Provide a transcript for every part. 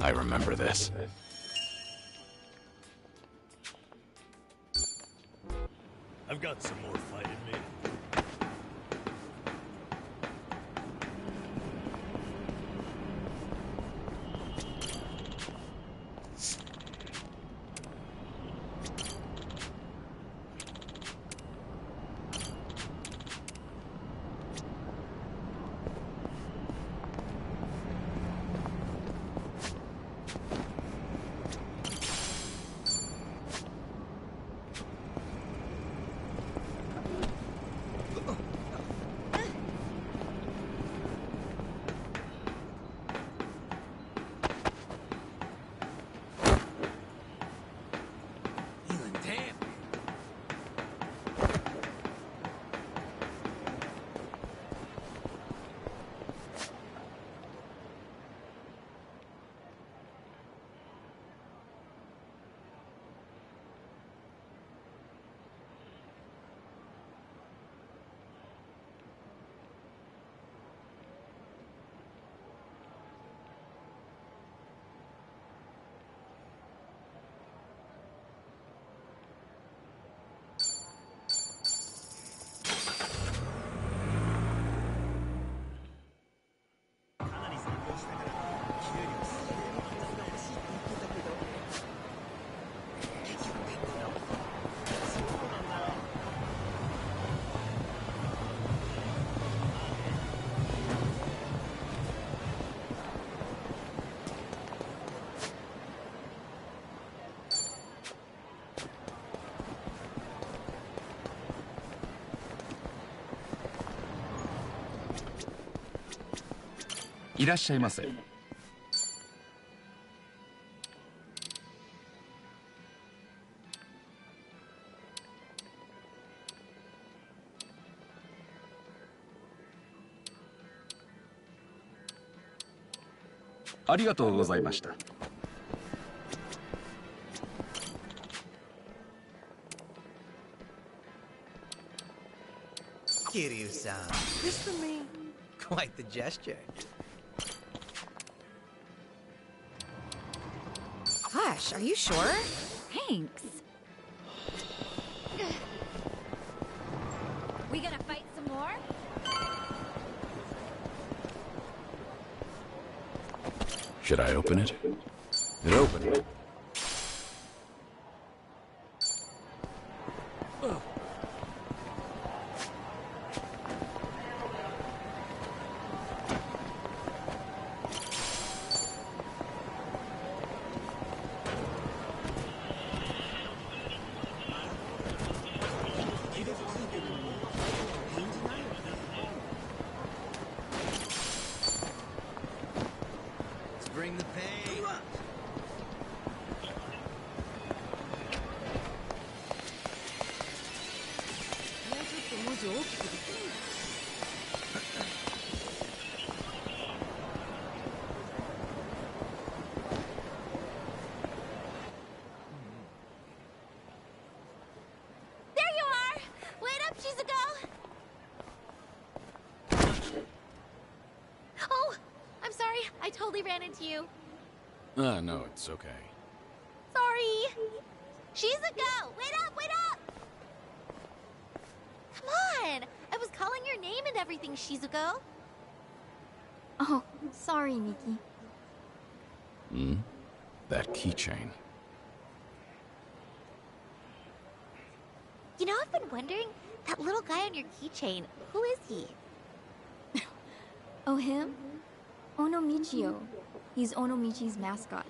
I remember this. I've got some more fight in me.いらっしゃいませ。ありがとうございました。Kiryu-san, this for me? Quite the gesture. Gosh, are you sure? Thanks. We gonna fight some more? Should I open it? It opened. Bring the pain. There you are! Wait up, Shizuko! Oh, I'm sorry. I totally ran into you. No, it's okay. Sorry. Shizuko, wait up, wait up! Come on! I was calling your name and everything, Shizuko. Oh, sorry, Miki. Hmm? That keychain. You know, I've been wondering, that little guy on your keychain, who is he? Oh, him? Onomichio. He's Onomichi's mascot.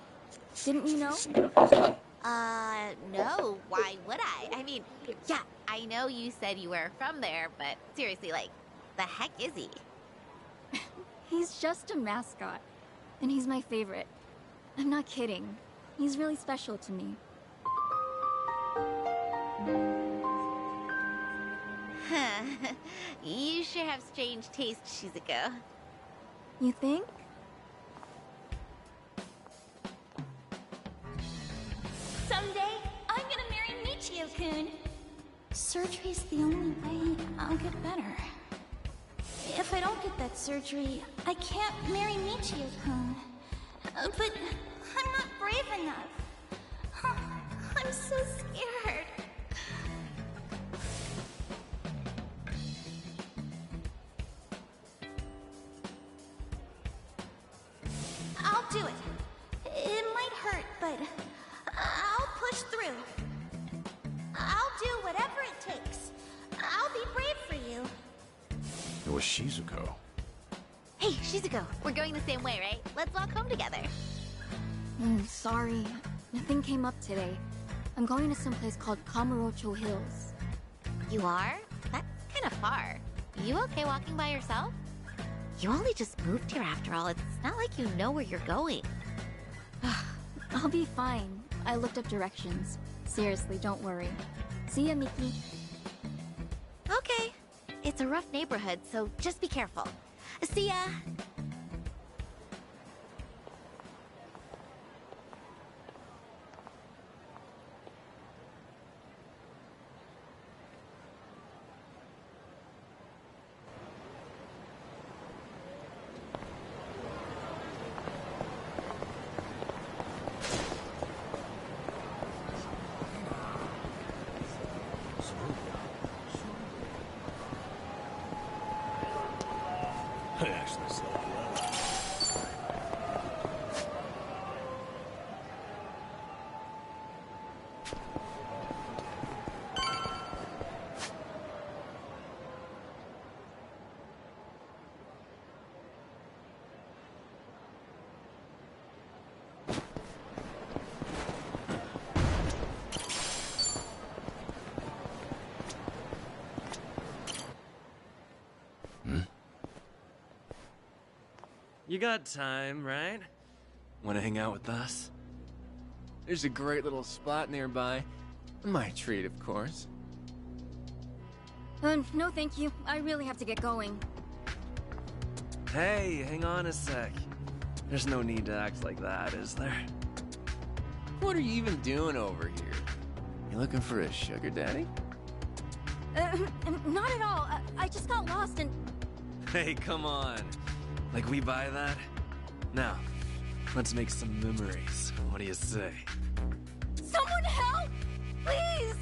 Didn't you know? No. Why would I? I mean, yeah, I know you said you were from there, but seriously, like, the heck is he? He's just a mascot. And he's my favorite. I'm not kidding. He's really special to me. You sure have strange taste, Shizuko. You think? Someday, I'm gonna marry Michio-kun. Surgery's the only way I'll get better. If I don't get that surgery, I can't marry Michio-kun. But I'm not brave enough. I'm so scared. I'll do it. It might hurt, but I'll push through. I'll do whatever it takes. I'll be brave for you. It was Shizuko. Hey, Shizuko, we're going the same way, right? Let's walk home together. Sorry. Nothing came up today. I'm going to some place called Kamurocho Hills. You are? That's kind of far. You okay walking by yourself? You only just moved here after all. It's not like you know where you're going. I'll be fine. I looked up directions. Seriously, don't worry. See ya, Miki. Okay. It's a rough neighborhood, so just be careful. See ya! I actually saw that. You got time, right? Want to hang out with us? There's a great little spot nearby. My treat, of course. No thank you. I really have to get going. Hey, hang on a sec. There's no need to act like that, is there? What are you even doing over here? You looking for a sugar daddy? Not at all. I just got lost and... Hey, come on. Like we buy that? Now, let's make some memories. What do you say? Someone help! Please!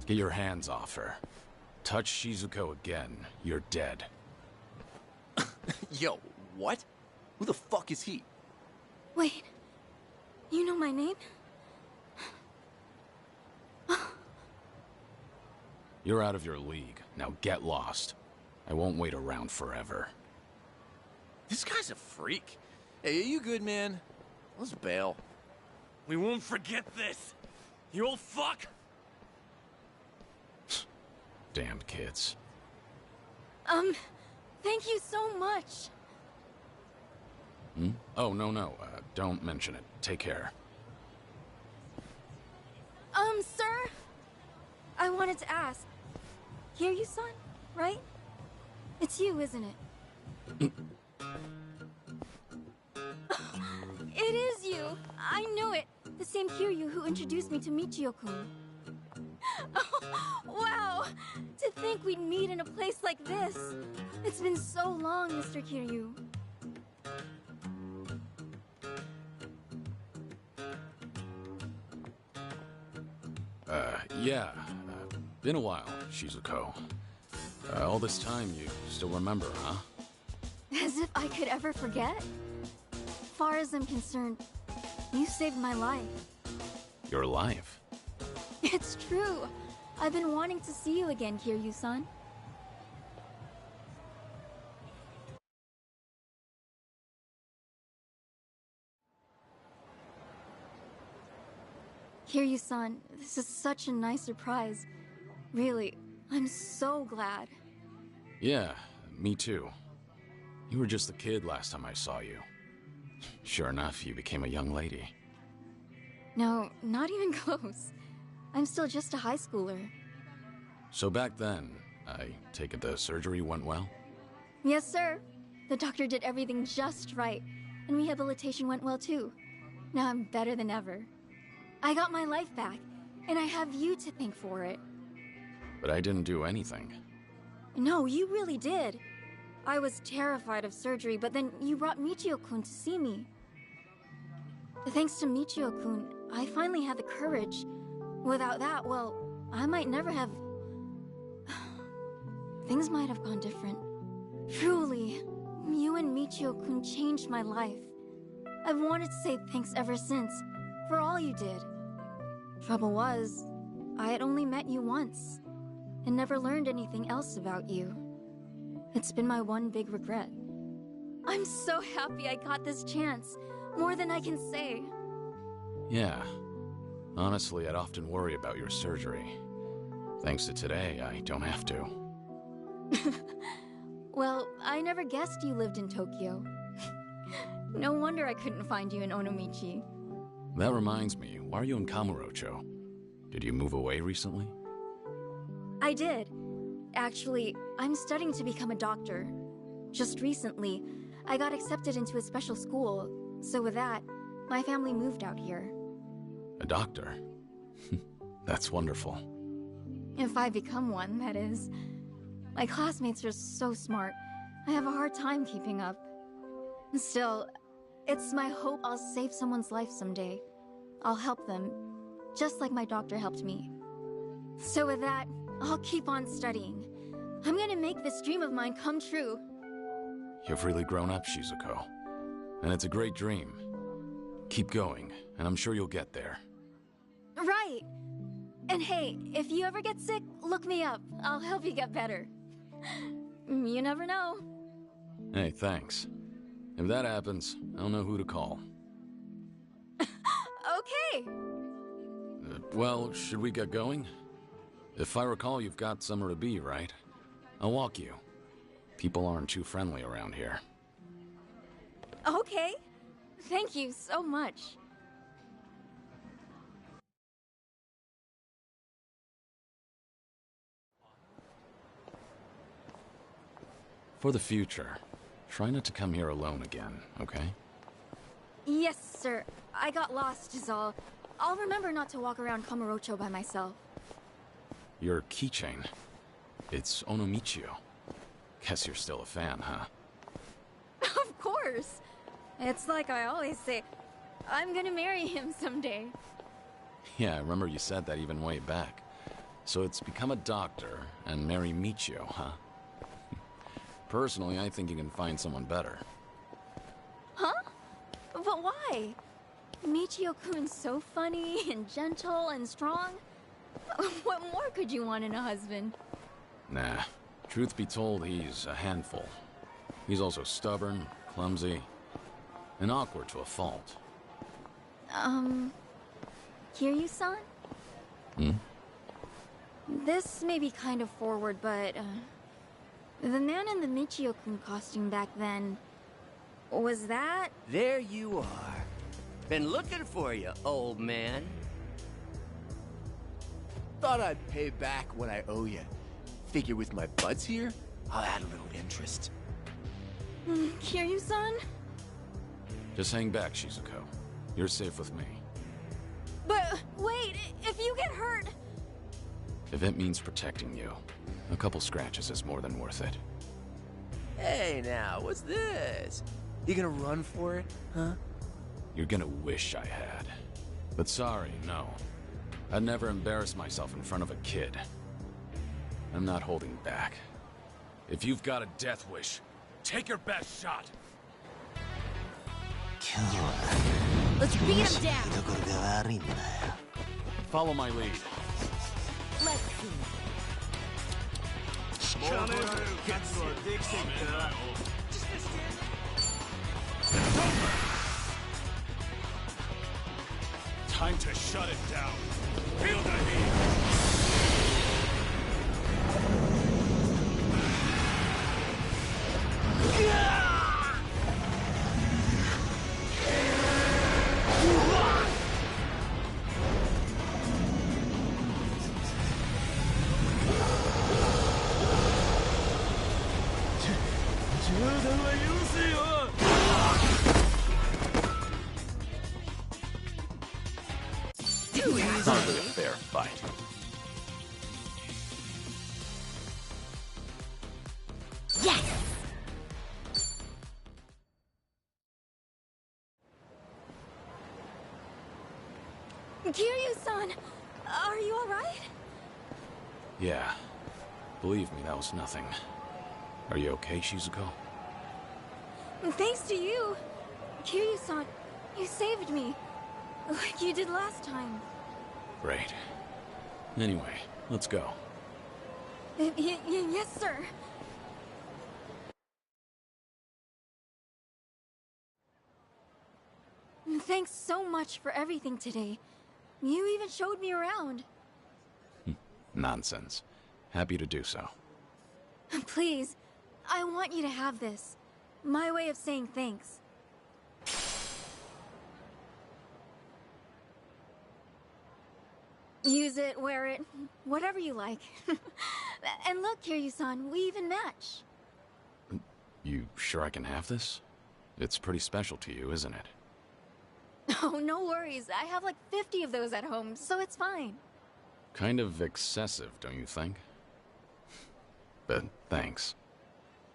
Get your hands off her. Touch Shizuko again, you're dead. Yo, what? Who the fuck is he? Wait. You know my name? You're out of your league. Now get lost. I won't wait around forever. This guy's a freak. Hey, are you good, man? Let's bail. We won't forget this! You old fuck! Damned kids. Thank you so much. Hmm? Oh, no. Don't mention it. Take care. Sir? I wanted to ask. Kiryu-san, right? It's you, isn't it? It is you! I knew it! The same Kiryu who introduced me to Michio-kun. Oh, wow! To think we'd meet in a place like this! It's been so long, Mr. Kiryu. Yeah. Been a while, Shizuko. All this time, you still remember, huh? As if I could ever forget? Far as I'm concerned, you saved my life. Your life? It's true. I've been wanting to see you again, Kiryu-san. Kiryu-san, this is such a nice surprise. Really, I'm so glad. Yeah, me too. You were just a kid last time I saw you. Sure enough, you became a young lady. No, not even close. I'm still just a high schooler. So back then, I take it the surgery went well? Yes, sir. The doctor did everything just right, and rehabilitation went well too. Now I'm better than ever. I got my life back, and I have you to thank for it. But I didn't do anything. No, you really did. I was terrified of surgery, but then you brought Michio-kun to see me. Thanks to Michio-kun, I finally had the courage. Without that, well, I might never have... Things might have gone different. Truly, you and Michio-kun changed my life. I've wanted to say thanks ever since, for all you did. Trouble was, I had only met you once, and never learned anything else about you. It's been my one big regret. I'm so happy I got this chance, more than I can say. Yeah. Honestly, I'd often worry about your surgery. Thanks to today, I don't have to. Well, I never guessed you lived in Tokyo. No wonder I couldn't find you in Onomichi. That reminds me, why are you in Kamurocho? Did you move away recently? I did. Actually, I'm studying to become a doctor. Just recently, I got accepted into a special school, so with that, my family moved out here. A doctor? That's wonderful. If I become one, that is. My classmates are so smart, I have a hard time keeping up. Still, it's my hope I'll save someone's life someday. I'll help them, just like my doctor helped me. So with that, I'll keep on studying. I'm gonna make this dream of mine come true. You've really grown up, Shizuko. And it's a great dream. Keep going, and I'm sure you'll get there. Right! And hey, if you ever get sick, look me up. I'll help you get better. You never know. Hey, thanks. If that happens, I'll know who to call. Okay! Well, should we get going? If I recall, you've got somewhere to be, right? I'll walk you. People aren't too friendly around here. Okay. Thank you so much. For the future, try not to come here alone again, okay? Yes, sir. I got lost is all. I'll remember not to walk around Kamurocho by myself. Your keychain. It's Onomichio. Guess you're still a fan, huh? Of course! It's like I always say, I'm gonna marry him someday. Yeah, I remember you said that even way back. So it's become a doctor and marry Michio, huh? Personally, I think you can find someone better. Huh? But why? Michio-kun's so funny and gentle and strong. What more could you want in a husband? Nah. Truth be told, he's a handful. He's also stubborn, clumsy, and awkward to a fault. Kiryu-san? Hmm? This may be kind of forward, but, the man in the Michio-kun costume back then, was that? There you are. Been looking for you, old man. Thought I'd pay back what I owe you. Figure with my buds here, I'll add a little interest. Kiryu-san? Just hang back, Shizuko. You're safe with me. But, wait, if you get hurt... If it means protecting you, a couple scratches is more than worth it. Hey now, what's this? You gonna run for it, huh? You're gonna wish I had. But sorry, no. I'd never embarrass myself in front of a kid. I'm not holding back. If you've got a death wish, take your best shot! Let's beat him down. Follow my lead. Let's see. Time to shut it down. Feel the heat. Not really a fair fight. Yes! Kiryu-san, are you alright? Yeah. Believe me, that was nothing. Are you okay, Shizuko? Thanks to you. Kiryu-san, you saved me. Like you did last time. Great. Anyway, let's go. Yes, sir. Thanks so much for everything today. You even showed me around. Nonsense. Happy to do so. Please, I want you to have this. My way of saying thanks. Use it, wear it, whatever you like. And look, Kiryu-san, we even match. You sure I can have this? It's pretty special to you, isn't it? Oh, no worries. I have like 50 of those at home, so it's fine. Kind of excessive, don't you think? But thanks.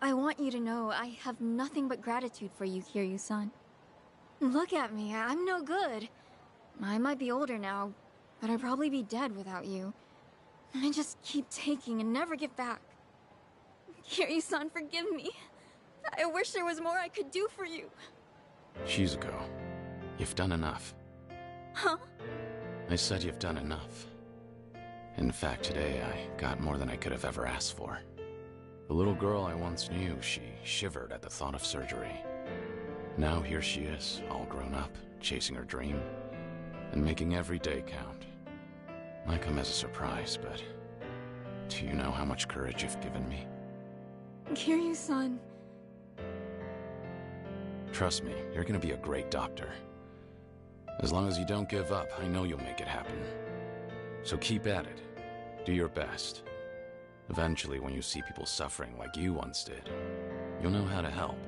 I want you to know I have nothing but gratitude for you, Kiryu-san. Look at me, I'm no good. I might be older now, but I'd probably be dead without you. I just keep taking and never give back. Kiryu-san, forgive me. I wish there was more I could do for you. Shizuko, you've done enough. Huh? I said you've done enough. In fact, today I got more than I could have ever asked for. The little girl I once knew, she shivered at the thought of surgery. Now here she is, all grown up, chasing her dream, and making every day count. Might come as a surprise, but do you know how much courage you've given me? Kiryu-san. Trust me, you're gonna be a great doctor. As long as you don't give up, I know you'll make it happen. So keep at it. Do your best. Eventually, when you see people suffering like you once did, you'll know how to help.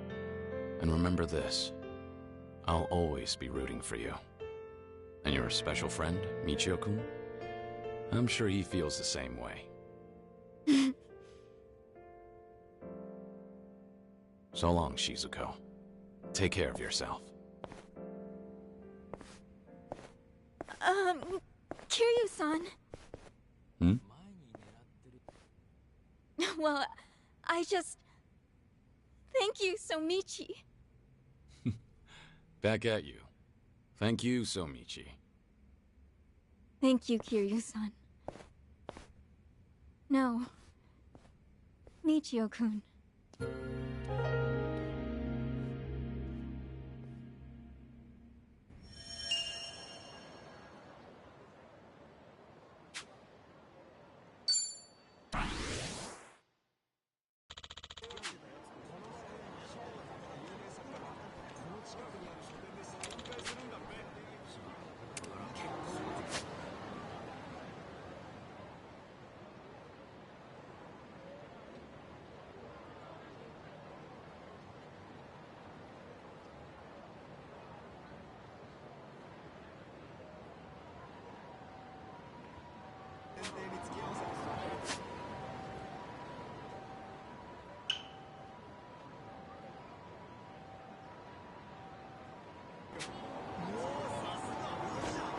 And remember this, I'll always be rooting for you. And your special friend, Michio-kun? I'm sure he feels the same way. So long, Shizuko. Take care of yourself. Kiryu-san. Hmm? Well, I just... Thank you, Somichi. Back at you. Thank you, Somichi. Thank you, Kiryu-san. No. Michio-kun.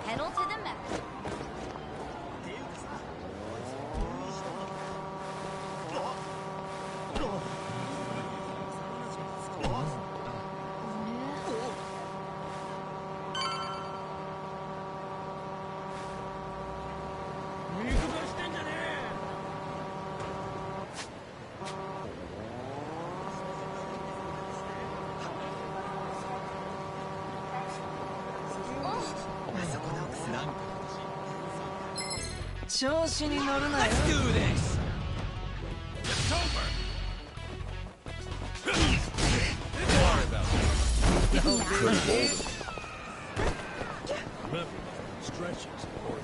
Pedal to the metal. Let's do this! It's over! Don't worry about it. Remember, stretches or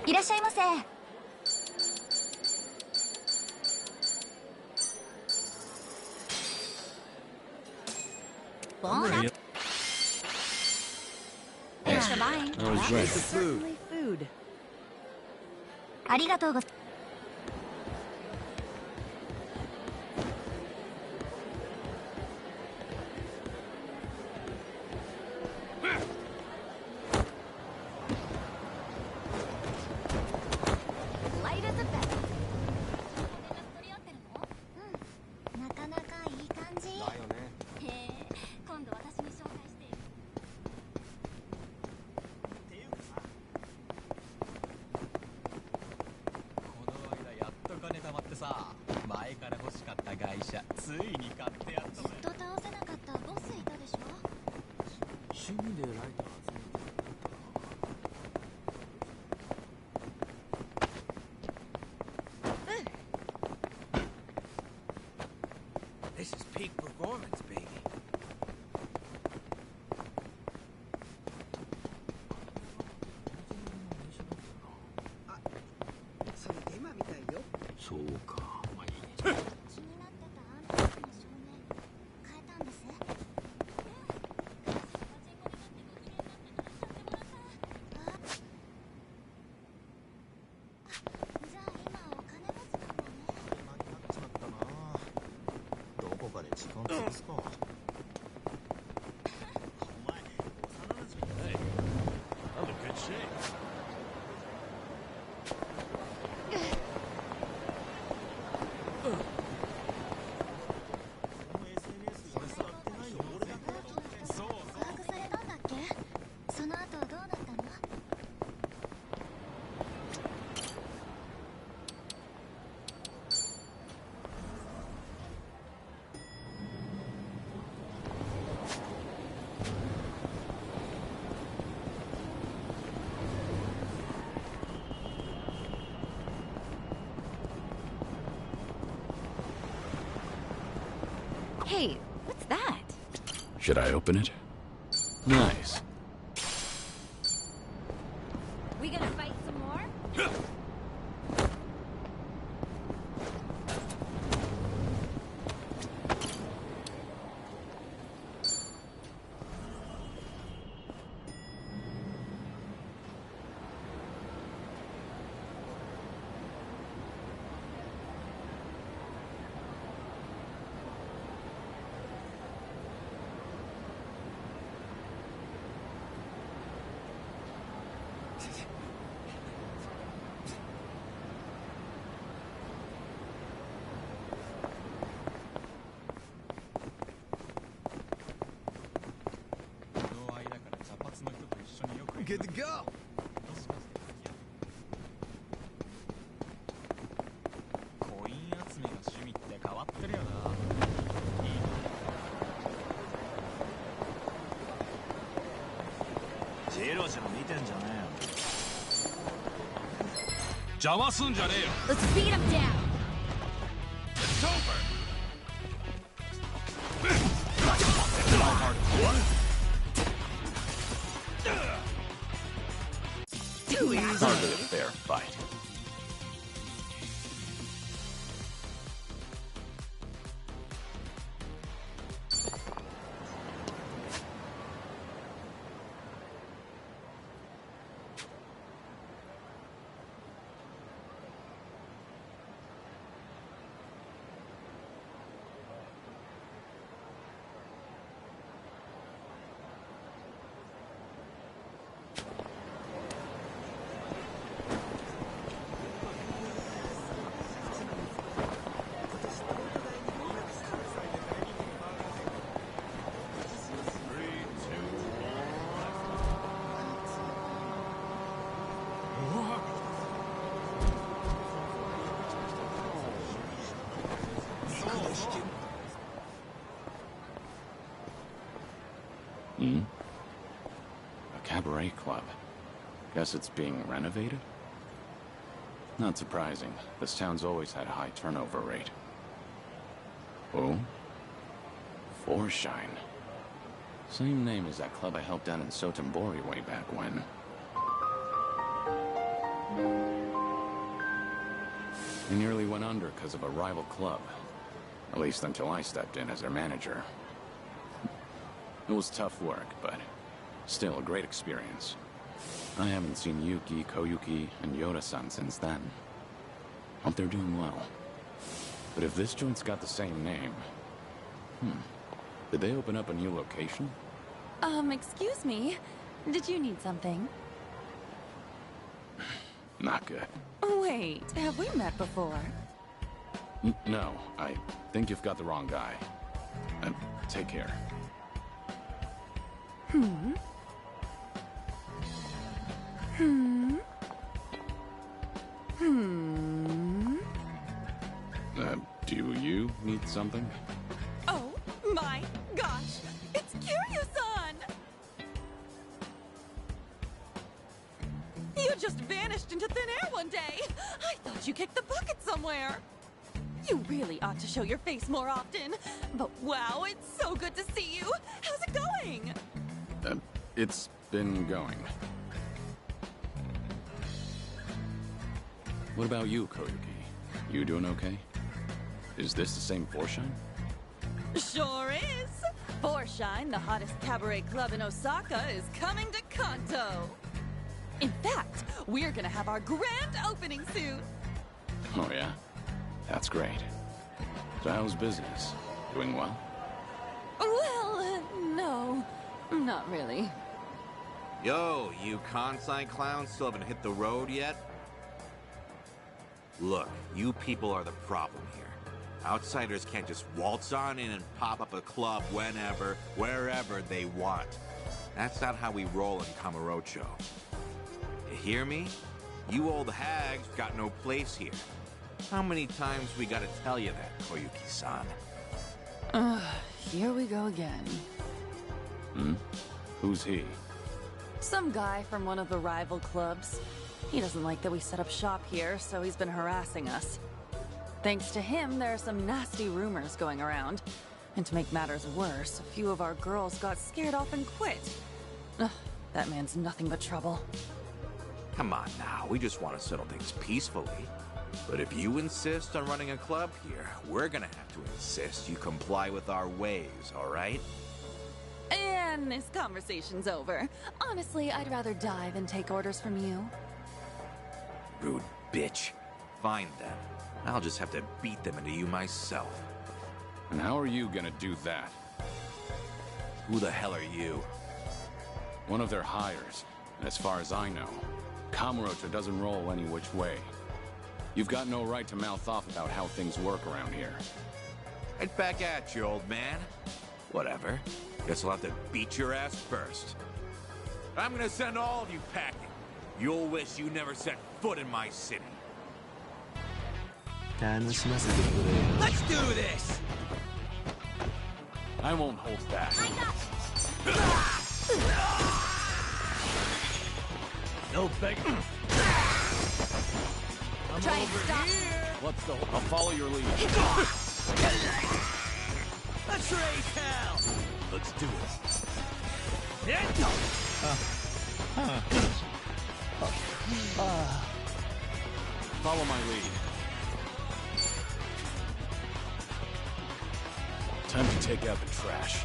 いらっしゃいませ。bonus. Thanks for buying. That was That great. was certainly food. ありがとうございなかなかいい感じだよね。へえ、今度私に紹介してよ。この間やっと金貯まってさ、前から欲しかった外車ついに買ってやったぜ。ずっと倒せなかったボスいたでしょ。趣味でライター集めてる。This is peak performance, baby. それデマみたいよ。そうか。まあいいね。気になってたあんたの照明変えたんです。じゃあ今お金持ちなんだね。暇になっちまったな。どこかで時間潰すか。お前、幼馴染だね。I'm in good shape. この SNS 俺触ってないの俺だけだろ。そう告白されたんだっけ。その後どうなったの。Hey, what's that? Should I open it? Nice. We gonna fight some more? Good to go. コイン集めが趣味って変わってるよな。いいな。ジロジロ見てんじゃねえよ。邪魔すんじゃねえよ。 Let's beat him down. It's over! Hardly a fair fight. Hmm? A cabaret club. Guess it's being renovated? Not surprising. This town's always had a high turnover rate. Oh? Forshine. Same name as that club I helped out in Sotenbori way back when. They nearly went under because of a rival club. At least until I stepped in as their manager. It was tough work, but still a great experience. I haven't seen Yuki, Koyuki, and Yoda-san since then. Hope they're doing well. But if this joint's got the same name... Did they open up a new location? Excuse me. Did you need something? Not good. Wait, have we met before? No, I think you've got the wrong guy. Take care. Do you need something? Oh my gosh! It's Kiryu-san! You just vanished into thin air one day! I thought you kicked the bucket somewhere! You really ought to show your face more often. But wow, it's so good to see you! How's it going? It's been going. What about you, Koyuki? You doing okay? Is this the same Forshine? Sure is! Forshine, the hottest cabaret club in Osaka, is coming to Kanto! In fact, we're gonna have our grand opening soon! Oh yeah? That's great. So how's business? Doing well? Well, no. Not really. Yo, you Kansai clowns still haven't hit the road yet? Look, you people are the problem here. Outsiders can't just waltz on in and pop up a club whenever, wherever they want. That's not how we roll in Kamurocho. You hear me? You old hags got no place here. How many times we gotta tell you that, Koyuki-san? Here we go again. Who's he? Some guy from one of the rival clubs. He doesn't like that we set up shop here, so he's been harassing us. Thanks to him, there are some nasty rumors going around. And to make matters worse, a few of our girls got scared off and quit. Ugh, that man's nothing but trouble. Come on now, we just want to settle things peacefully. But if you insist on running a club here, we're gonna have to insist you comply with our ways, alright? And this conversation's over. Honestly, I'd rather die than take orders from you. Rude bitch. Fine then. I'll just have to beat them into you myself. And how are you gonna do that? Who the hell are you? One of their hires. And as far as I know, Kamurocho doesn't roll any which way. You've got no right to mouth off about how things work around here. Right back at you, old man. Whatever. Guess I'll have to beat your ass first. I'm gonna send all of you packing. You'll wish you never set foot in my city. Let's do this! I won't hold back. No begging. I'm Try and over stop. here. What's the... I'll follow your lead. Let's raise hell. Let's do it. Follow my lead. Time to take out the trash.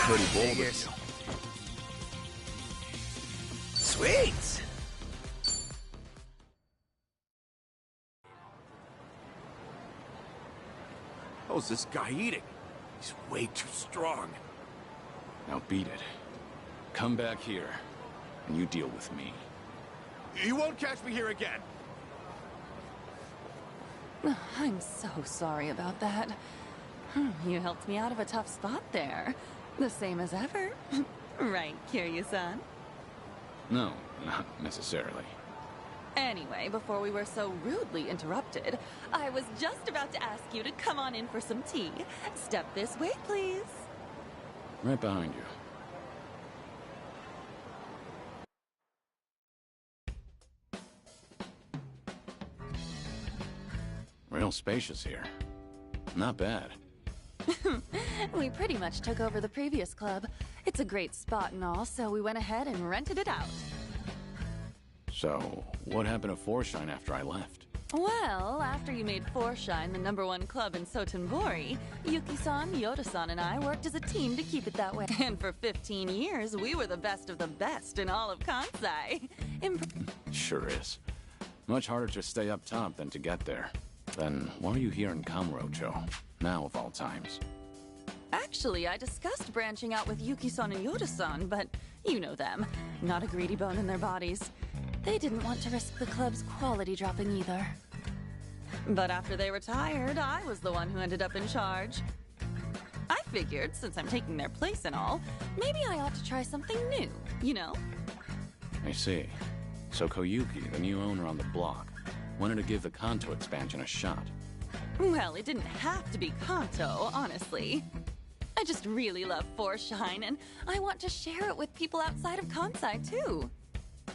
Pretty bold of you. Sweet. How's this guy eating? He's way too strong. Now beat it. Come back here, and you deal with me. You won't catch me here again. I'm so sorry about that. You helped me out of a tough spot there. The same as ever. Right, Kiryu-san? No, not necessarily. Anyway, before we were so rudely interrupted, I was just about to ask you to come on in for some tea. Step this way, please. Right behind you. Real spacious here. Not bad. We pretty much took over the previous club. It's a great spot and all, so we went ahead and rented it out. So, what happened to Forshine after I left? Well, after you made Forshine the #1 club in Sotenbori, Yuki-san, Yoda-san, and I worked as a team to keep it that way. And for 15 years, we were the best of the best in all of Kansai. Sure is. Much harder to stay up top than to get there. Then why are you here in Kamurocho, now of all times? Actually, I discussed branching out with Yuki-san and Yoda-san, but you know them. Not a greedy bone in their bodies. They didn't want to risk the club's quality dropping either. But after they retired, I was the one who ended up in charge. I figured, since I'm taking their place and all, maybe I ought to try something new, you know? I see. So Koyuki, the new owner on the block, wanted to give the Kanto expansion a shot. Well, it didn't have to be Kanto, honestly. I just really love Forshine, and I want to share it with people outside of Kansai, too.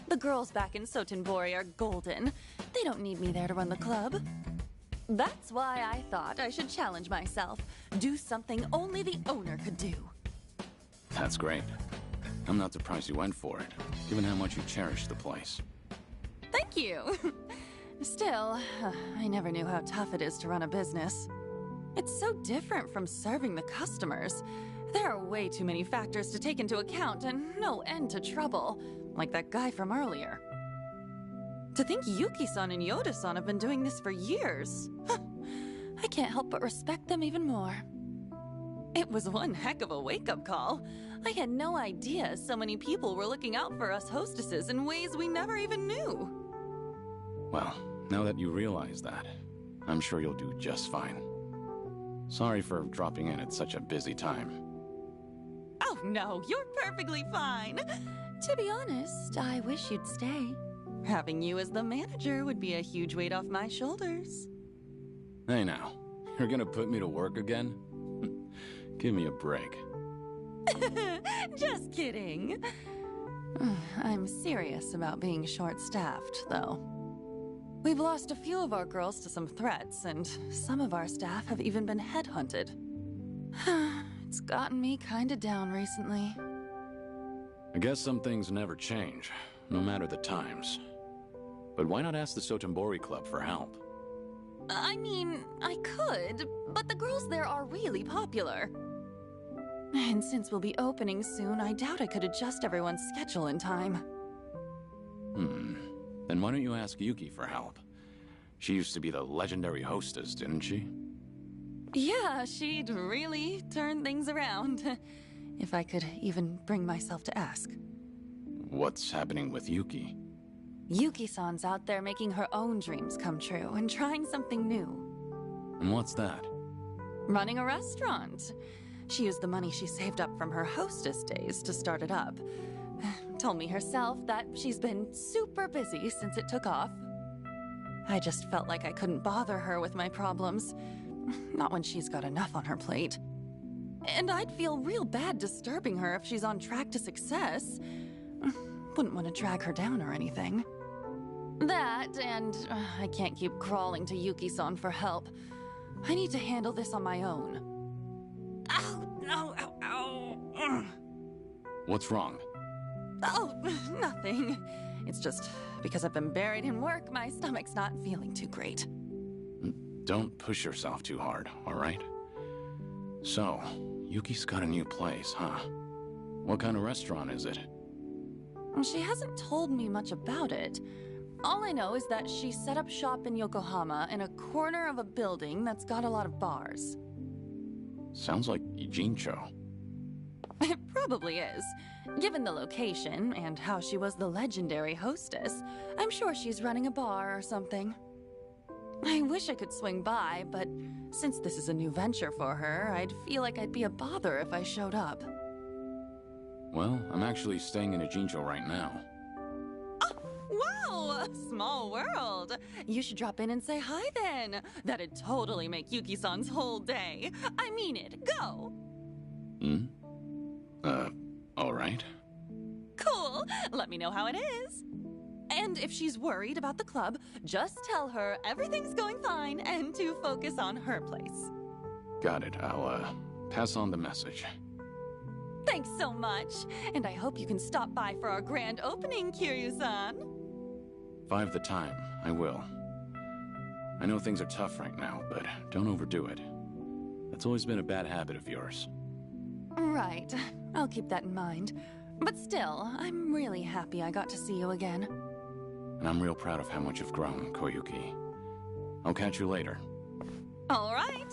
The girls back in Sotenbori are golden. They don't need me there to run the club. That's why I thought I should challenge myself. Do something only the owner could do. That's great. I'm not surprised you went for it, given how much you cherish the place. Thank you. Still, I never knew how tough it is to run a business. It's so different from serving the customers. There are way too many factors to take into account and no end to trouble, like that guy from earlier. To think Yuki-san and Yoda-san have been doing this for years. I can't help but respect them even more. It was one heck of a wake-up call. I had no idea so many people were looking out for us hostesses in ways we never even knew. Well, now that you realize that, I'm sure you'll do just fine. Sorry for dropping in at such a busy time. Oh no, you're perfectly fine. To be honest, I wish you'd stay. Having you as the manager would be a huge weight off my shoulders. Hey now, you're gonna put me to work again? Give me a break. Just kidding. I'm serious about being short-staffed, though. We've lost a few of our girls to some threats, and some of our staff have even been headhunted. It's gotten me kinda down recently. I guess some things never change, no matter the times. But why not ask the Sotenbori Club for help? I mean, I could, but the girls there are really popular. And since we'll be opening soon, I doubt I could adjust everyone's schedule in time. Then why don't you ask Yuki for help? She used to be the legendary hostess, didn't she? Yeah, she'd really turn things around. If I could even bring myself to ask. What's happening with Yuki? Yuki-san's out there making her own dreams come true and trying something new. And what's that? Running a restaurant. She used the money she saved up from her hostess days to start it up. Told me herself that she's been super busy since it took off. I just felt like I couldn't bother her with my problems. Not when she's got enough on her plate. And I'd feel real bad disturbing her if she's on track to success. Wouldn't want to drag her down or anything. That, and I can't keep crawling to Yuki-san for help. I need to handle this on my own. Ow, ow, ow, ow. What's wrong? Oh, nothing. It's just because I've been buried in work, my stomach's not feeling too great. Don't push yourself too hard, all right? So, Yuki's got a new place, huh? What kind of restaurant is it? She hasn't told me much about it. All I know is that she set up shop in Yokohama in a corner of a building that's got a lot of bars. Sounds like Ijincho. It probably is. Given the location and how she was the legendary hostess, I'm sure she's running a bar or something. I wish I could swing by, but since this is a new venture for her, I'd feel like I'd be a bother if I showed up. Well, I'm actually staying in Ijincho right now. Wow! Small world! You should drop in and say hi then. That'd totally make Yuki-san's whole day. I mean it. Go! All right. Cool. Let me know how it is. And if she's worried about the club, just tell her everything's going fine and to focus on her place. Got it. I'll, pass on the message. Thanks so much. And I hope you can stop by for our grand opening, Kiryu-san. 5 the time. I will. I know things are tough right now, but don't overdo it. That's always been a bad habit of yours. Right. I'll keep that in mind. But still, I'm really happy I got to see you again. And I'm real proud of how much you've grown, Koyuki. I'll catch you later. All right.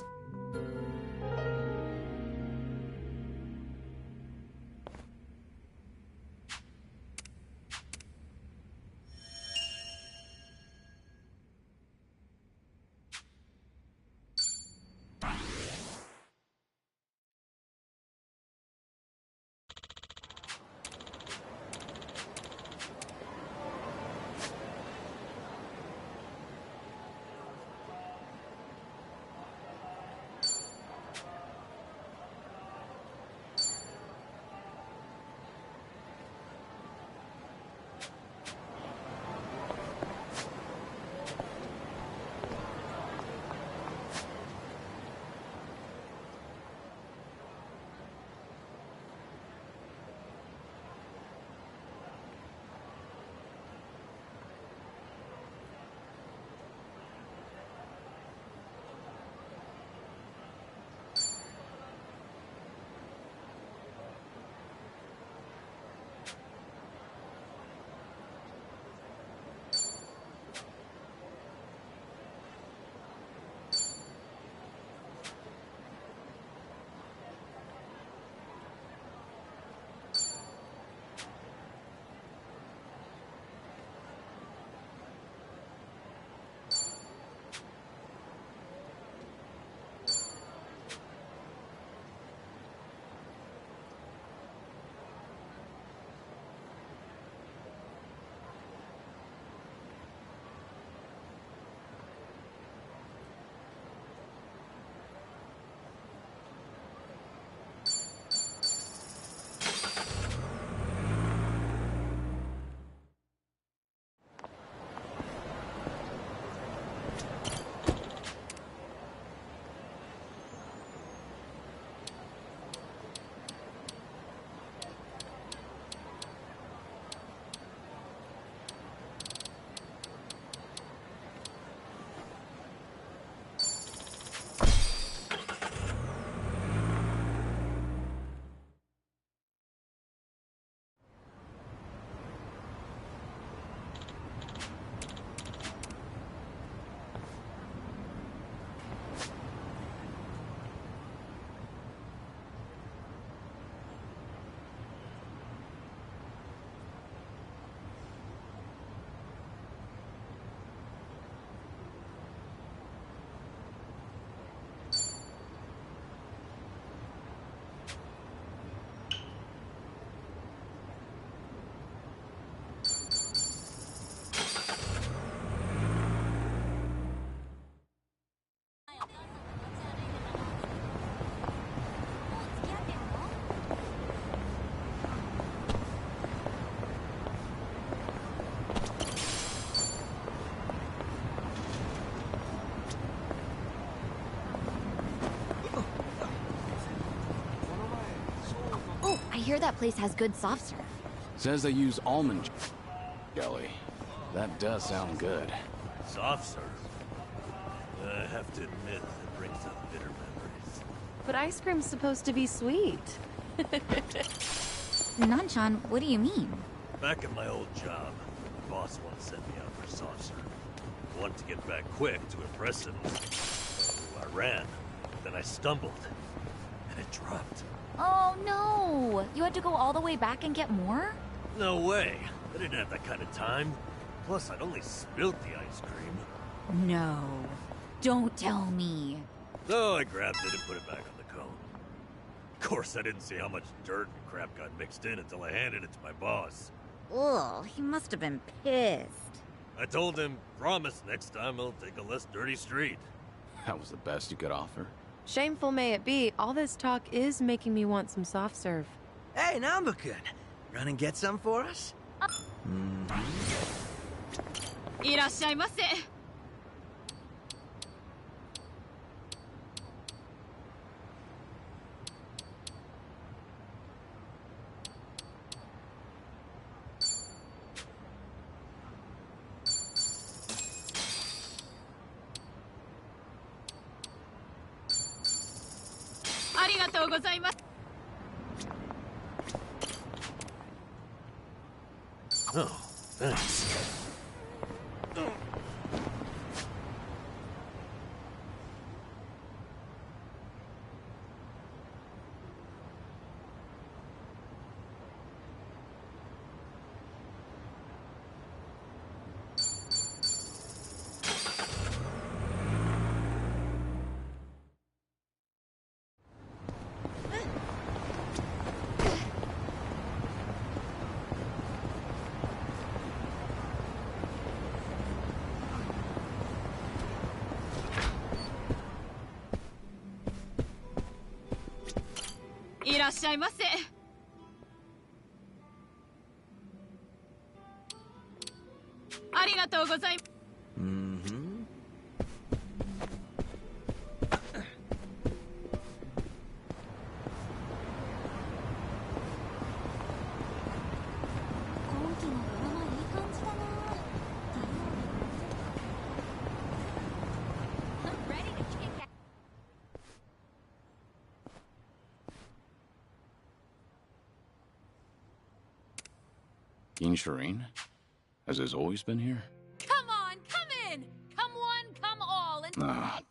I hear that place has good soft serve. Says they use almond jelly. That does sound good. Soft serve. I have to admit, it brings up bitter memories. But ice cream's supposed to be sweet. Nanchan, what do you mean? Back at my old job, the boss once sent me out for soft serve. I wanted to get back quick to impress him. So I ran, then I stumbled, and it dropped. Oh no! You had to go all the way back and get more? No way. I didn't have that kind of time. Plus, I'd only spilt the ice cream. No. Don't tell me. So I grabbed it and put it back on the cone. Of course, I didn't see how much dirt and crap got mixed in until I handed it to my boss. Ugh, he must have been pissed. I told him, promise next time I'll take a less dirty street. That was the best you could offer. Shameful may it be, all this talk is making me want some soft serve. Hey, Namba-kun. Run and get some for us? いらっしゃいませ。Oh, thanks. Mm-hmm. King Shireen? Has this always been here? Come on, come in! Come one, come all, and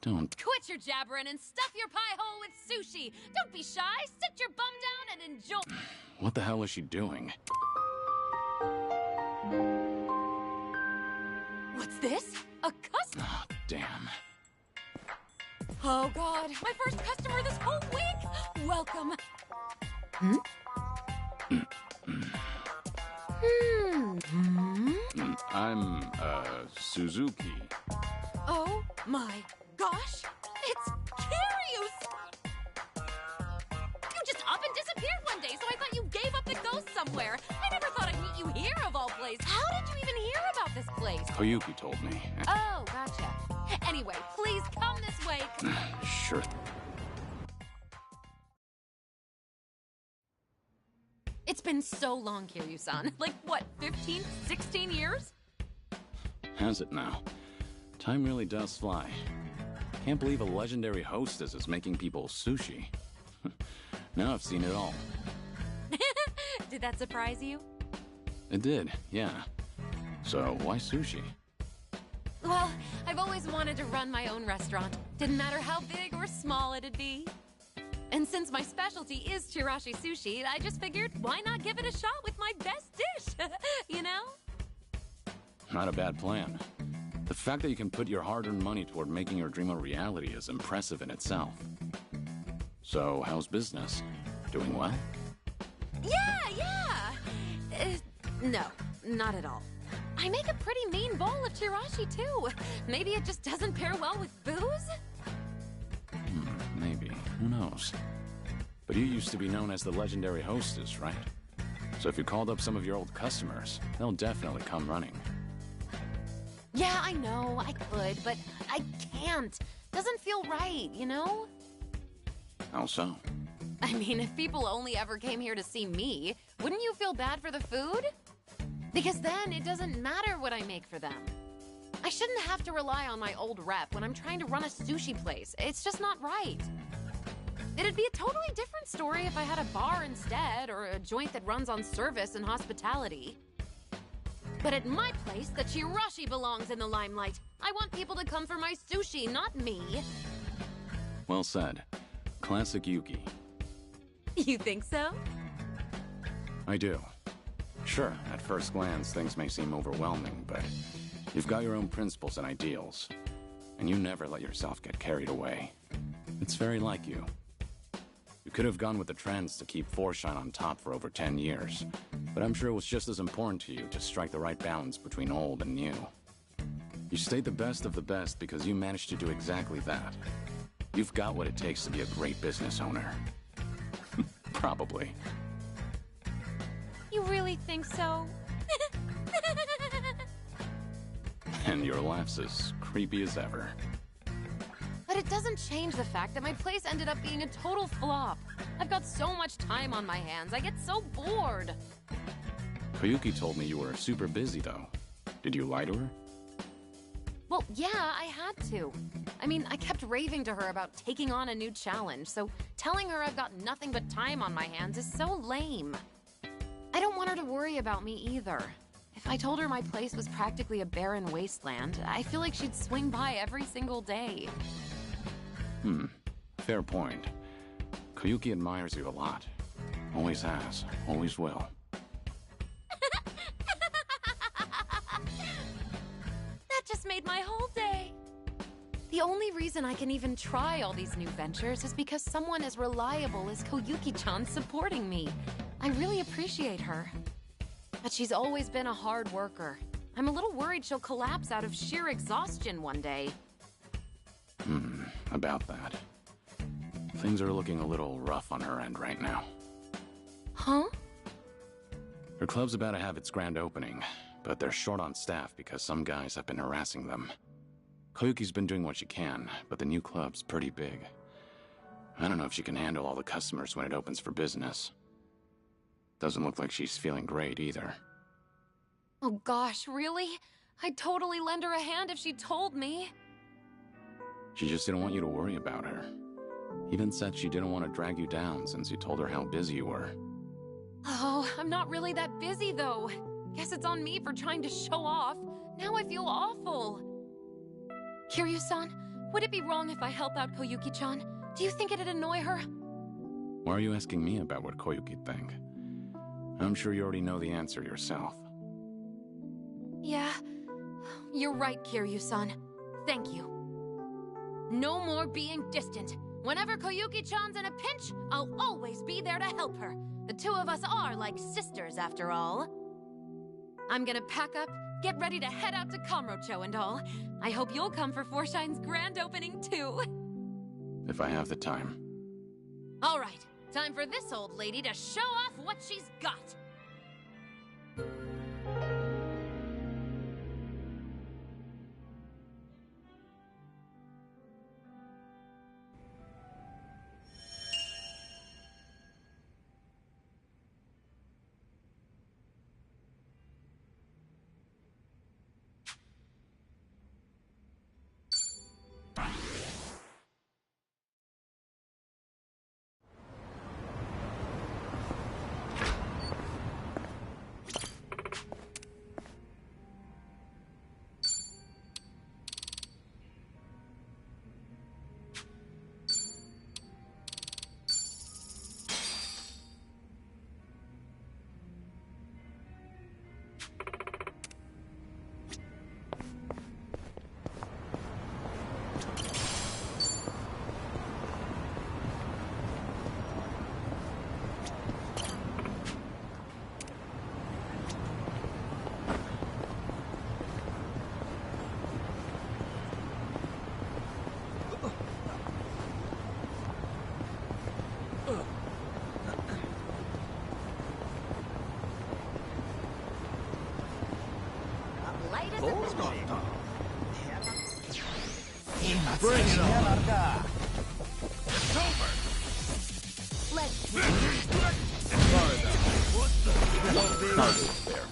Don't. quit your jabbering and stuff your pie hole with sushi! Don't be shy, sit your bum down and enjoy— What the hell is she doing? What's this? A customer? Oh, damn. Oh god, my first customer this whole week! Welcome! I'm, Suzuki. Oh my gosh! It's Kiryu! You just up and disappeared one day, so I thought you gave up the ghost somewhere. I never thought I'd meet you here, of all places. How did you even hear about this place? Koyuki told me. Oh, gotcha. Anyway, please come this way. Sure. It's been so long, Kiryu-san. Like, what, 15, 16 years? Has it now? Time really does fly. Can't believe a legendary hostess is making people sushi. Now I've seen it all. Did that surprise you? It did, yeah. So, why sushi? Well, I've always wanted to run my own restaurant. Didn't matter how big or small it'd be. And since my specialty is chirashi sushi, I just figured, why not give it a shot with my best dish? You know? Not a bad plan. The fact that you can put your hard-earned money toward making your dream a reality is impressive in itself. So, how's business? Doing well? Yeah! No, not at all. I make a pretty mean bowl of chirashi, too. Maybe it just doesn't pair well with booze? Maybe. Who knows? But you used to be known as the legendary hostess, right? So if you called up some of your old customers, they'll definitely come running. Yeah, I know, I could, but I can't. Doesn't feel right, you know? How so? I mean, if people only ever came here to see me, wouldn't you feel bad for the food? Because then it doesn't matter what I make for them. I shouldn't have to rely on my old rep when I'm trying to run a sushi place. It's just not right. It'd be a totally different story if I had a bar instead, or a joint that runs on service and hospitality. But at my place, the chirashi belongs in the limelight. I want people to come for my sushi, not me. Well said. Classic Yuki. You think so? I do. Sure, at first glance, things may seem overwhelming, but you've got your own principles and ideals, and you never let yourself get carried away. It's very like you. You could have gone with the trends to keep Forshine on top for over 10 years, but I'm sure it was just as important to you to strike the right balance between old and new. You stayed the best of the best because you managed to do exactly that. You've got what it takes to be a great business owner. Probably. You really think so? And your laugh's as creepy as ever. But it doesn't change the fact that my place ended up being a total flop. I've got so much time on my hands, I get so bored. Koyuki told me you were super busy, though. Did you lie to her? Well, yeah, I had to. I mean, I kept raving to her about taking on a new challenge, so telling her I've got nothing but time on my hands is so lame. I don't want her to worry about me either. If I told her my place was practically a barren wasteland, I feel like she'd swing by every single day. Fair point. Koyuki admires you a lot. Always has, always will. That just made my whole day. The only reason I can even try all these new ventures is because someone as reliable as Koyuki-chan supporting me. I really appreciate her. But she's always been a hard worker. I'm a little worried she'll collapse out of sheer exhaustion one day. About that. Things are looking a little rough on her end right now. Huh? Her club's about to have its grand opening, but they're short on staff because some guys have been harassing them. Koyuki's been doing what she can, but the new club's pretty big. I don't know if she can handle all the customers when it opens for business. Doesn't look like she's feeling great either. Oh gosh, really? I'd totally lend her a hand if she told me. She just didn't want you to worry about her. Even said she didn't want to drag you down since you told her how busy you were. Oh, I'm not really that busy though. Guess it's on me for trying to show off. Now I feel awful. Kiryu-san, would it be wrong if I help out Koyuki-chan? Do you think it'd annoy her? Why are you asking me about what Koyuki'd think? I'm sure you already know the answer yourself. Yeah, you're right, Kiryu-san. Thank you. No more being distant. Whenever Koyuki-chan's in a pinch, I'll always be there to help her. The two of us are like sisters, after all. I'm gonna pack up, get ready to head out to Kamurocho and all. I hope you'll come for Forshine's grand opening, too. If I have the time. All right, time for this old lady to show off what she's got. Bring it on. It's over. Let's do Sorry about that. What the? Cargo's there.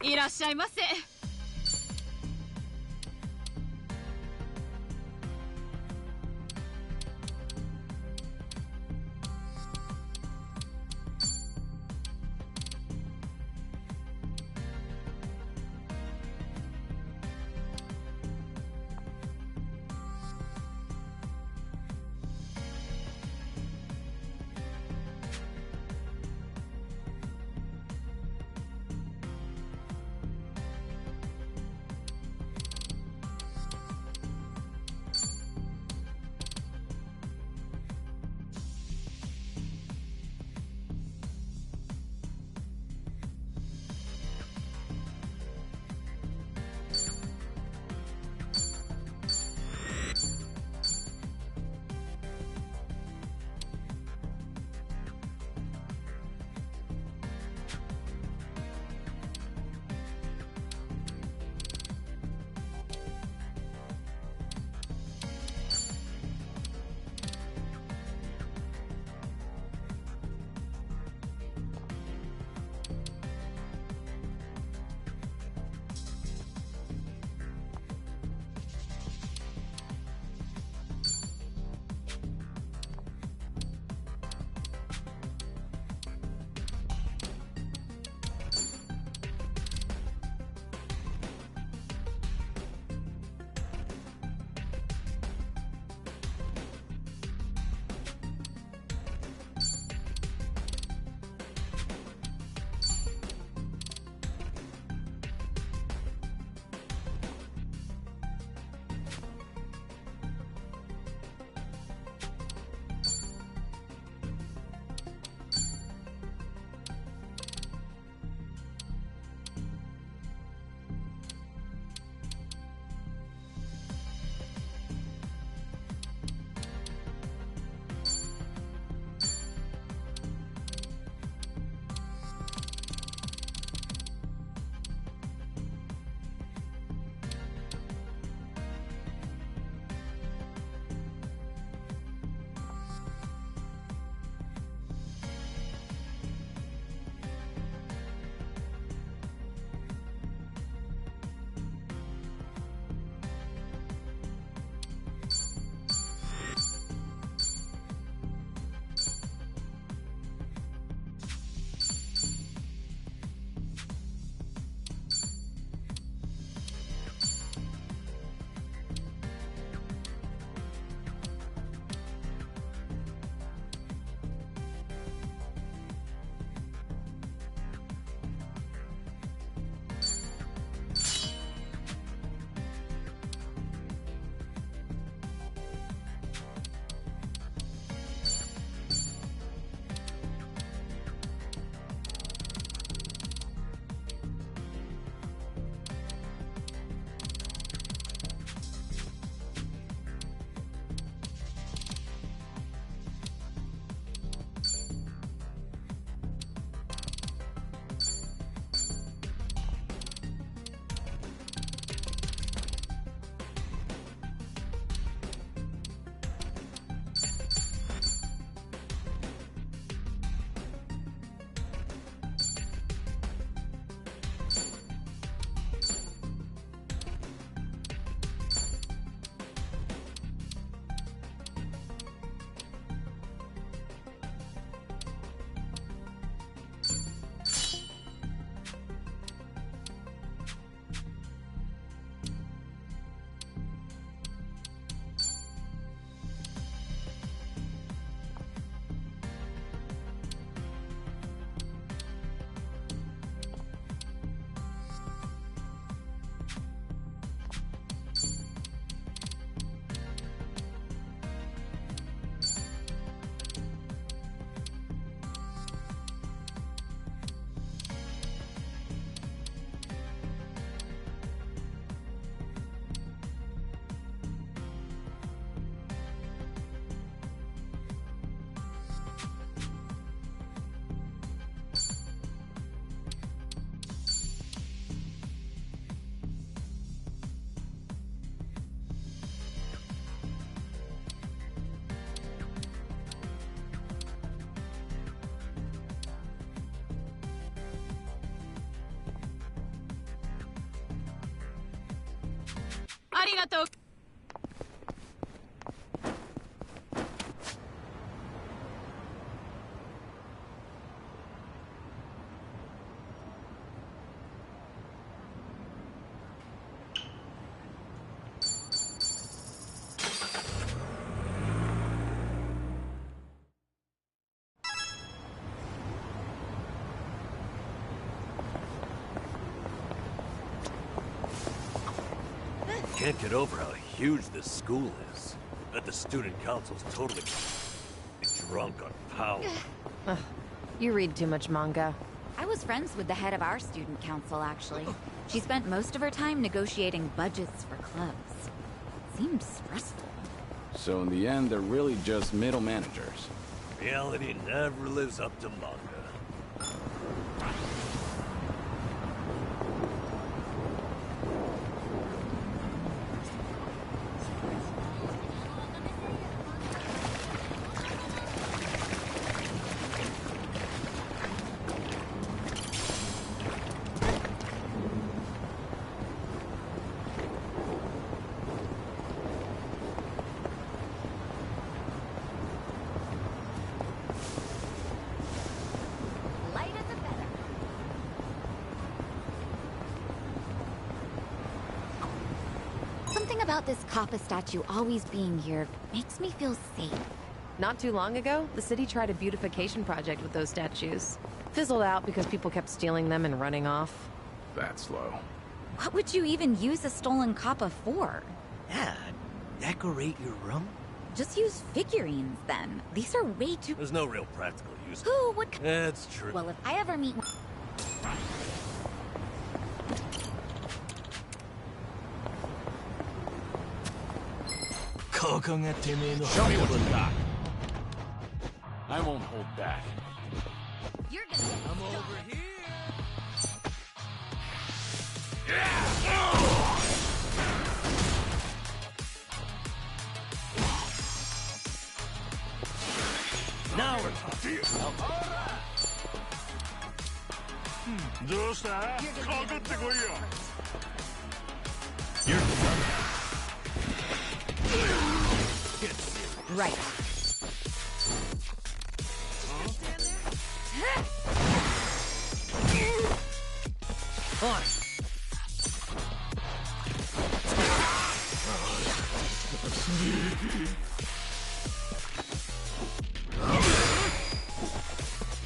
いらっしゃいませ。Can't get over how huge this school is. Bet the student council's totally drunk on power. Ugh, you read too much manga. I was friends with the head of our student council, actually. She spent most of her time negotiating budgets for clubs. Seemed stressful. So in the end, they're really just middle managers. Reality never lives up to manga. Something about this Kappa statue always being here makes me feel safe. Not too long ago, the city tried a beautification project with those statues. Fizzled out because people kept stealing them and running off. That's low. What would you even use a stolen Kappa for? Yeah, decorate your room? Just use figurines, then. These are way too... There's no real practical use. Who would... It's true. Well, if I ever meet... Show me what you got. I won't hold back. You're gonna get I'm over here. Now we're talking. どうした？かかってこいよ。You're done. Right. On.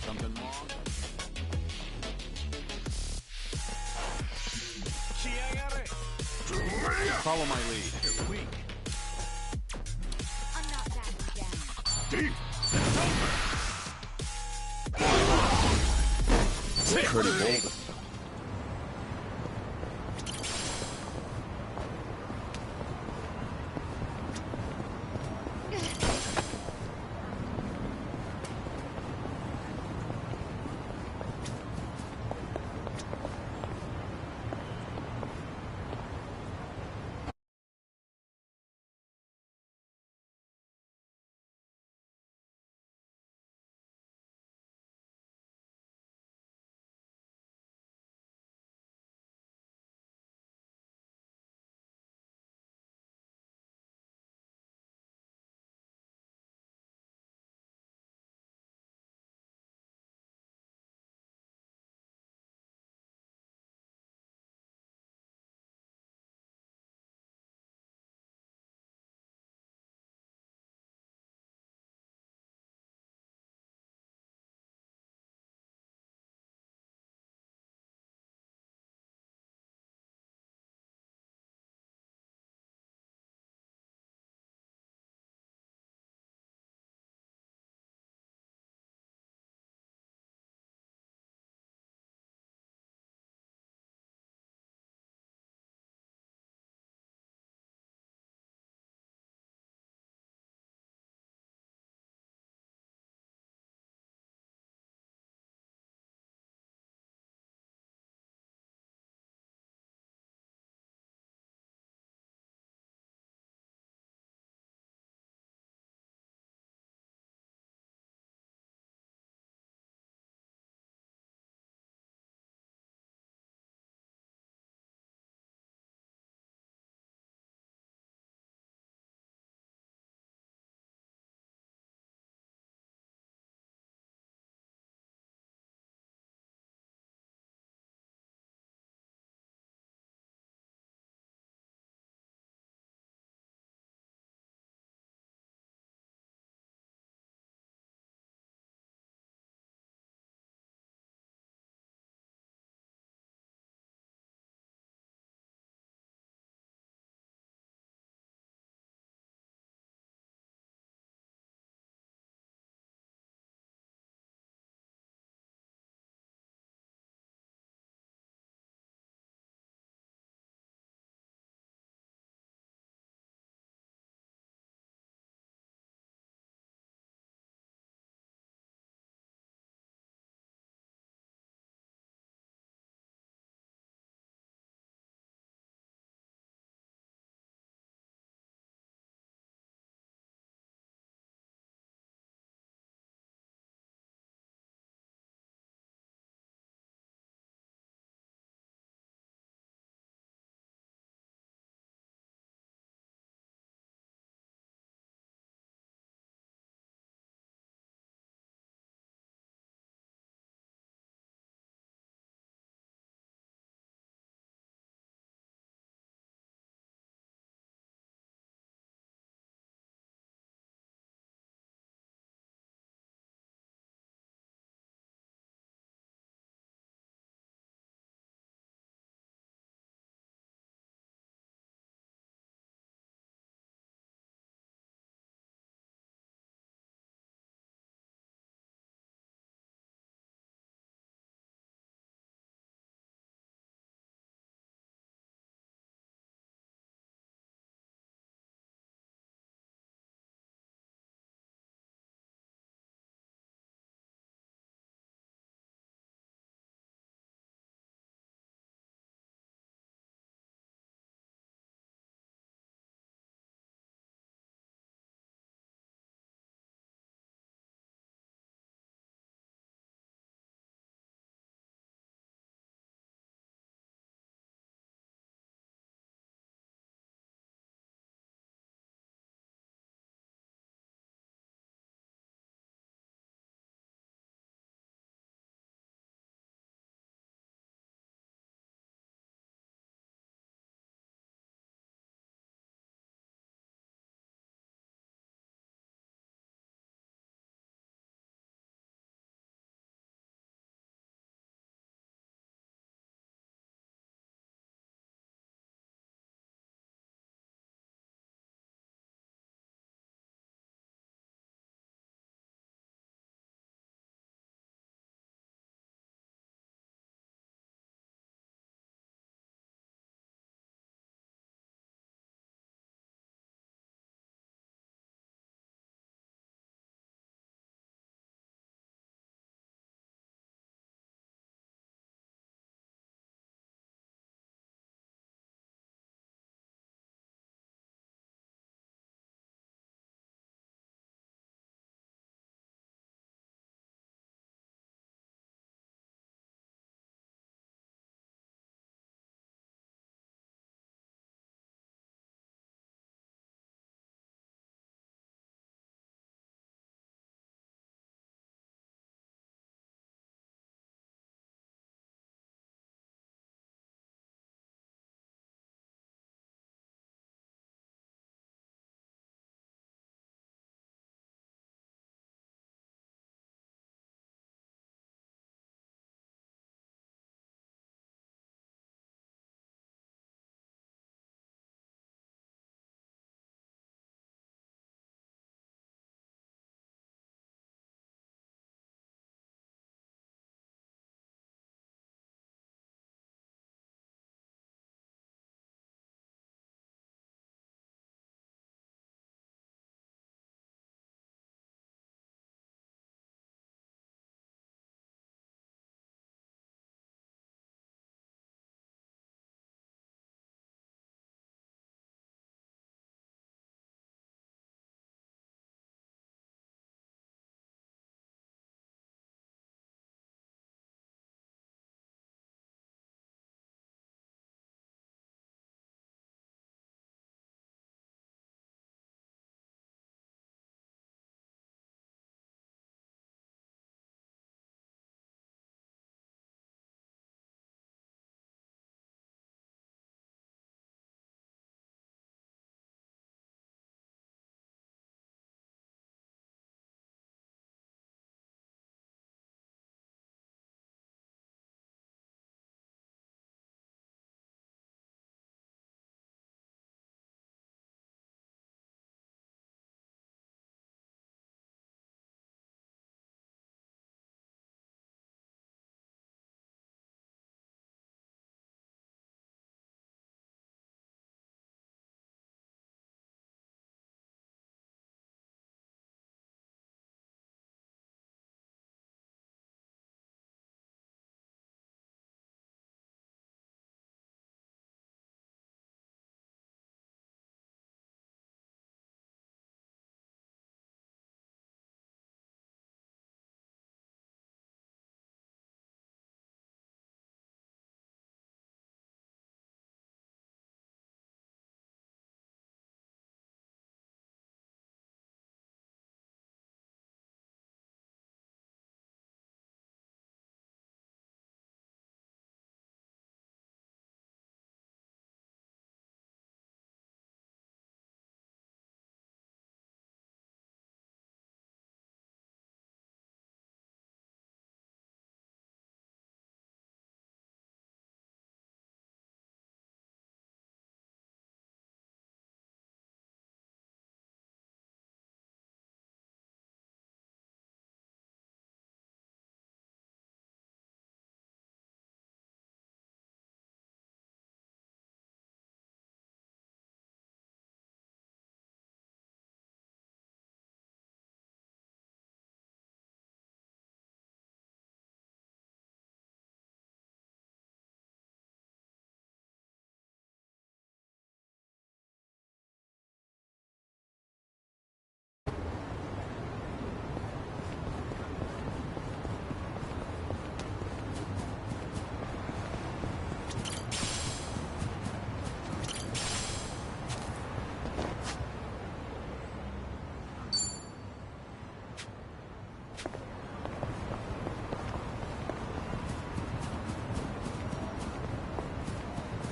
Something wrong? Follow my lead. You're weak. I'm not backing down. Deep. Pretty bold.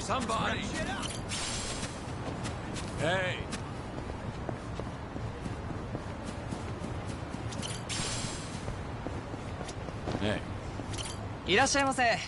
Somebody! Hey! Hey. いらっしゃいませ。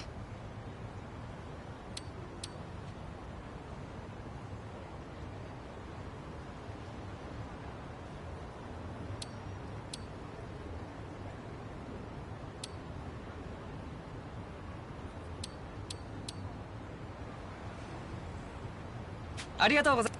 ありがとうございます。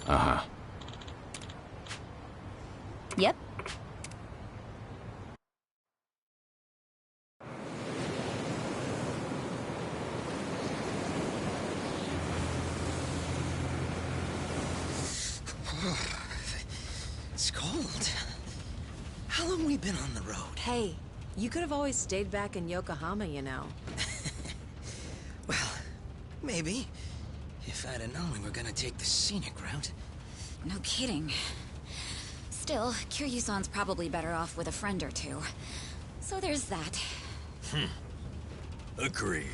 Uh-huh. Yep. It's cold. How long we been on the road? Hey, you could have always stayed back in Yokohama, you know. Well, maybe. If I'd have known we were gonna take the scenic route. No kidding. Still, Kiryu-san's probably better off with a friend or two. So there's that. Agreed.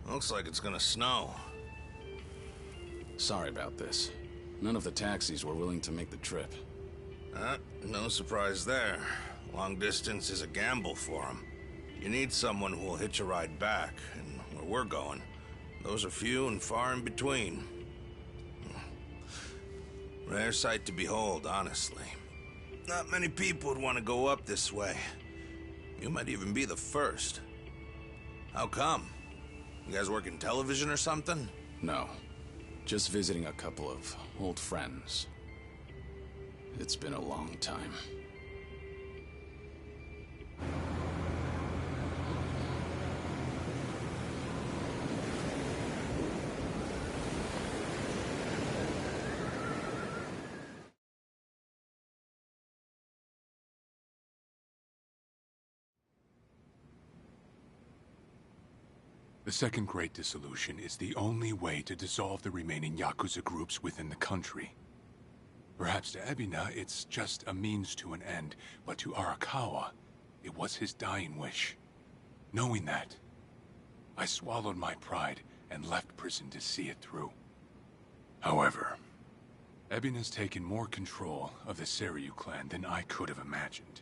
Looks like it's gonna snow. Sorry about this. None of the taxis were willing to make the trip. No surprise there. Long distance is a gamble for them. You need someone who will hitch a ride back, and where we're going, those are few and far in between. Rare sight to behold, honestly. Not many people would want to go up this way. You might even be the first. How come? You guys work in television or something? No. Just visiting a couple of old friends. It's been a long time. The Second Great Dissolution is the only way to dissolve the remaining yakuza groups within the country. Perhaps to Ebina, it's just a means to an end, but to Arakawa, it was his dying wish. Knowing that, I swallowed my pride and left prison to see it through. However, Ebina's taken more control of the Seiryu clan than I could have imagined.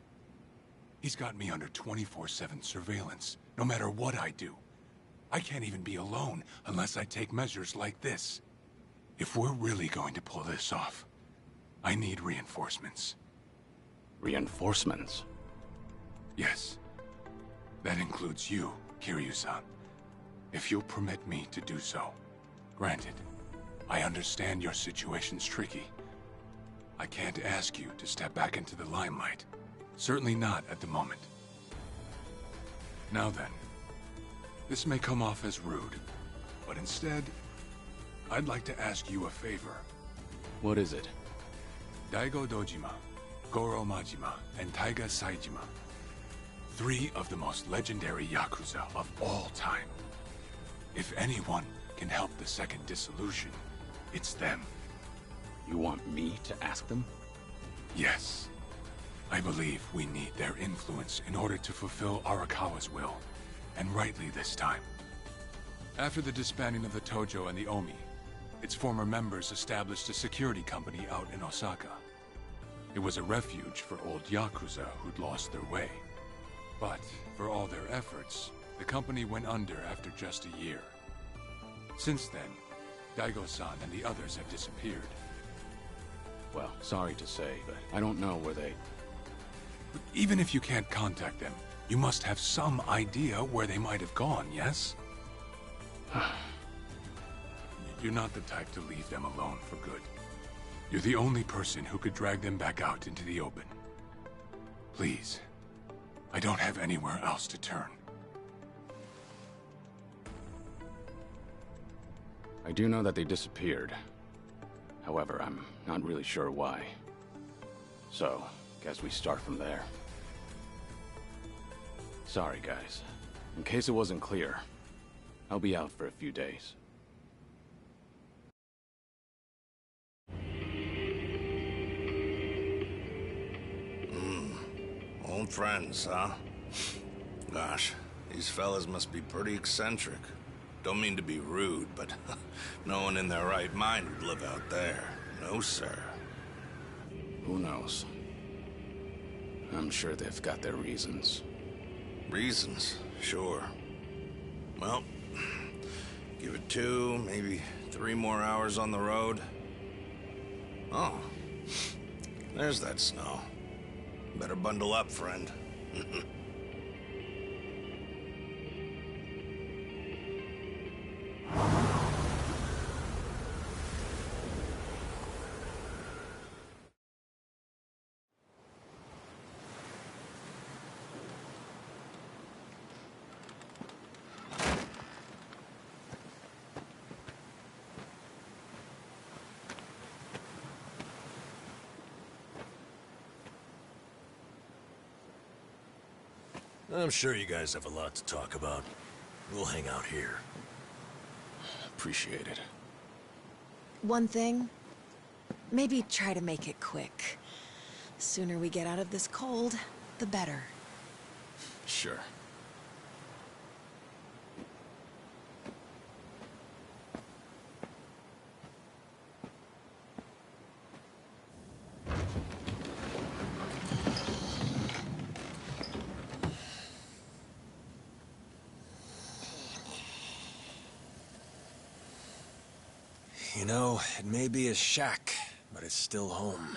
He's got me under 24/7 surveillance, no matter what I do. I can't even be alone unless I take measures like this. If we're really going to pull this off, I need reinforcements. Reinforcements? Yes. That includes you, Kiryu-san. If you'll permit me to do so. Granted, I understand your situation's tricky. I can't ask you to step back into the limelight. Certainly not at the moment. Now then, this may come off as rude, but instead, I'd like to ask you a favor. What is it? Daigo Dojima, Goro Majima, and Taiga Saijima. 3 of the most legendary yakuza of all time. If anyone can help the second dissolution, it's them. You want me to ask them? Yes. I believe we need their influence in order to fulfill Arakawa's will, and rightly this time. After the disbanding of the Tojo and the Omi, its former members established a security company out in Osaka. It was a refuge for old yakuza who'd lost their way. But for all their efforts, the company went under after just a year. Since then, Daigo-san and the others have disappeared. Well, sorry to say, but I don't know where they... But even if you can't contact them, you must have some idea where they might have gone, yes? You're not the type to leave them alone for good. You're the only person who could drag them back out into the open. Please, I don't have anywhere else to turn. I do know that they disappeared. However, I'm not really sure why. So, guess we start from there. Sorry, guys. In case it wasn't clear, I'll be out for a few days. Old friends, huh? Gosh, these fellas must be pretty eccentric. Don't mean to be rude, but no one in their right mind would live out there. No, sir. Who knows? I'm sure they've got their reasons. Reasons, sure. Well, give it 2, maybe 3 more hours on the road. Oh, there's that snow. Better bundle up, friend. I'm sure you guys have a lot to talk about. We'll hang out here. Appreciate it. One thing, maybe try to make it quick. The sooner we get out of this cold, the better. Sure. You know, it may be a shack, but it's still home.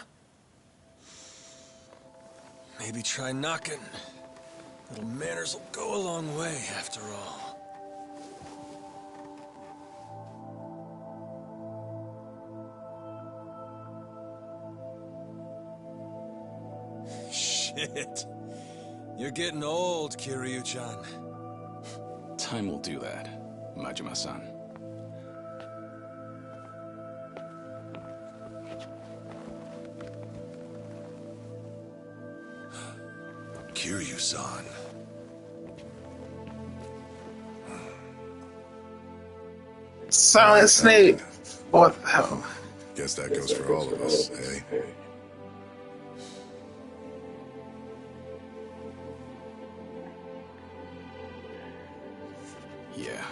Maybe try knocking. Little manners will go a long way, after all. Shit. You're getting old, Kiryu-chan. Time will do that, Majima-san. Kiryu-san. Silent Snake. What the hell? Guess that goes for all of us, eh? Yeah.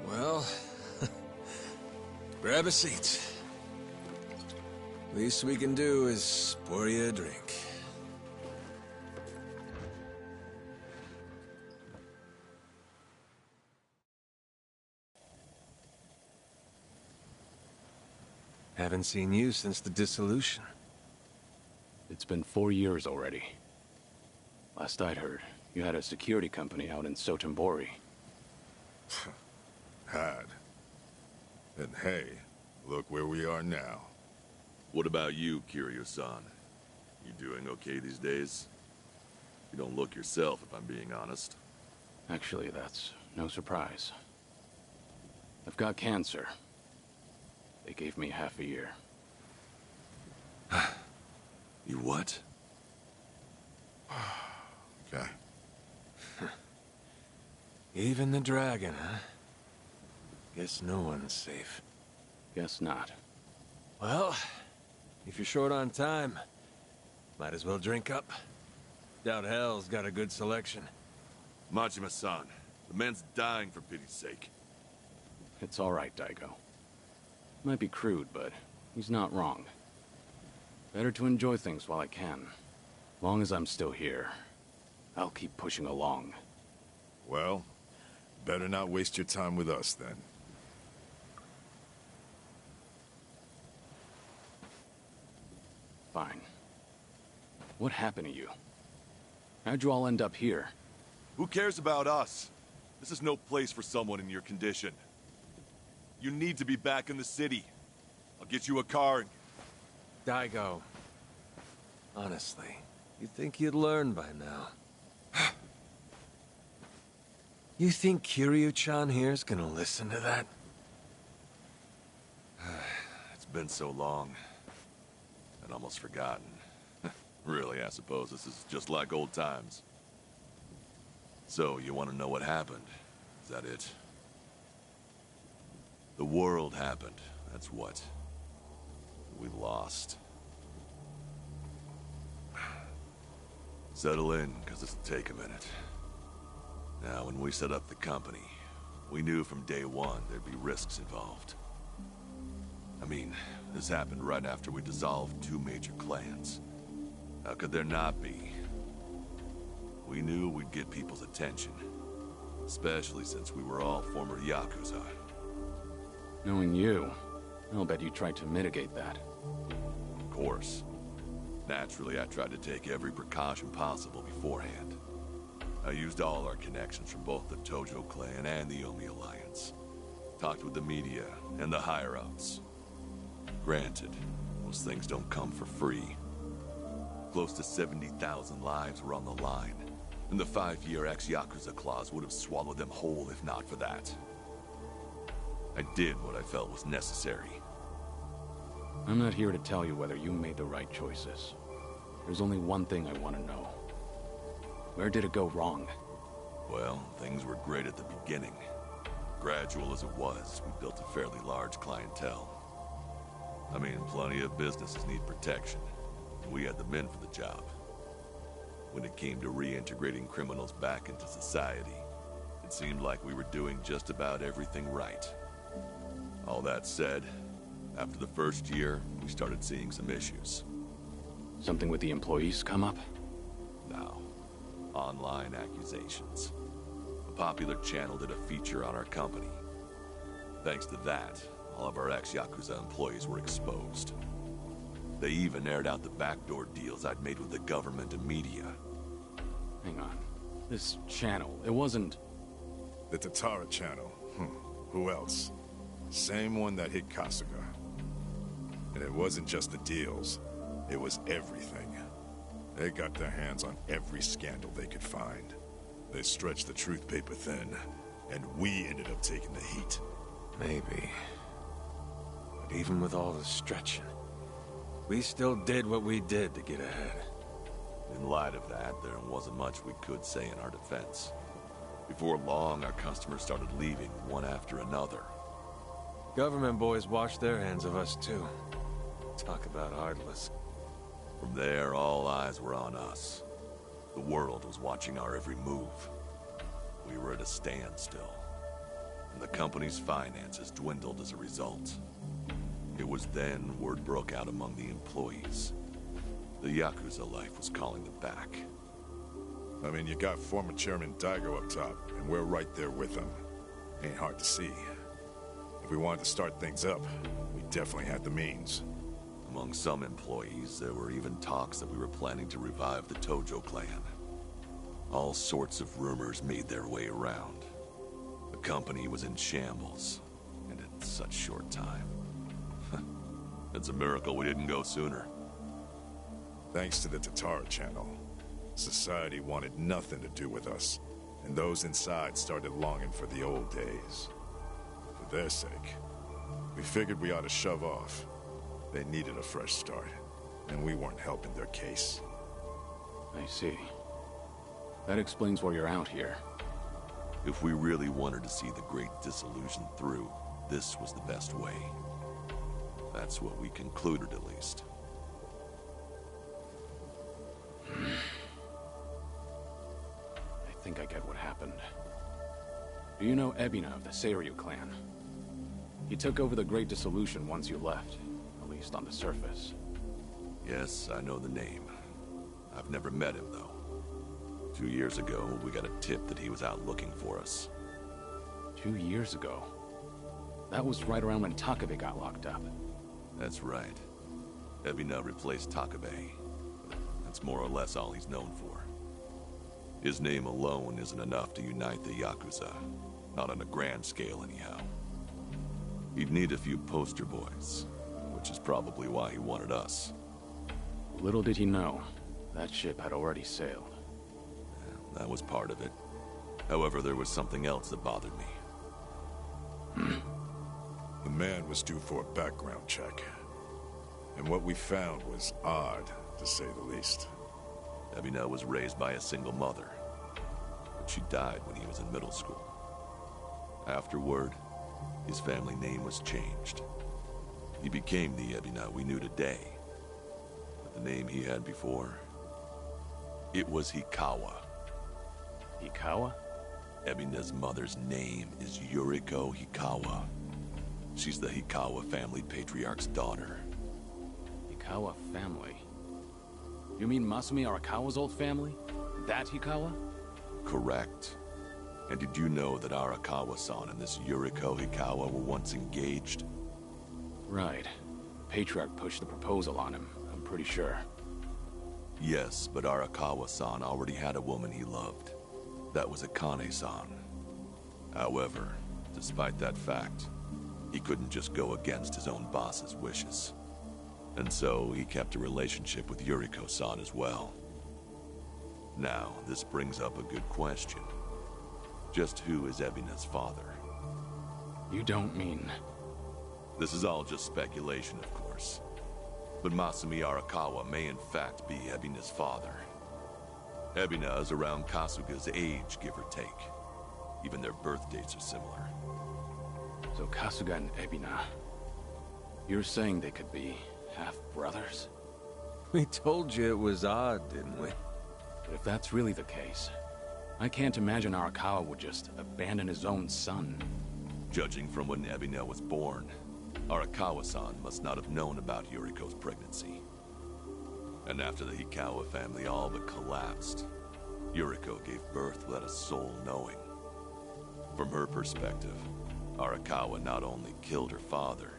Well, grab a seat. Least we can do is pour you a drink. Haven't seen you since the dissolution. It's been 4 years already. Last I'd heard, you had a security company out in Sotenbori. Had. And hey, look where we are now. What about you, Kiryu-san? You doing okay these days? You don't look yourself, if I'm being honest. Actually, that's no surprise. I've got cancer. They gave me half a year. You what? Okay. Even the dragon, huh? Guess no one's safe. Guess not. Well, if you're short on time, might as well drink up. Doubt Hell's got a good selection. Majima-san, the man's dying for pity's sake. It's all right, Daigo. Might be crude, but he's not wrong. Better to enjoy things while I can. Long as I'm still here, I'll keep pushing along. Well, better not waste your time with us, then. Fine. What happened to you? How'd you all end up here? Who cares about us? This is no place for someone in your condition. You need to be back in the city. I'll get you a car and... Daigo. Honestly, you'd think you'd learn by now. You think Kiryu-chan here's gonna listen to that? It's been so long. I'd almost forgotten. Really, I suppose this is just like old times. So, you want to know what happened? Is that it? The world happened, that's what. We lost. Settle in, because this'll take a minute. Now, when we set up the company, we knew from day one there'd be risks involved. I mean, this happened right after we dissolved 2 major clans. How could there not be? We knew we'd get people's attention. Especially since we were all former yakuza. Knowing you, I'll bet you tried to mitigate that. Of course. Naturally, I tried to take every precaution possible beforehand. I used all our connections from both the Tojo clan and the Omi Alliance. Talked with the media and the higher-ups. Granted, those things don't come for free. Close to 70,000 lives were on the line, and the 5-year ex-Yakuza clause would have swallowed them whole if not for that. I did what I felt was necessary. I'm not here to tell you whether you made the right choices. There's only one thing I want to know. Where did it go wrong? Well, things were great at the beginning. Gradual as it was, we built a fairly large clientele. I mean, plenty of businesses need protection. We had the men for the job. When it came to reintegrating criminals back into society, it seemed like we were doing just about everything right. All that said, after the first year, we started seeing some issues. Something with the employees come up? No. Online accusations. A popular channel did a feature on our company. Thanks to that, all of our ex-Yakuza employees were exposed. They even aired out the backdoor deals I'd made with the government and media. Hang on. This channel, it wasn't... The Tatara channel. Who else? Same one that hit Kasuga. And it wasn't just the deals. It was everything. They got their hands on every scandal they could find. They stretched the truth paper thin, and we ended up taking the heat. Maybe. But even with all the stretching, we still did what we did to get ahead. In light of that, there wasn't much we could say in our defense. Before long, our customers started leaving one after another. Government boys washed their hands of us too. Talk about heartless. From there, all eyes were on us. The world was watching our every move. We were at a standstill, and the company's finances dwindled as a result. It was then word broke out among the employees. The Yakuza life was calling them back. I mean, you got former Chairman Daigo up top, and we're right there with him. Ain't hard to see. If we wanted to start things up, we definitely had the means. Among some employees, there were even talks that we were planning to revive the Tojo clan. All sorts of rumors made their way around. The company was in shambles, and in such short time. It's a miracle we didn't go sooner. Thanks to the Tatara channel, society wanted nothing to do with us, and those inside started longing for the old days. For their sake, we figured we ought to shove off. They needed a fresh start, and we weren't helping their case. I see. That explains why you're out here. If we really wanted to see the Great Dissolution through, this was the best way. That's what we concluded, at least. I think I get what happened. Do you know Ebina of the Seiryu clan? He took over the Great Dissolution once you left, at least on the surface. Yes, I know the name. I've never met him, though. 2 years ago, we got a tip that he was out looking for us. 2 years ago? That was right around when Takabe got locked up. That's right. Ebina replaced Takabe. That's more or less all he's known for. His name alone isn't enough to unite the yakuza. Not on a grand scale, anyhow. He'd need a few poster boys, which is probably why he wanted us. Little did he know, that ship had already sailed. That was part of it. However, there was something else that bothered me. The man was due for a background check. And what we found was odd, to say the least. Ebina was raised by a single mother, but she died when he was in middle school. Afterward, his family name was changed. He became the Ebina we knew today. But the name he had before, it was Hikawa. Hikawa? Ebina's mother's name is Yuriko Hikawa. She's the Hikawa family patriarch's daughter. Hikawa family? You mean Masumi Arakawa's old family? That Hikawa? Correct. And did you know that Arakawa-san and this Yuriko Hikawa were once engaged? Right. Patriarch pushed the proposal on him, I'm pretty sure. Yes, but Arakawa-san already had a woman he loved. That was Akane-san. However, despite that fact, he couldn't just go against his own boss's wishes. And so he kept a relationship with Yuriko-san as well. Now, this brings up a good question. Just who is Ebina's father? You don't mean... This is all just speculation, of course. But Masumi Arakawa may in fact be Ebina's father. Ebina is around Kasuga's age, give or take. Even their birth dates are similar. So Kasuga and Ebina... You're saying they could be half-brothers? We told you it was odd, didn't we? But if that's really the case, I can't imagine Arakawa would just abandon his own son. Judging from when Ebina was born, Arakawa-san must not have known about Yuriko's pregnancy. And after the Hikawa family all but collapsed, Yuriko gave birth without a soul knowing. From her perspective, Arakawa not only killed her father,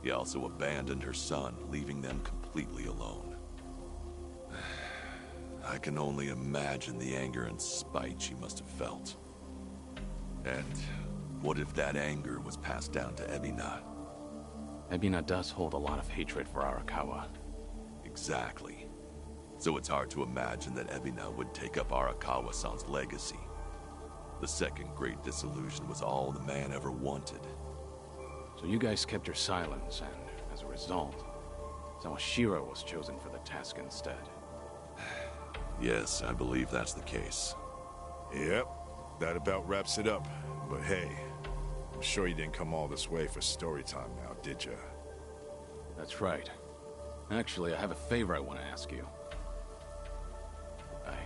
he also abandoned her son, leaving them completely alone. I can only imagine the anger and spite she must have felt. And what if that anger was passed down to Ebina? Ebina does hold a lot of hatred for Arakawa. Exactly. So it's hard to imagine that Ebina would take up Arakawa-san's legacy. The second great dissolution was all the man ever wanted. So you guys kept your silence, and as a result, Sawashiro was chosen for the task instead. Yes, I believe that's the case. Yep, that about wraps it up. But hey, I'm sure you didn't come all this way for story time now, did ya? That's right. Actually, I have a favor I want to ask you. I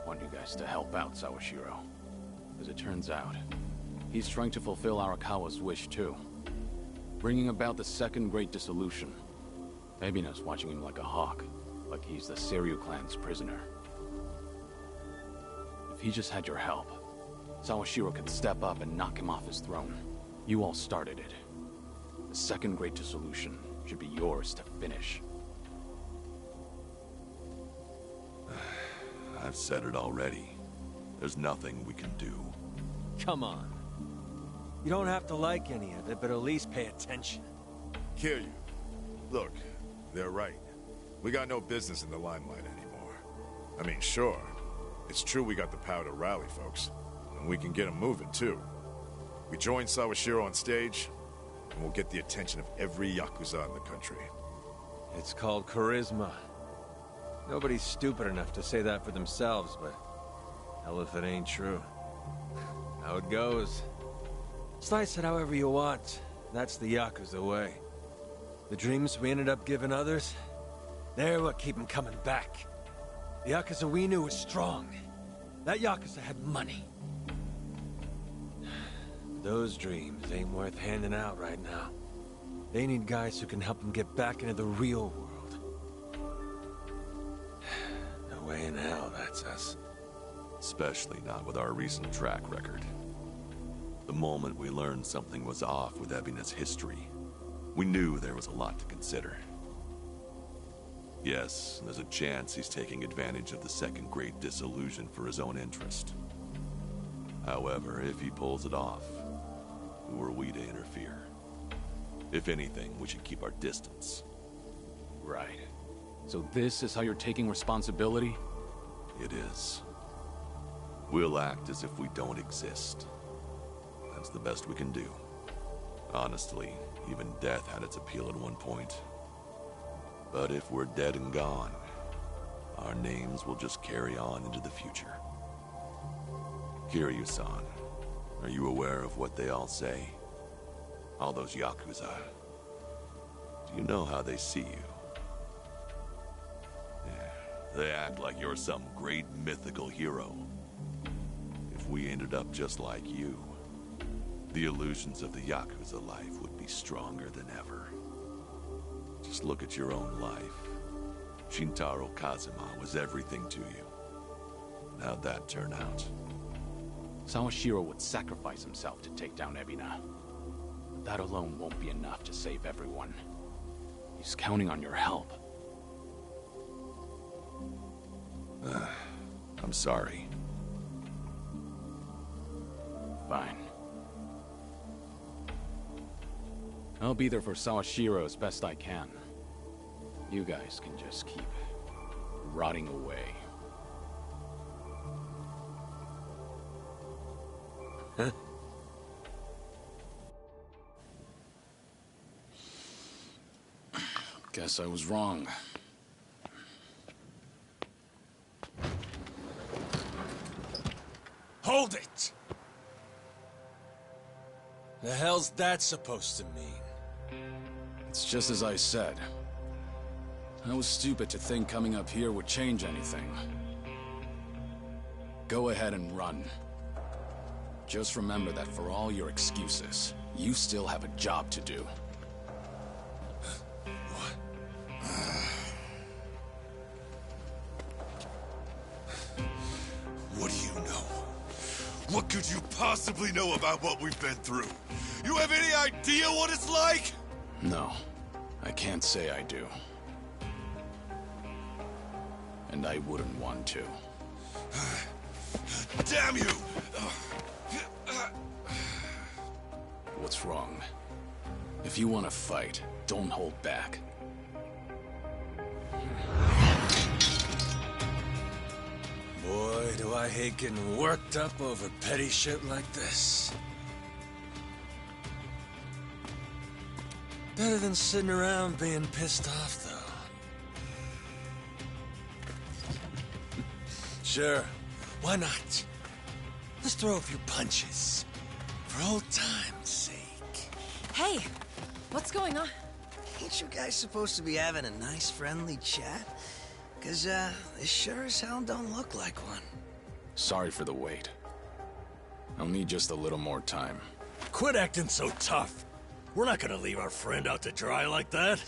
want you guys to help out Sawashiro. As it turns out, he's trying to fulfill Arakawa's wish too. Bringing about the second great dissolution. Ebina's watching him like a hawk, like he's the Seiryu clan's prisoner. If he just had your help, Sawashiro could step up and knock him off his throne. You all started it. The second great dissolution should be yours to finish. I've said it already. There's nothing we can do. Come on. You don't have to like any of it, but at least pay attention. Kiryu, look, they're right. We got no business in the limelight anymore. I mean, sure, it's true we got the power to rally folks, and we can get them moving, too. We join Sawashiro on stage, and we'll get the attention of every yakuza in the country. It's called charisma. Nobody's stupid enough to say that for themselves, but hell if it ain't true. How it goes. Slice it however you want. That's the yakuza way. The dreams we ended up giving others, they're what keep them coming back. The yakuza we knew was strong. That yakuza had money. Those dreams ain't worth handing out right now. They need guys who can help them get back into the real world. No way in hell that's us. Especially not with our recent track record. The moment we learned something was off with Ebina's history, we knew there was a lot to consider. Yes, there's a chance he's taking advantage of the Second Great Disillusion for his own interest. However, if he pulls it off, who are we to interfere? If anything, we should keep our distance. Right. So this is how you're taking responsibility? It is. We'll act as if we don't exist. That's the best we can do. Honestly, even death had its appeal at one point. But if we're dead and gone, our names will just carry on into the future. Kiryu-san, are you aware of what they all say? All those yakuza. Do you know how they see you? Yeah, they act like you're some great mythical hero. If we ended up just like you, the illusions of the yakuza life would be stronger than ever. Just look at your own life. Shintaro Kazuma was everything to you. And how'd that turn out? Sawashiro would sacrifice himself to take down Ebina. But that alone won't be enough to save everyone. He's counting on your help. I'm sorry. Fine. I'll be there for Sawashiro as best I can. You guys can just keep rotting away. Huh? Guess I was wrong. Hold it! The hell's that supposed to mean? It's just as I said. I was stupid to think coming up here would change anything. Go ahead and run. Just remember that for all your excuses, you still have a job to do. What do you know? What could you possibly know about what we've been through? You have any idea what it's like? No, I can't say I do. And I wouldn't want to. Damn you! What's wrong? If you want to fight, don't hold back. Boy, do I hate getting worked up over petty shit like this. Better than sitting around being pissed off, though. Sure, why not? Let's throw a few punches. For old time's sake. Hey, what's going on? Ain't you guys supposed to be having a nice, friendly chat? Cause, this sure as hell don't look like one. Sorry for the wait. I'll need just a little more time. Quit acting so tough. We're not gonna leave our friend out to dry like that.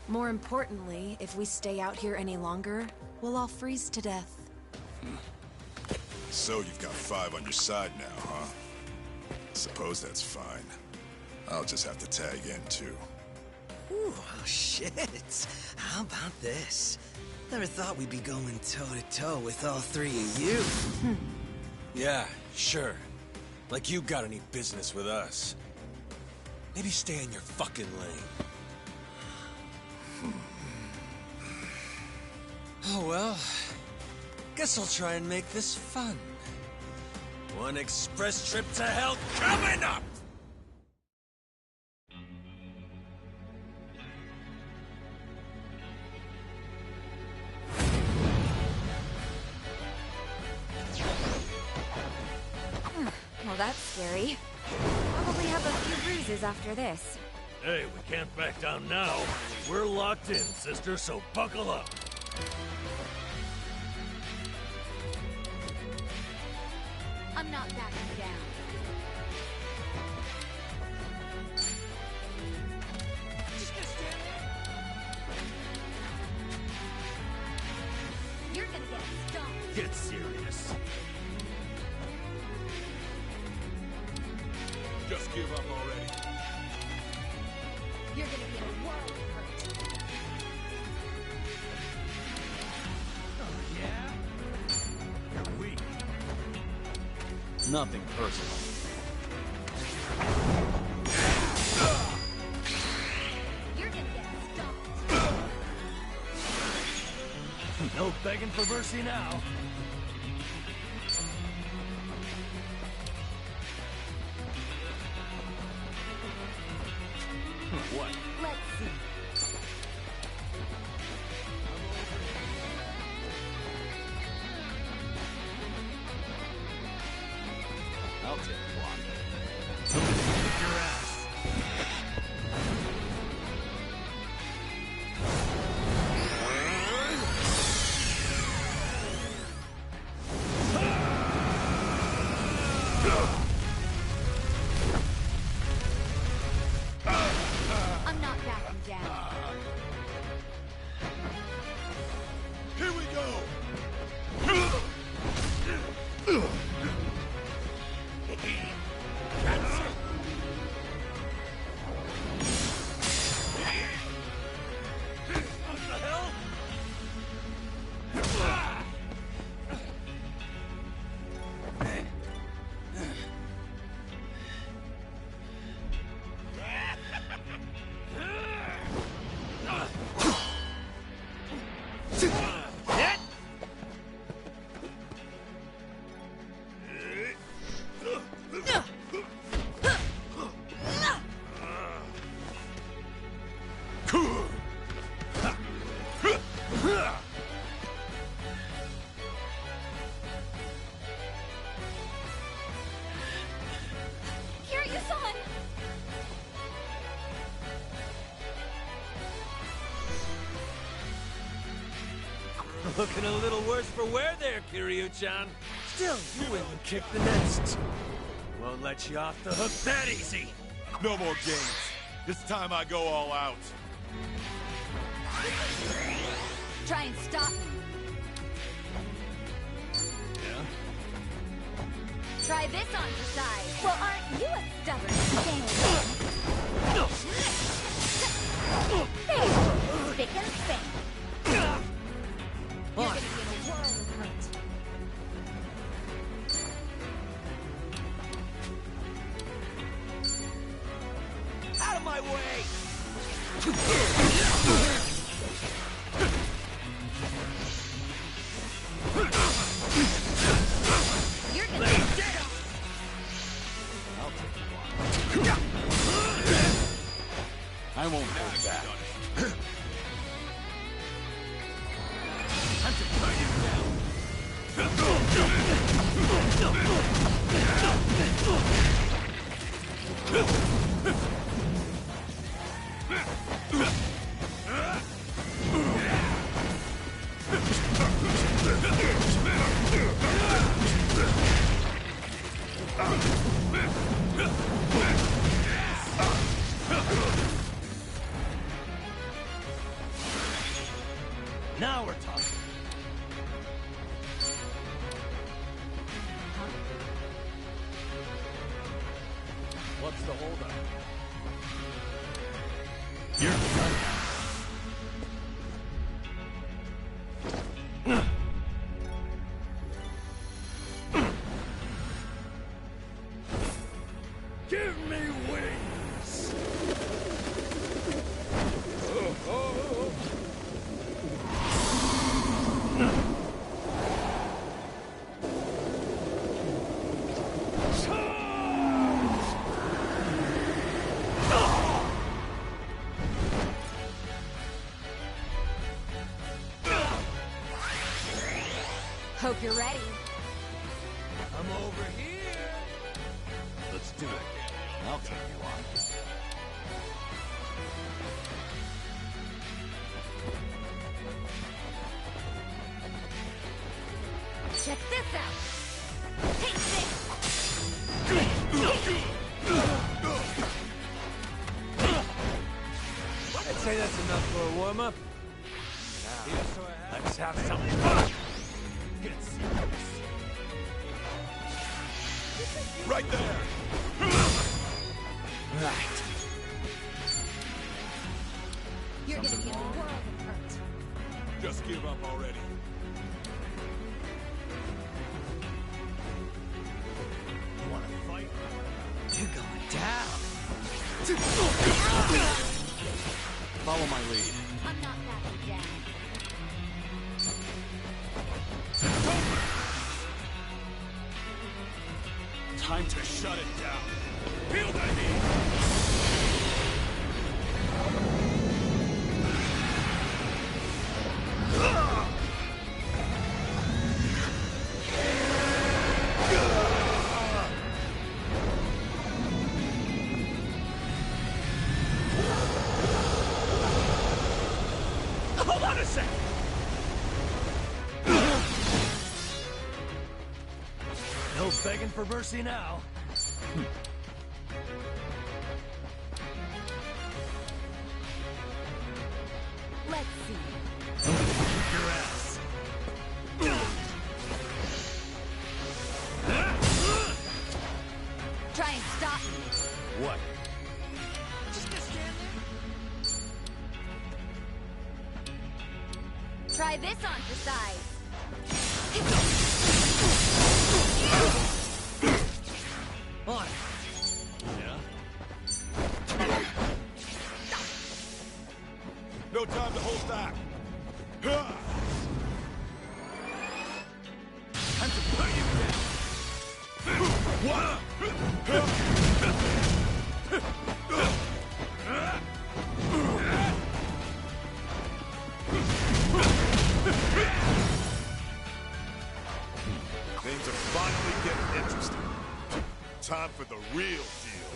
More importantly, if we stay out here any longer, we'll all freeze to death. So you've got 5 on your side now, huh? Suppose that's fine. I'll just have to tag in, too. Ooh, oh shit. How about this? Never thought we'd be going toe-to-toe with all three of you. Yeah, sure. Like you got any business with us. Maybe stay in your fucking lane. Oh well. Guess I'll try and make this fun. One express trip to hell coming up! Well, that's scary. Probably have a few bruises after this. Hey, we can't back down now. We're locked in, sister, so buckle up. I'm not backing down. You're gonna get stomped. Get serious. Just give up already. You're gonna be in a world of hurt. Oh, yeah? You're weak. Nothing personal. You're gonna get stomped. No begging for mercy now. What? Let's see. I'll take the block. Kick your ass. I'm not backing down. Here we go! What the hell? Here you son. Looking a little worse for wear there, Kiryu-chan. Still, you went and kicked the nest. Won't let you off the hook that easy. No more games. This time I go all out. Try and stop me. Yeah? Try this on for size. Well, aren't you a stubborn thing? There, spick and span. You're gonna be in a world of hurt. Out of my way! You're gonna get down. I'll take the block. I won't hold back. Time to put you Now we're talking. What's the holdup? You're done. Hope you're ready. I'm over here. Let's do it. I'll take you on. Check this out. Take this. I'd say that's enough for a warm-up. Let's have some fun. Get serious. Right there! Right. You're gonna be in a world of hurt. Just give up already. You wanna fight? You're going down. Follow my lead. I'm not backing down. Time to shut it down. Feel the heat! Hold on a second. No begging for mercy now. Let's see. Kick your ass. Try and stop me. What? Just gonna stand there? Try this on for size. On it. Yeah? No time to hold back. Time to put you down. What? Things are finally getting interesting. Time for the real deal.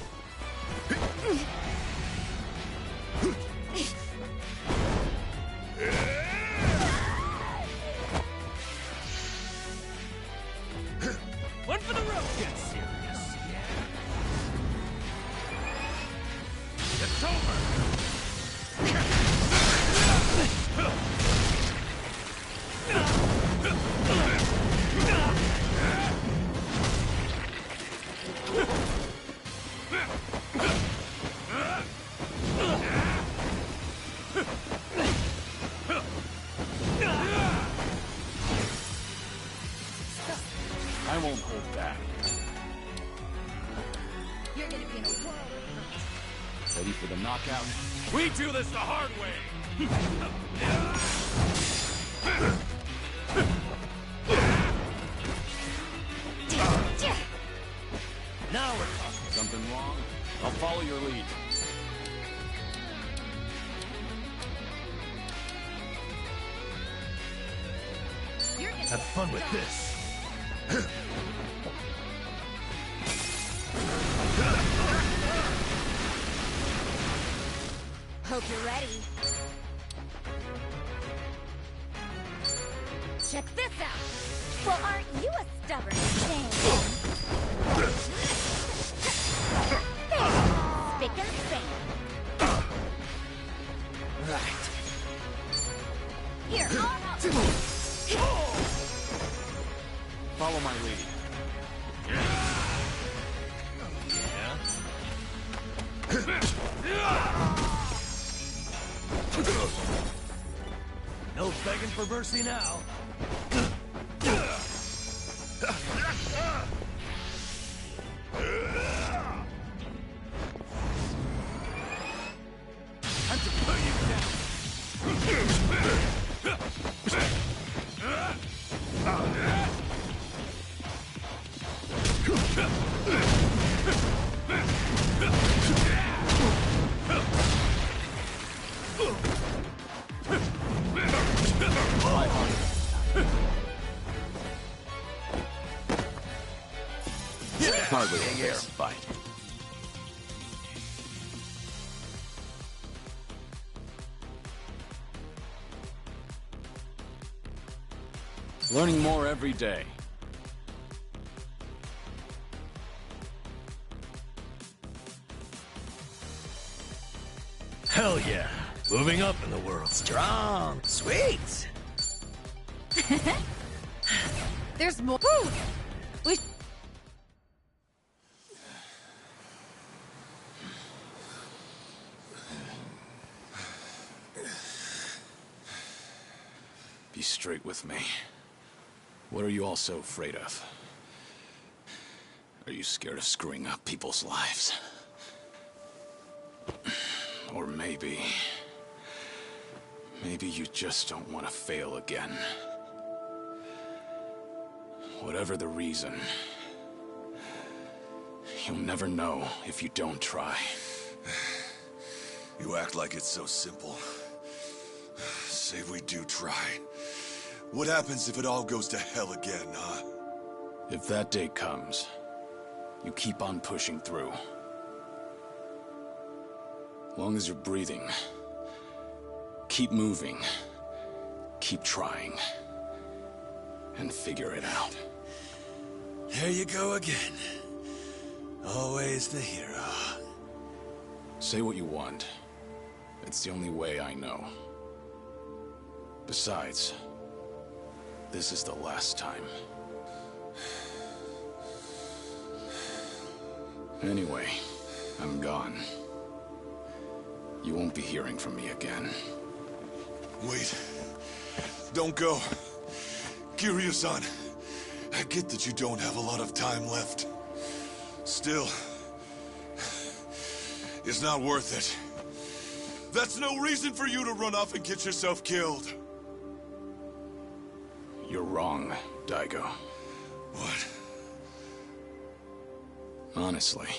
One for the road. Get serious. It's over. I won't hold back. You're gonna be in a world of hurt. Ready for the knockout? We do this the hard way. Now we're talking. Something wrong? I'll follow your lead. You're gonna Have fun with this. Hope you're ready. Check this out. Well, aren't you a stubborn thing? Spick and span. Right. Here, I'll help. Follow my lead. No begging for mercy now. Time to put you down. Hardly a fair fight. Learning more every day. Hell yeah. Moving up in the world. Strong. Sweet. There's more. We. Be straight with me. What are you all so afraid of? Are you scared of screwing up people's lives? Or maybe you just don't want to fail again. Whatever the reason, you'll never know if you don't try. You act like it's so simple. Say we do try. What happens if it all goes to hell again, huh? If that day comes, you keep on pushing through. Long as you're breathing, keep moving, keep trying, and figure it out. There you go again. Always the hero. Say what you want. It's the only way I know. Besides, this is the last time. Anyway, I'm gone. You won't be hearing from me again. Wait. Don't go. Kiryu-san, I get that you don't have a lot of time left. Still, it's not worth it. That's no reason for you to run off and get yourself killed. You're wrong, Daigo. What? Honestly,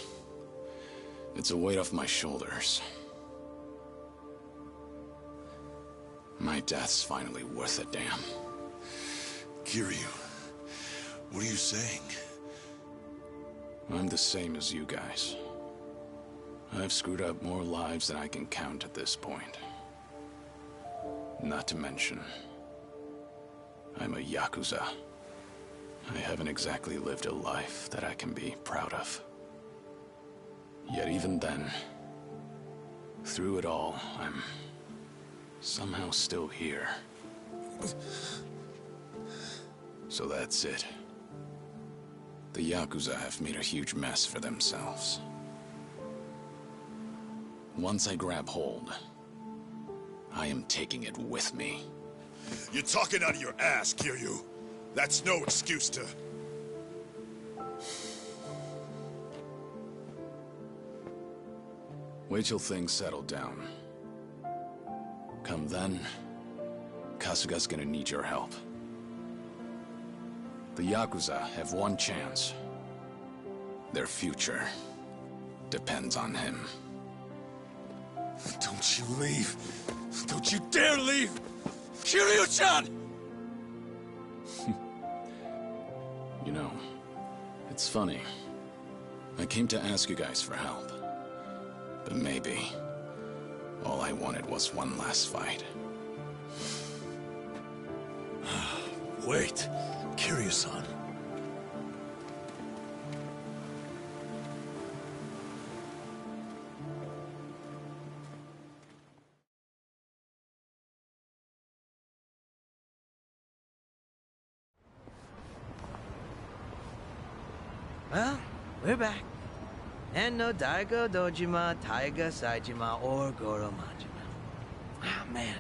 it's a weight off my shoulders. My death's finally worth a damn. Kiryu, what are you saying? I'm the same as you guys. I've screwed up more lives than I can count at this point. Not to mention, I'm a yakuza. I haven't exactly lived a life that I can be proud of. Yet even then, through it all, I'm somehow still here. So that's it. The yakuza have made a huge mess for themselves. Once I grab hold, I am taking it with me. You're talking out of your ass, Kiryu. That's no excuse to... Wait till things settle down. Come then, Kasuga's gonna need your help. The yakuza have one chance. Their future depends on him. Don't you leave. Don't you dare leave! Kiryu-chan! You know, it's funny. I came to ask you guys for help. But maybe all I wanted was one last fight. Wait, Kiryu-san. Well, we're back. And no Daigo, Dojima, Taiga, Saejima, or Goro Majima. Ah, man.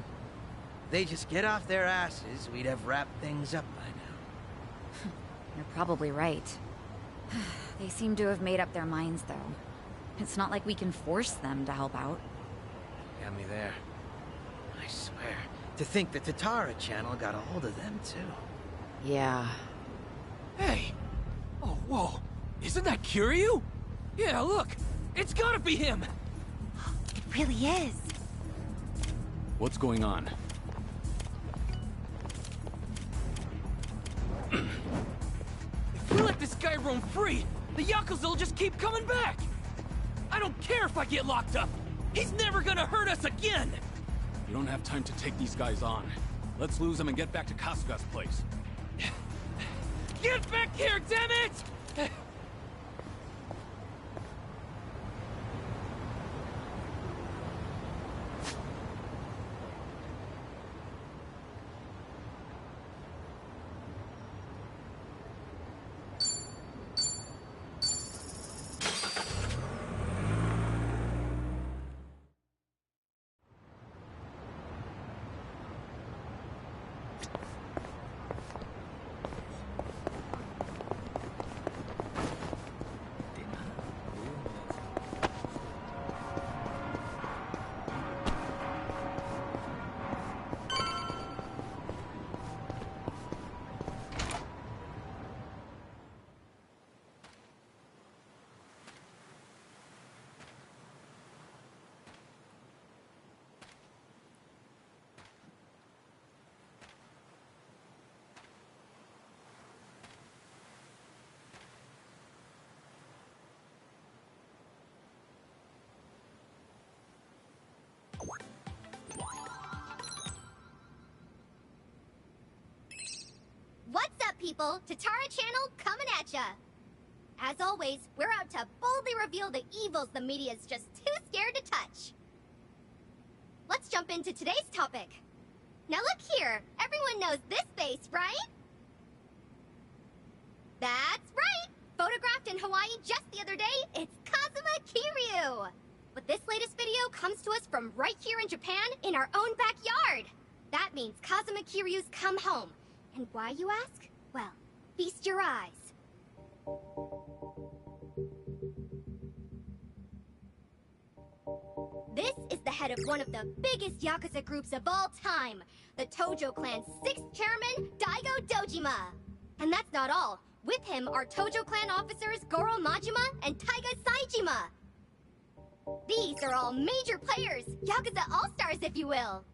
If they just get off their asses, we'd have wrapped things up by now. You're probably right. They seem to have made up their minds, though. It's not like we can force them to help out. Got me there. I swear, to think the Tatara channel got a hold of them, too. Yeah. Hey! Oh, whoa. Isn't that Kiryu? Yeah, look! It's gotta be him! It really is. What's going on? If we let this guy roam free, the yakuza will just keep coming back! I don't care if I get locked up! He's never gonna hurt us again! You don't have time to take these guys on. Let's lose them and get back to Kasuga's place. Get back here, damn it! What's up, people? Tatara Channel coming at ya! As always, we're out to boldly reveal the evils the media's just too scared to touch. Let's jump into today's topic. Now look here, everyone knows this face, right? That's right! Photographed in Hawaii just the other day, it's Kazuma Kiryu! But this latest video comes to us from right here in Japan, in our own backyard! That means Kazuma Kiryu's come home. And why, you ask? Well, feast your eyes. This is the head of one of the biggest yakuza groups of all time, the Tojo Clan's 6th chairman, Daigo Dojima. And that's not all. With him are Tojo Clan officers Goro Majima and Taiga Saijima. These are all major players, yakuza all-stars if you will.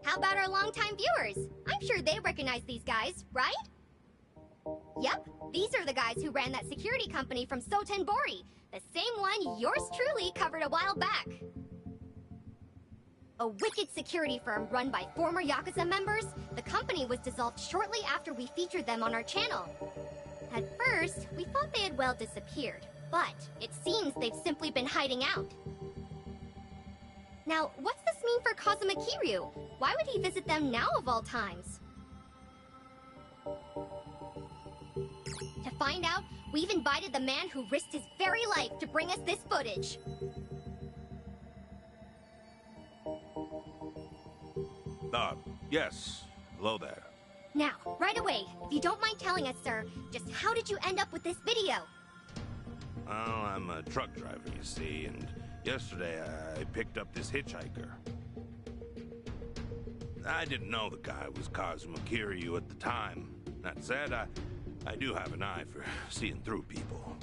How about our longtime viewers? I'm sure they recognize these guys, right? Yep, these are the guys who ran that security company from Sotenbori, the same one yours truly covered a while back. A wicked security firm run by former Yakuza members, the company was dissolved shortly after we featured them on our channel. At first, we thought they had well disappeared, but it seems they've simply been hiding out. Now, what's this mean for Kazuma Kiryu? Why would he visit them now of all times? To find out, we've invited the man who risked his very life to bring us this footage. Yes. Hello there. Now, right away, if you don't mind telling us, sir, just how did you end up with this video? Well, I'm a truck driver, you see, and yesterday I picked up this hitchhiker. I didn't know the guy was Kazuma Kiryu at the time. That said, I do have an eye for seeing through people.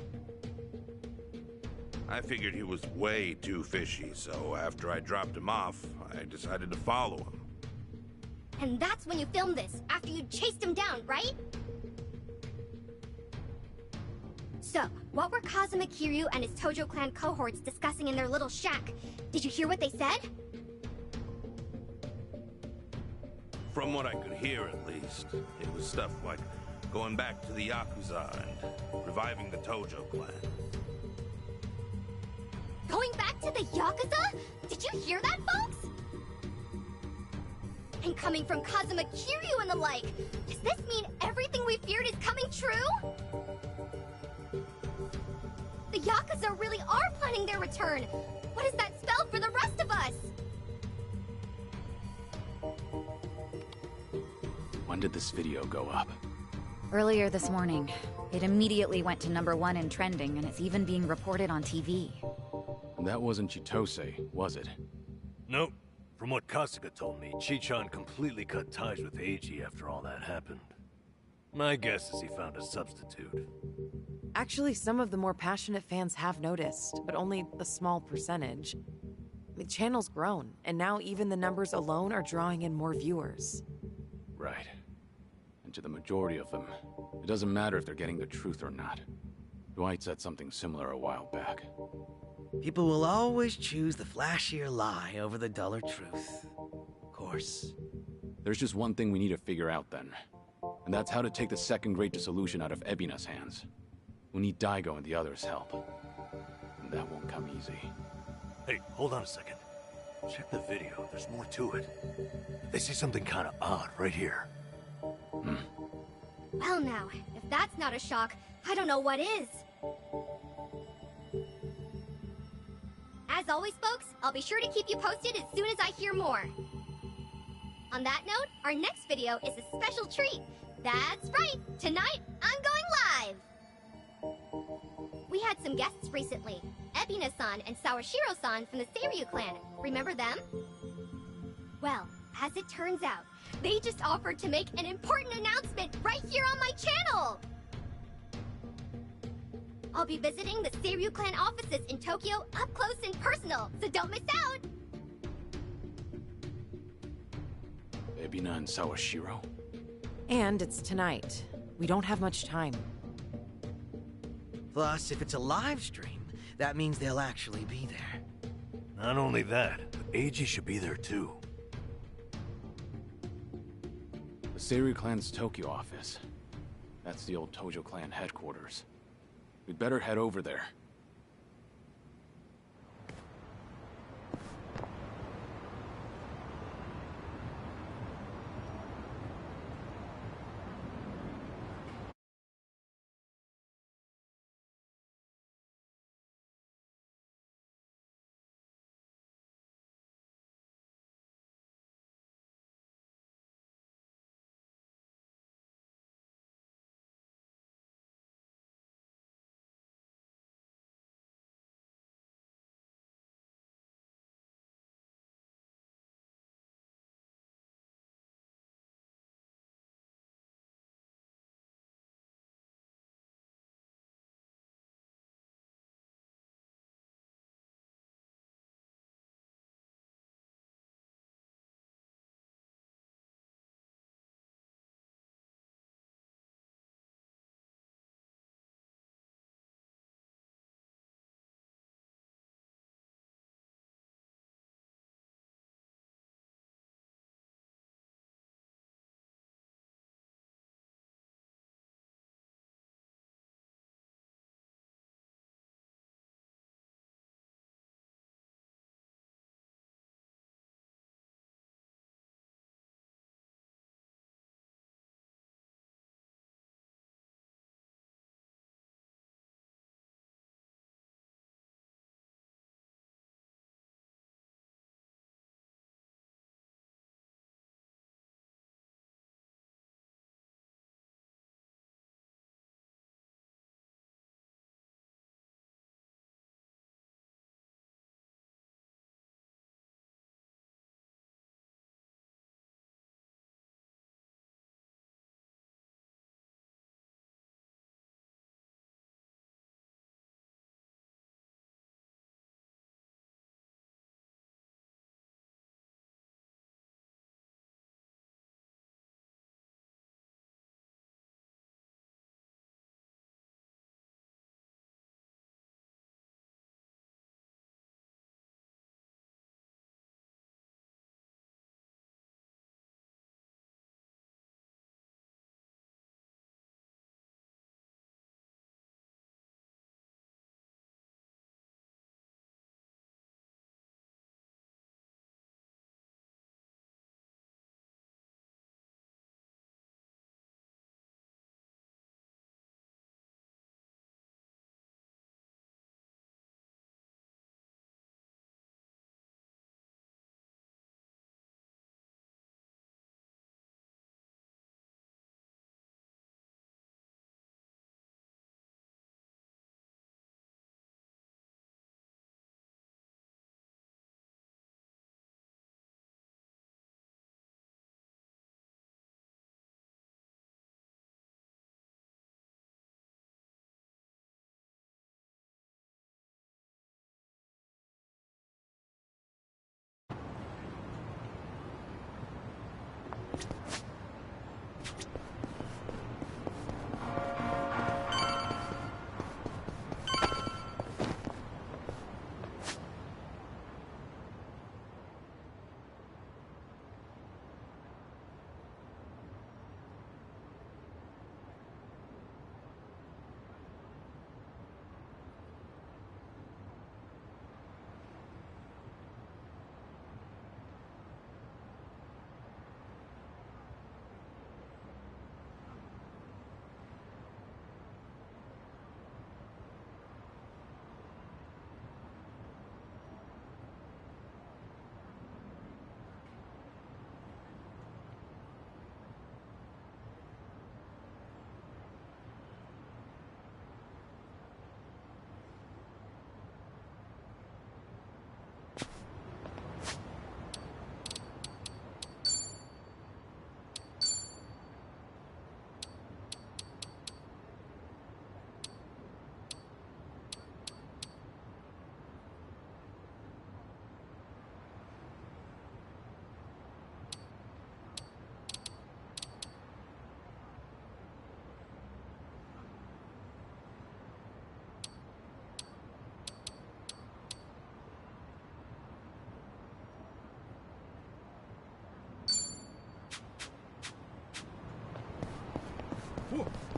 I figured he was way too fishy, so after I dropped him off, I decided to follow him. And that's when you filmed this, after you chased him down, right? So, what were Kazuma Kiryu and his Tojo Clan cohorts discussing in their little shack? Did you hear what they said? From what I could hear, at least, it was stuff like going back to the Yakuza and reviving the Tojo Clan. Going back to the Yakuza? Did you hear that, folks? And coming from Kazuma Kiryu and the like, does this mean everything we feared is coming true? The Yakuza really are planning their return. What does that spell for the rest of us? When did this video go up? Earlier this morning. It immediately went to #1 in trending, and it's even being reported on TV. That wasn't Chitose, was it? Nope. From what Kasuga told me, Chi-chan completely cut ties with Eiji after all that happened. My guess is he found a substitute. Actually, some of the more passionate fans have noticed, but only a small percentage. The channel's grown, and now even the numbers alone are drawing in more viewers. Right. And to the majority of them, it doesn't matter if they're getting the truth or not. Dwight said something similar a while back. People will always choose the flashier lie over the duller truth. Of course. There's just one thing we need to figure out then. And that's how to take the second great dissolution out of Ebina's hands. We need Daigo and the others' help. And that won't come easy. Hey, hold on a second. Check the video. There's more to it. They say something kind of odd right here. Well now, if that's not a shock, I don't know what is. As always, folks, I'll be sure to keep you posted as soon as I hear more. On that note, our next video is a special treat. That's right, tonight I'm going live! We had some guests recently. Ebina-san and Sawashiro-san from the Seiryu clan. Remember them? Well, as it turns out, they just offered to make an important announcement right here on my channel! I'll be visiting the Seiryu clan offices in Tokyo up close and personal, so don't miss out! Ebina and Sawashiro? And it's tonight. We don't have much time. Plus, if it's a live stream, that means they'll actually be there. Not only that, but Eiji should be there too. The Seiryu clan's Tokyo office. That's the old Tojo clan headquarters. We'd better head over there.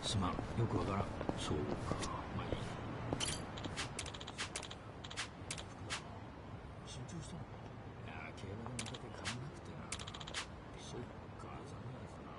すまん、よくわからん。そうか、まあいい。慎重したのか。いや、競馬で見かけ買わなくてな。そっか、残念だったな。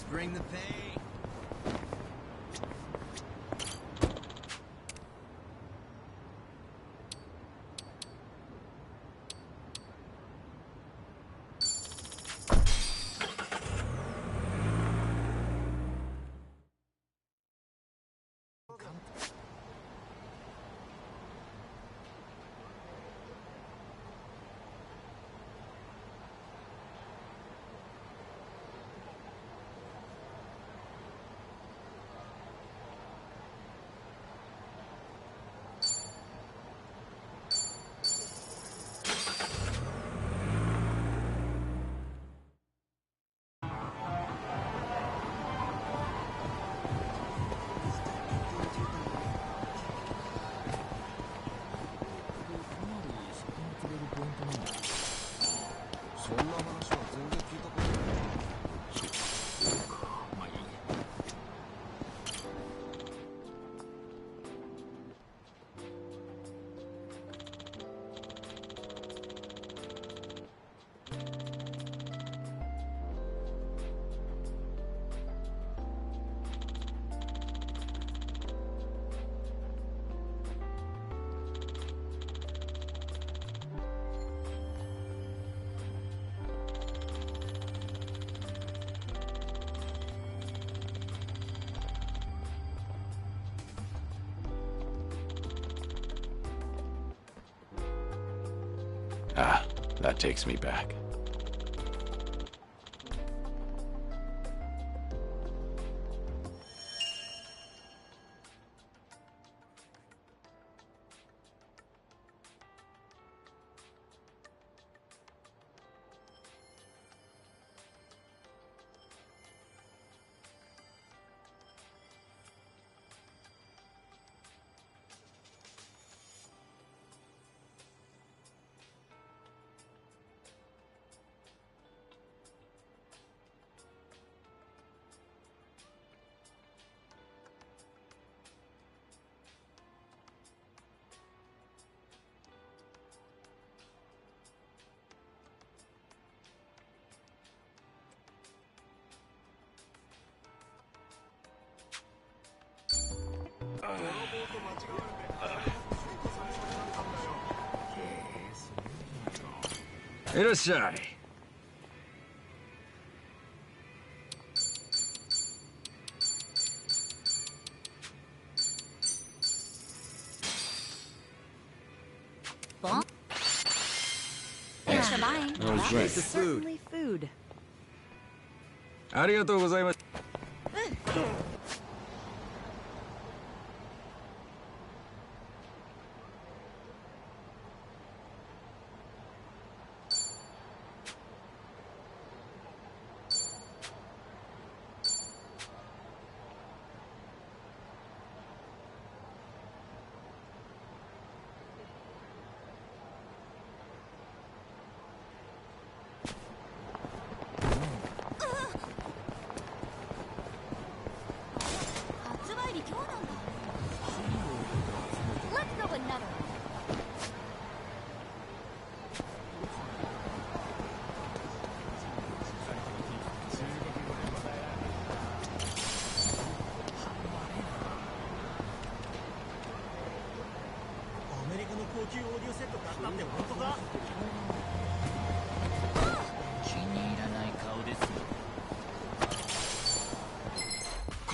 Bring the pain. Ah, that takes me back. Irasai. Bon? Thanks for buying. Oh, That great. was certainly food. ありがとうございます。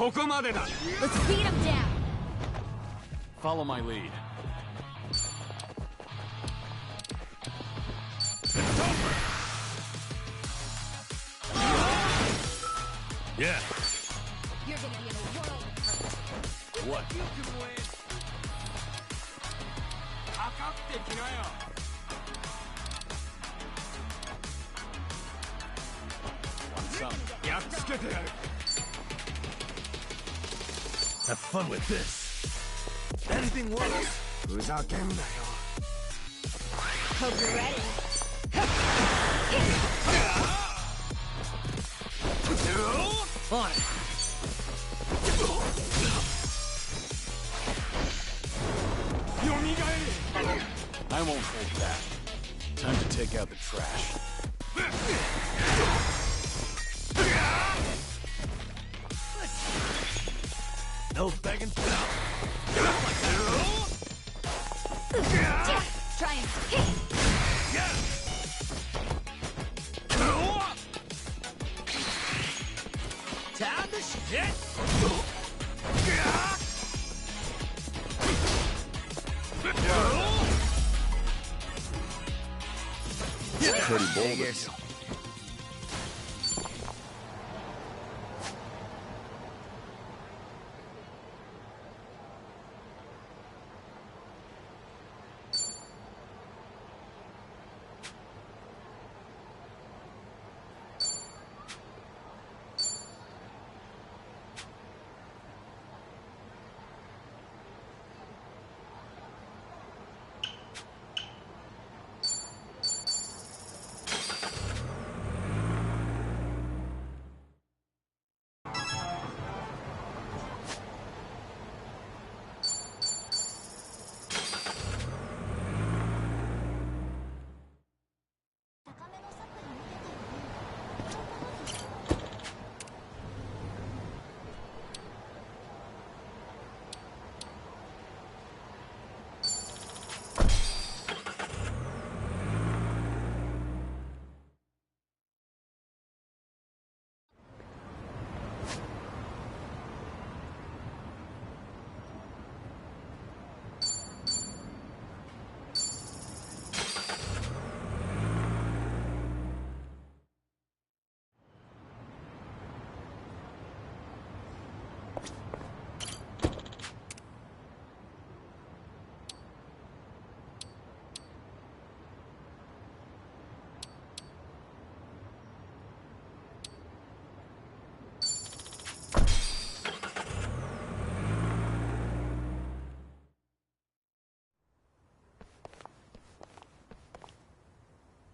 Let's beat him down. Follow my lead. Yeah. You're gonna be in a world of hurt. What? You can win. Have fun with this. Anything works. Hope you're ready. On it. I won't hold back. Time to take out the trash. No begging. Try and kick. Time to shit. Pretty bold of you.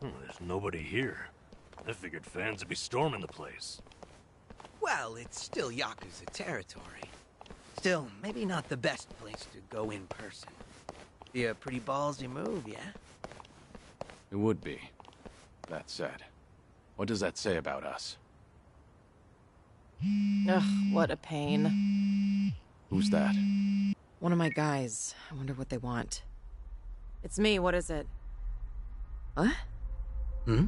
There's nobody here. I figured fans would be storming the place. Well, it's still Yakuza territory. Still, maybe not the best place to go in person. Be a pretty ballsy move, yeah? It would be. That said, what does that say about us? Ugh, what a pain. Who's that? One of my guys. I wonder what they want. It's me, what is it? What? Hmm?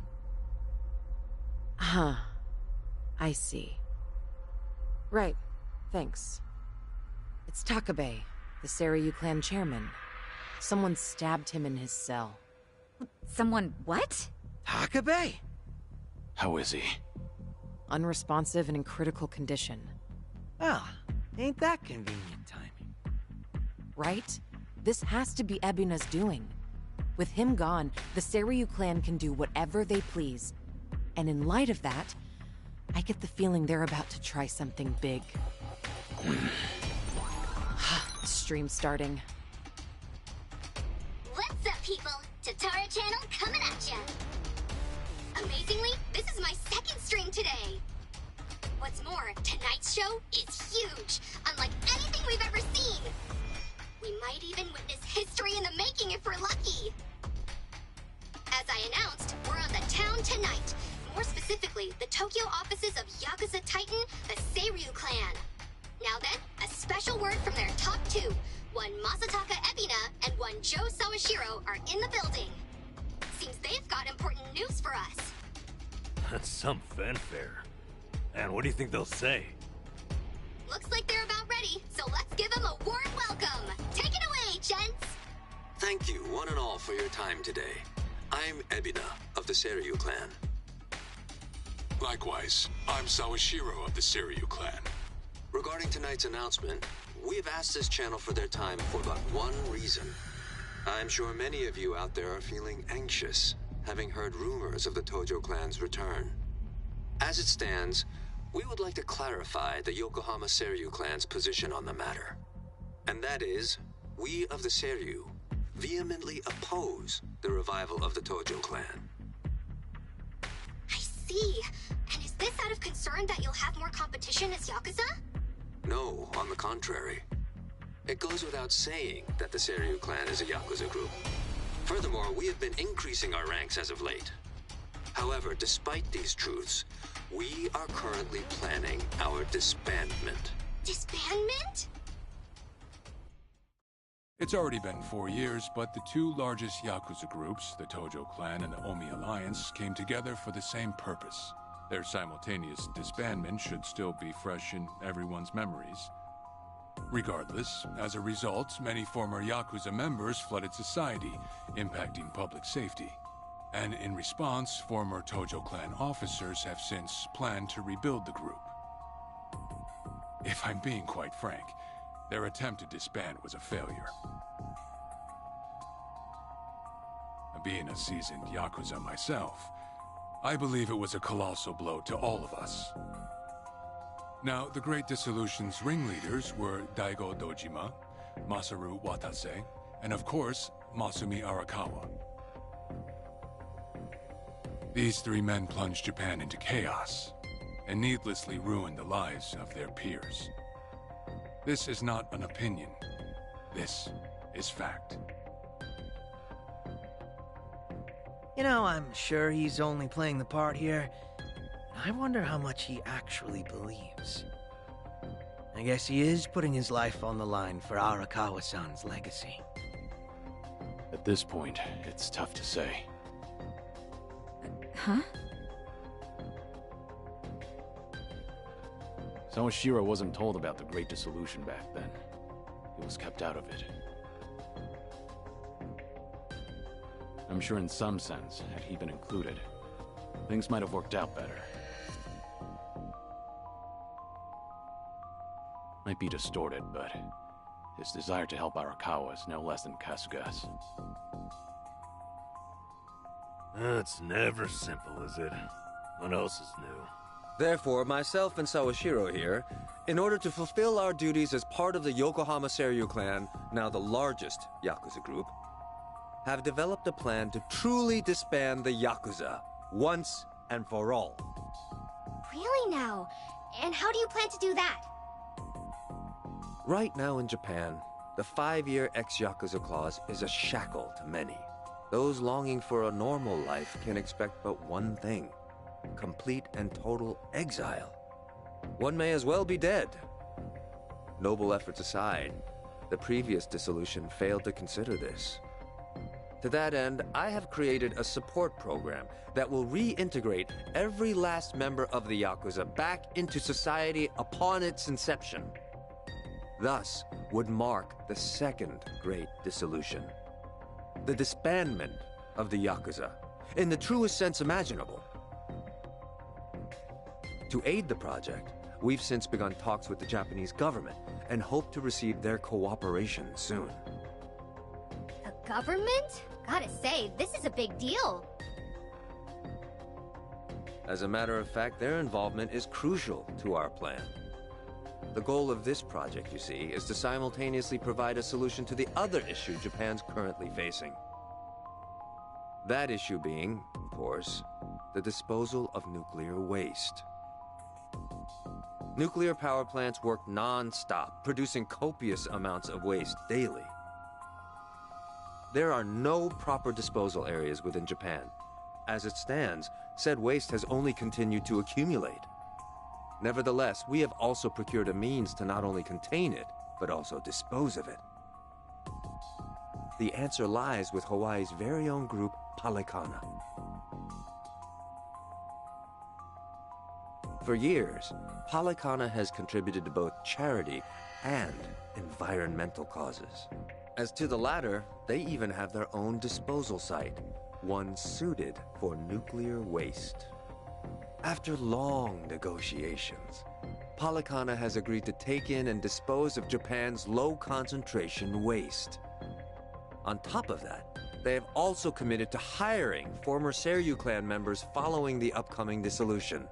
Huh. I see. Right. Thanks. It's Takabe, the Seiryu clan chairman. Someone stabbed him in his cell. Someone what? Takabe? How is he? Unresponsive and in critical condition. Well, ain't that convenient timing. Right? This has to be Ebina's doing. With him gone, the Seiryu clan can do whatever they please. And in light of that, I get the feeling they're about to try something big. Stream starting. What's up, people? Tatara Channel coming at ya! Amazingly, this is my second stream today! What's more, tonight's show is huge, unlike anything we've ever seen! We might even witness history in the making if we're lucky! As I announced, we're on the town tonight. More specifically, the Tokyo offices of Yakuza Titan, the Seiryu clan. Now then, a special word from their top two. One Masataka Ebina and one Joe Sawashiro are in the building. Seems they've got important news for us. That's some fanfare. And what do you think they'll say? Looks like they're about ready, so let's give them a warm welcome. Take it away, gents! Thank you, one and all, for your time today. I'm Ebina of the Seiryu clan. Likewise, I'm Sawashiro of the Seiryu clan. Regarding tonight's announcement, we have asked this channel for their time for but one reason. I'm sure many of you out there are feeling anxious, having heard rumors of the Tojo clan's return. As it stands, we would like to clarify the Yokohama Seiryu clan's position on the matter. And that is, we of the Seiryu vehemently oppose the revival of the Tojo clan. I see. And is this out of concern that you'll have more competition as Yakuza? No, on the contrary. It goes without saying that the Seiryu clan is a Yakuza group. Furthermore, we have been increasing our ranks as of late. However, despite these truths, we are currently planning our disbandment. Disbandment? It's already been 4 years, but the two largest Yakuza groups, the Tojo clan and the Omi Alliance, came together for the same purpose. Their simultaneous disbandment should still be fresh in everyone's memories. Regardless, as a result, many former Yakuza members flooded society, impacting public safety. And in response, former Tojo clan officers have since planned to rebuild the group. If I'm being quite frank, their attempt to disband was a failure. Being a seasoned Yakuza myself, I believe it was a colossal blow to all of us. Now, the Great Dissolution's ringleaders were Daigo Dojima, Masaru Watase, and of course, Masumi Arakawa. These three men plunged Japan into chaos, and needlessly ruined the lives of their peers. This is not an opinion. This is fact. You know, I'm sure he's only playing the part here. I wonder how much he actually believes. I guess he is putting his life on the line for Arakawa-san's legacy. At this point, it's tough to say. Huh? Sawashiro wasn't told about the Great Dissolution back then. He was kept out of it. I'm sure in some sense, had he been included, things might have worked out better. Might be distorted, but his desire to help Arakawa is no less than Kasuga's. It's never simple, is it? What else is new? Therefore, myself and Sawashiro here, in order to fulfill our duties as part of the Yokohama Seiryu clan, now the largest Yakuza group, have developed a plan to truly disband the Yakuza, once and for all. Really now? And how do you plan to do that? Right now in Japan, the 5-year ex-Yakuza clause is a shackle to many. Those longing for a normal life can expect but one thing: complete and total exile. One may as well be dead. Noble efforts aside, the previous dissolution failed to consider this. To that end, I have created a support program that will reintegrate every last member of the Yakuza back into society upon its inception. Thus would mark the second great dissolution. The disbandment of the Yakuza, in the truest sense imaginable. To aid the project, we've since begun talks with the Japanese government and hope to receive their cooperation soon. The government? Gotta say, this is a big deal. As a matter of fact, their involvement is crucial to our plan. The goal of this project, you see, is to simultaneously provide a solution to the other issue Japan's currently facing. That issue being, of course, the disposal of nuclear waste. Nuclear power plants work non-stop, producing copious amounts of waste daily. There are no proper disposal areas within Japan. As it stands, said waste has only continued to accumulate. Nevertheless, we have also procured a means to not only contain it, but also dispose of it. The answer lies with Hawaii's very own group, Palekana. For years, Polycana has contributed to both charity and environmental causes. As to the latter, they even have their own disposal site, one suited for nuclear waste. After long negotiations, Polycana has agreed to take in and dispose of Japan's low-concentration waste. On top of that, they have also committed to hiring former Seiryu clan members following the upcoming dissolution.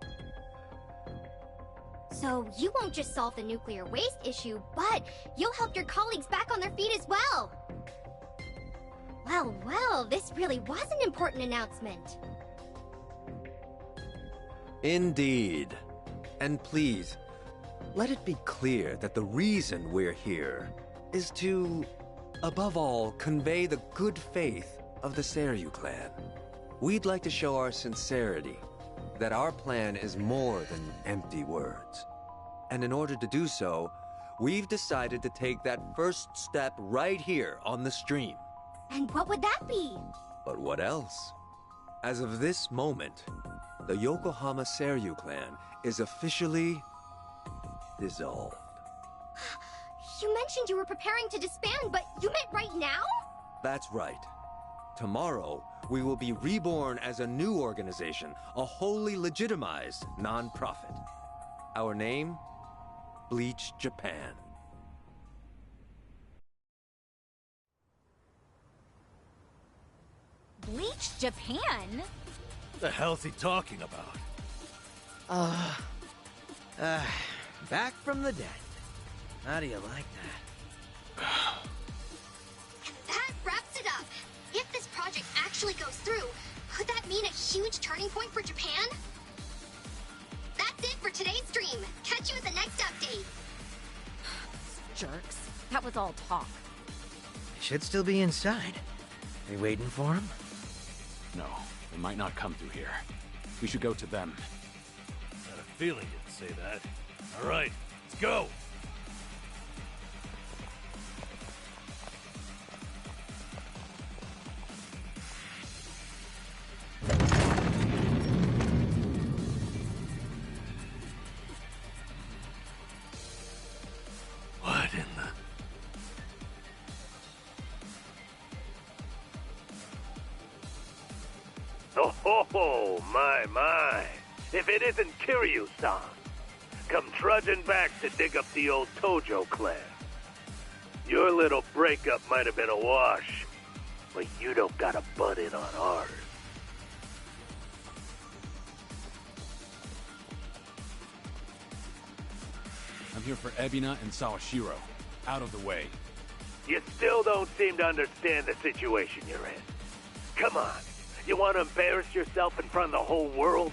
So you won't just solve the nuclear waste issue, but you'll help your colleagues back on their feet as well. Well, this really was an important announcement. Indeed. And please, let it be clear that the reason we're here is to, above all, convey the good faith of the Seiryu clan. We'd like to show our sincerity, that our plan is more than empty words. And in order to do so, we've decided to take that first step right here on the stream. And what would that be? But what else? As of this moment, the Yokohama Seiryu clan is officially dissolved. You mentioned you were preparing to disband, but you meant right now? That's right. Tomorrow, we will be reborn as a new organization, a wholly legitimized non-profit. Our name? Bleach Japan. Bleach Japan? What the hell's he talking about? Back from the dead. How do you like that? That wraps it up. If this project actually goes through, could that mean a huge turning point for Japan? That's it for today's stream. Catch you at the next update. Jerks. That was all talk. They should still be inside. Are you waiting for him? No, they might not come through here. We should go to them. I had a feeling you'd say that. All right, let's go. What in the... Oh, my. If it isn't Kiryu-san, come trudging back to dig up the old Tojo clan. Your little breakup might have been a wash, but you don't gotta butt in on ours. I'm here for Ebina and Sawashiro. Out of the way. You still don't seem to understand the situation you're in. Come on, you want to embarrass yourself in front of the whole world?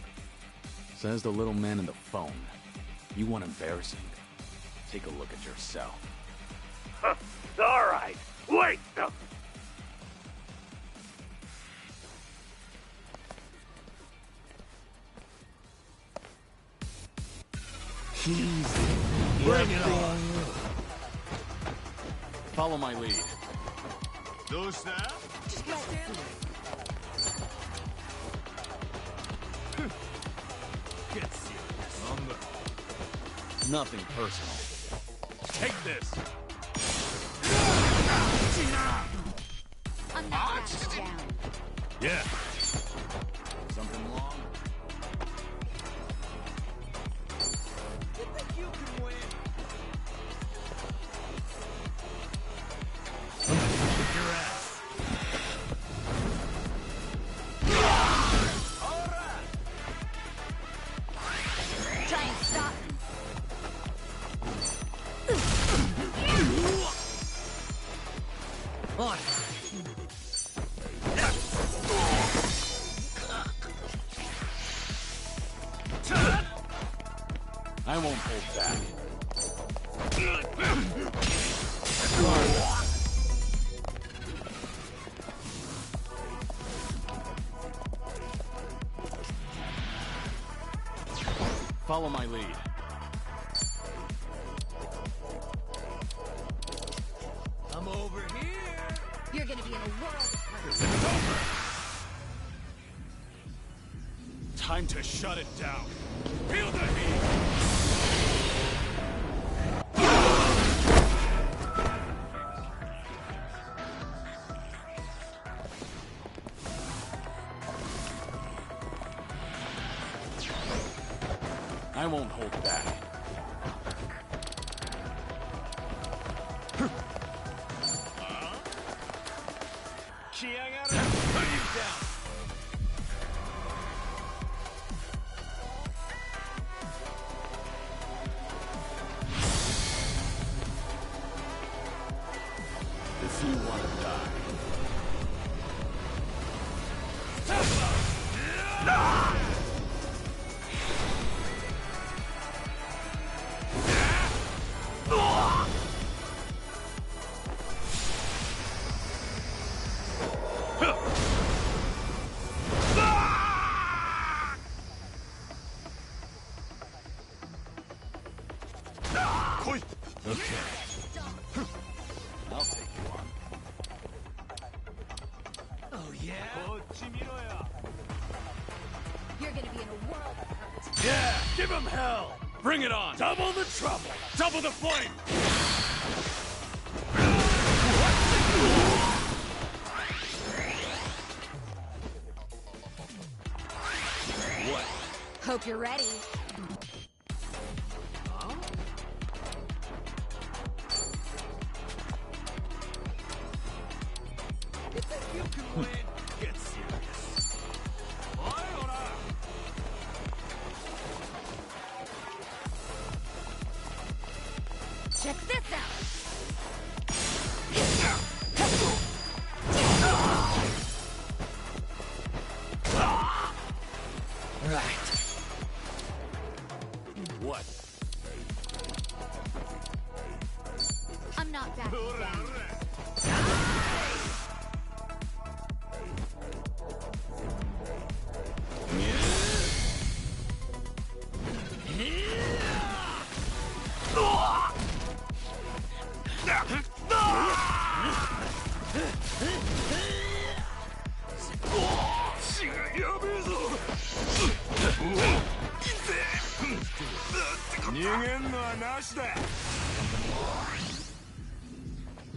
Says the little man in the phone. You want embarrassing? Take a look at yourself. Huh, all right, wait! Bring it on. Follow my lead. Just get serious. Nothing personal. Take this. I'm not down. Yeah. Something wrong? You think you can win? I'm gonna kick your ass. Try and stop me. What? I won't hold back. Follow my lead. I'm over here. You're gonna be in a world of hurt. It's over. Time to shut it down. Feel the heat! I won't hold back. If you want to die. Okay. I'll take you on. Oh, yeah? You're gonna be in a world of hurt. Yeah! Give him hell! Bring it on! Double the trouble! Double the flame! What? Hope you're ready. You think you can win? Get serious. Check this out. Right. What? I'm not backing down.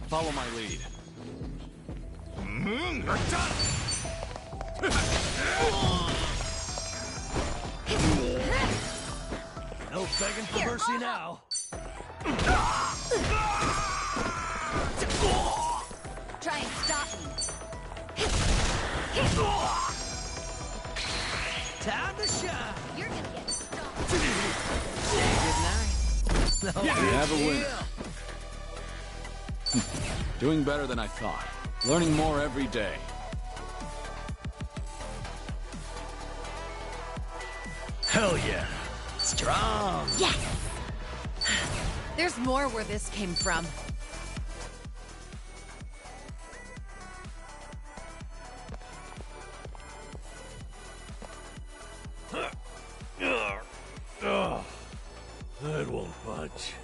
Follow my lead. No begging for mercy now. Try and stop me. Time to shine. You're gonna get stomped. Good night. We have a winner. Doing better than I thought. Learning more every day. Hell yeah. Strong. Yes! There's more where this came from. That won't budge.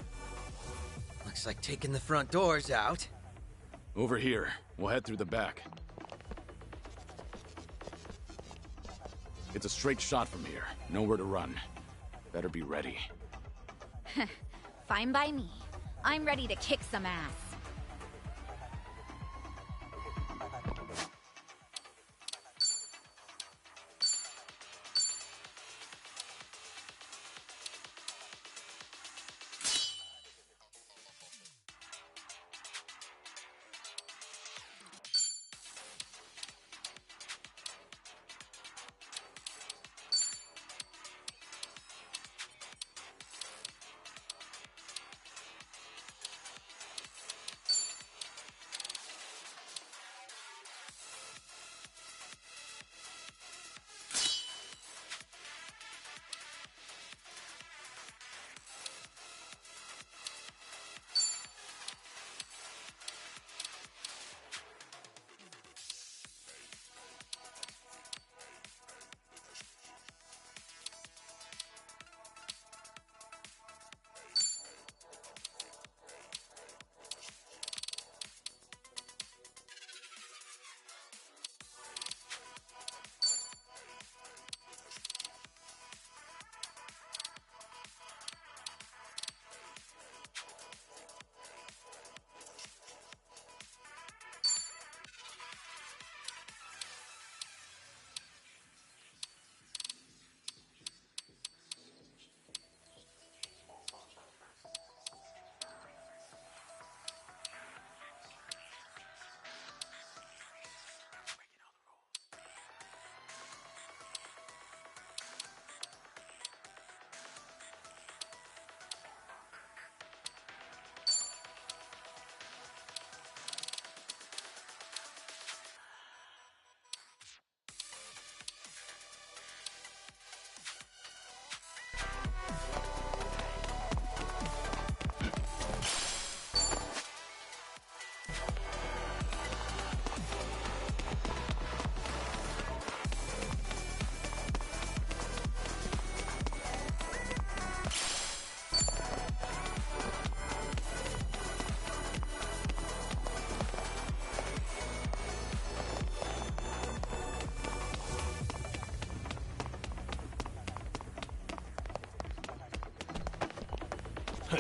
Looks like taking the front doors out. Over here. We'll head through the back. It's a straight shot from here. Nowhere to run. Better be ready. Fine by me. I'm ready to kick some ass.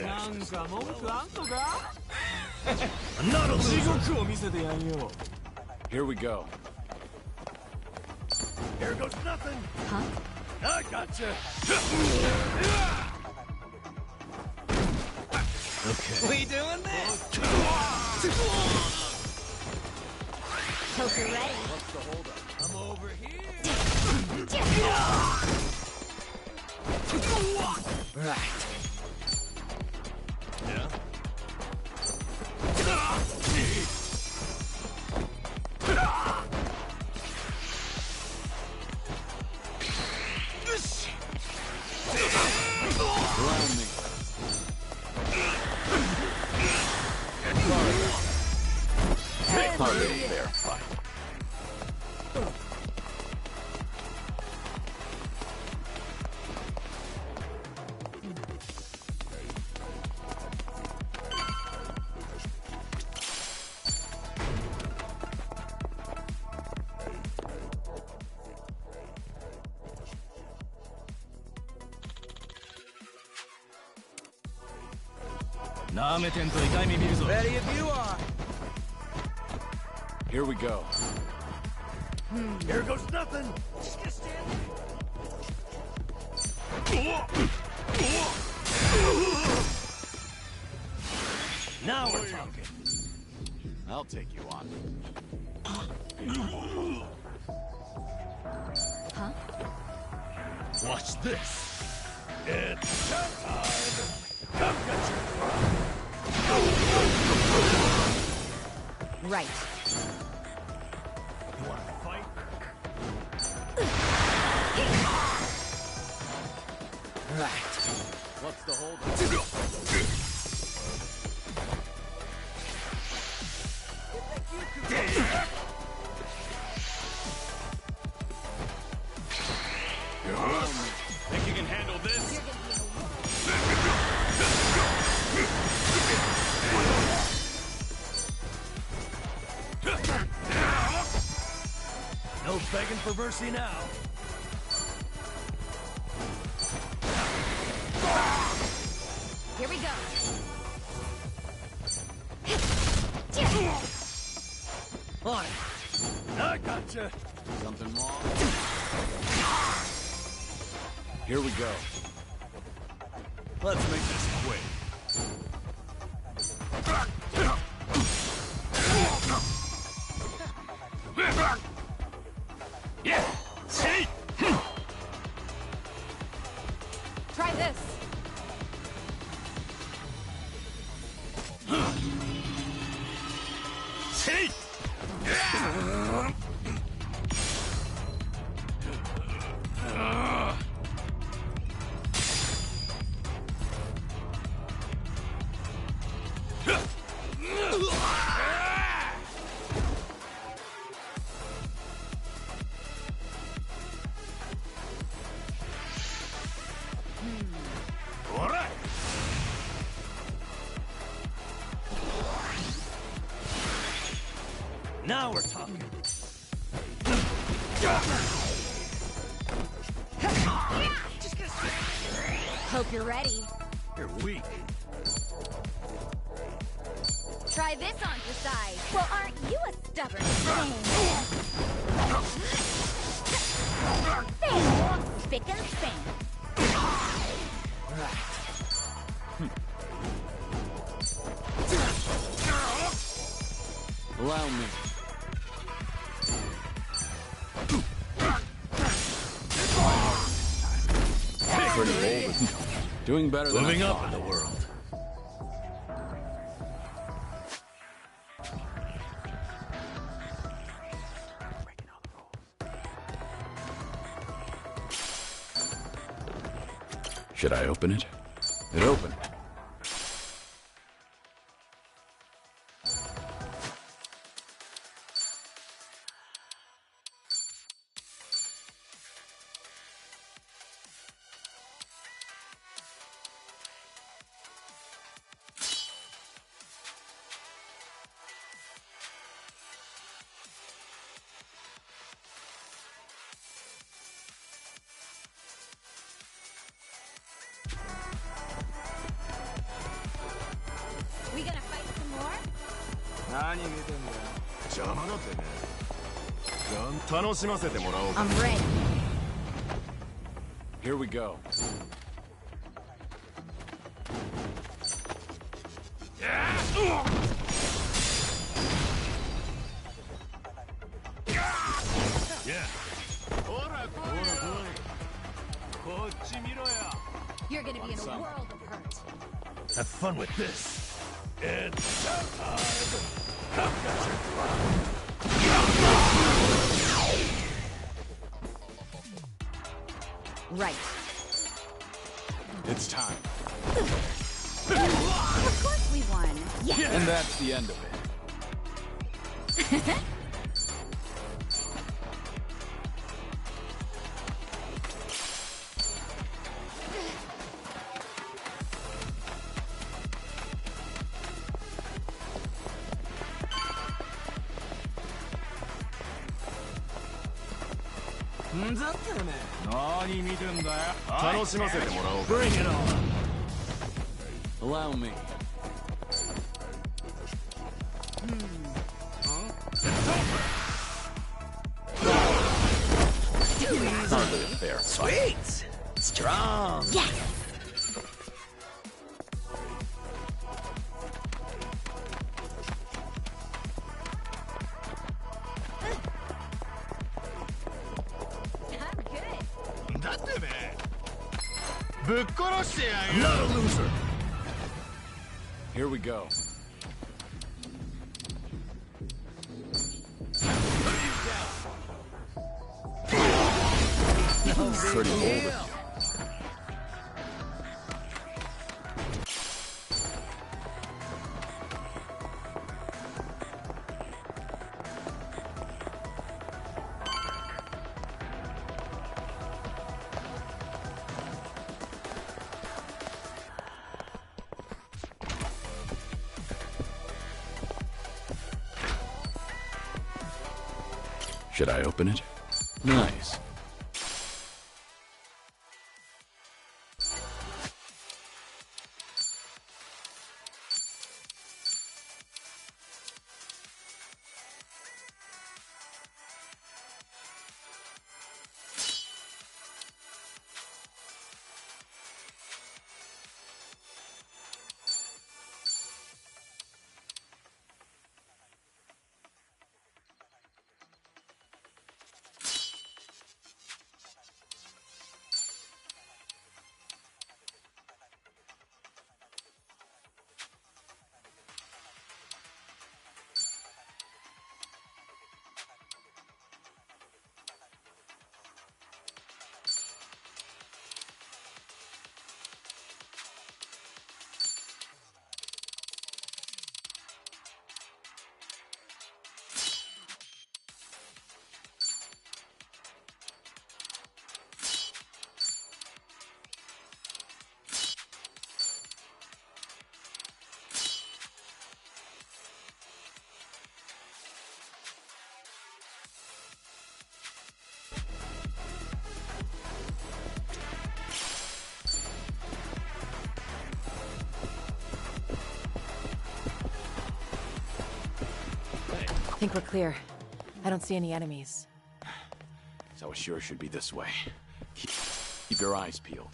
I'm not a loser. Here we go. Here goes nothing. Huh? I gotcha. Okay. We doing this? Hope you're ready. What's the holdup? I'm over here. Right. Yeah. Around me. Hardly a fair fight. Ready if you are. Here we go. Here goes nothing. Just gonna stand there. Now we're talking. I'll take you on. Huh? Watch this. It's showtime. Come get your Right. You want to fight? Right. What's the holdup? Think you can handle this? No begging for mercy now. Here we go. On it. I gotcha. Something wrong? Here we go. Let's make this quick. Yeah. See? Try this. See? All right. Now we're talking. Hope you're ready. You're weak. Try this on your side. Well, aren't you a stubborn thing? Fail, spick and span. Allow me. Pretty bold, isn't it? Doing better than Moving I up thought. in the world. Should I open it? It opened. I'm ready. Here we go. You're gonna be in a world of hurt. Have fun with this. It's showtime. I've got your Right. It's time. Of course we won. Yeah. And that's the end of it. Bring it on. Allow me. Hardly a fair fight. Sweet! Strong! Yes! Not a loser. Here we go. Pretty old of you. Should I open it? Nice. I think we're clear. I don't see any enemies. So it sure should be this way. Keep your eyes peeled.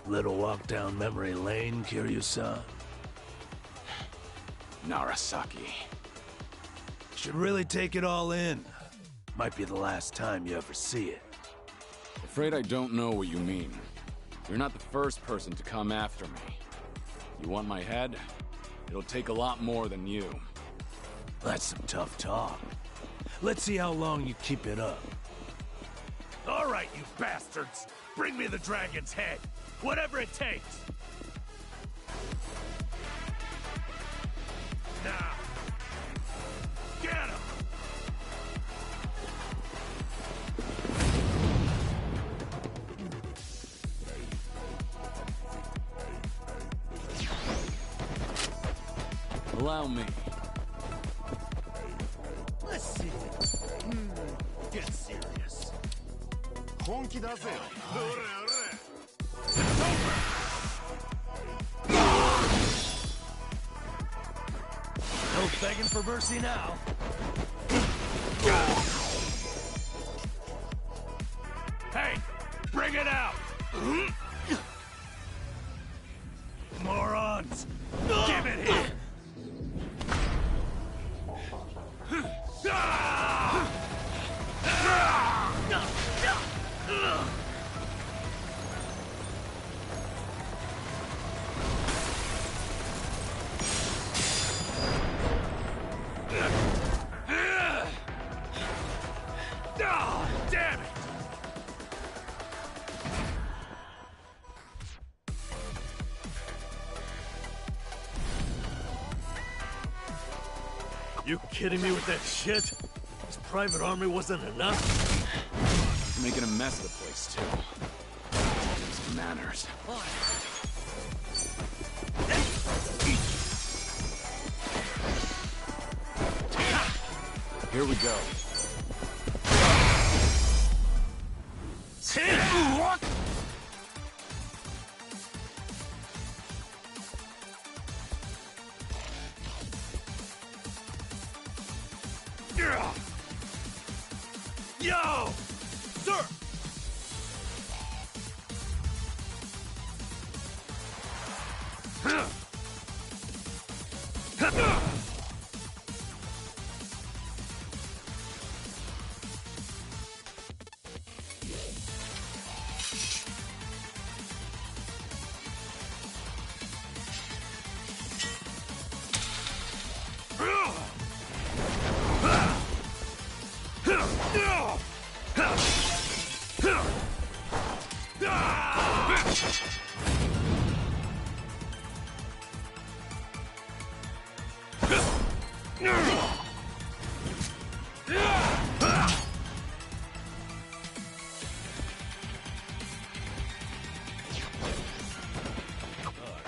Little walk down memory lane, Kiryu-san. Narasaki. Should really take it all in. Might be the last time you ever see it. Afraid I don't know what you mean. You're not the first person to come after me. You want my head? It'll take a lot more than you. That's some tough talk. Let's see how long you keep it up. All right, you bastard! bastards! Bring me the dragon's head! Whatever it takes! Now! Get him! Allow me. Let's see this. Get serious. No begging for mercy now. Hey, bring it out! Morons! Give it here! Damn it! You kidding me with that shit? This private army wasn't enough? He's making a mess of the place, too. Some manners. Here we go. Yo! Sir!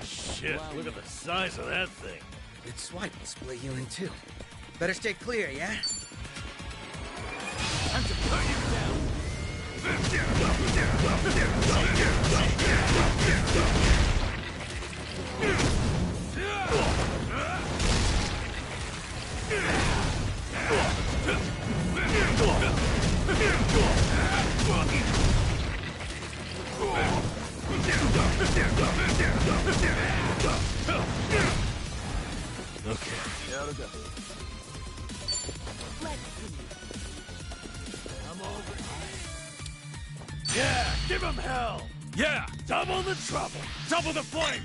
Shit, look at the size of that thing. Good swipe will split you in two. Better stay clear, yeah? Time to put you down. Okay. I'm over. Yeah, give him hell. Yeah, double the trouble, double the flame.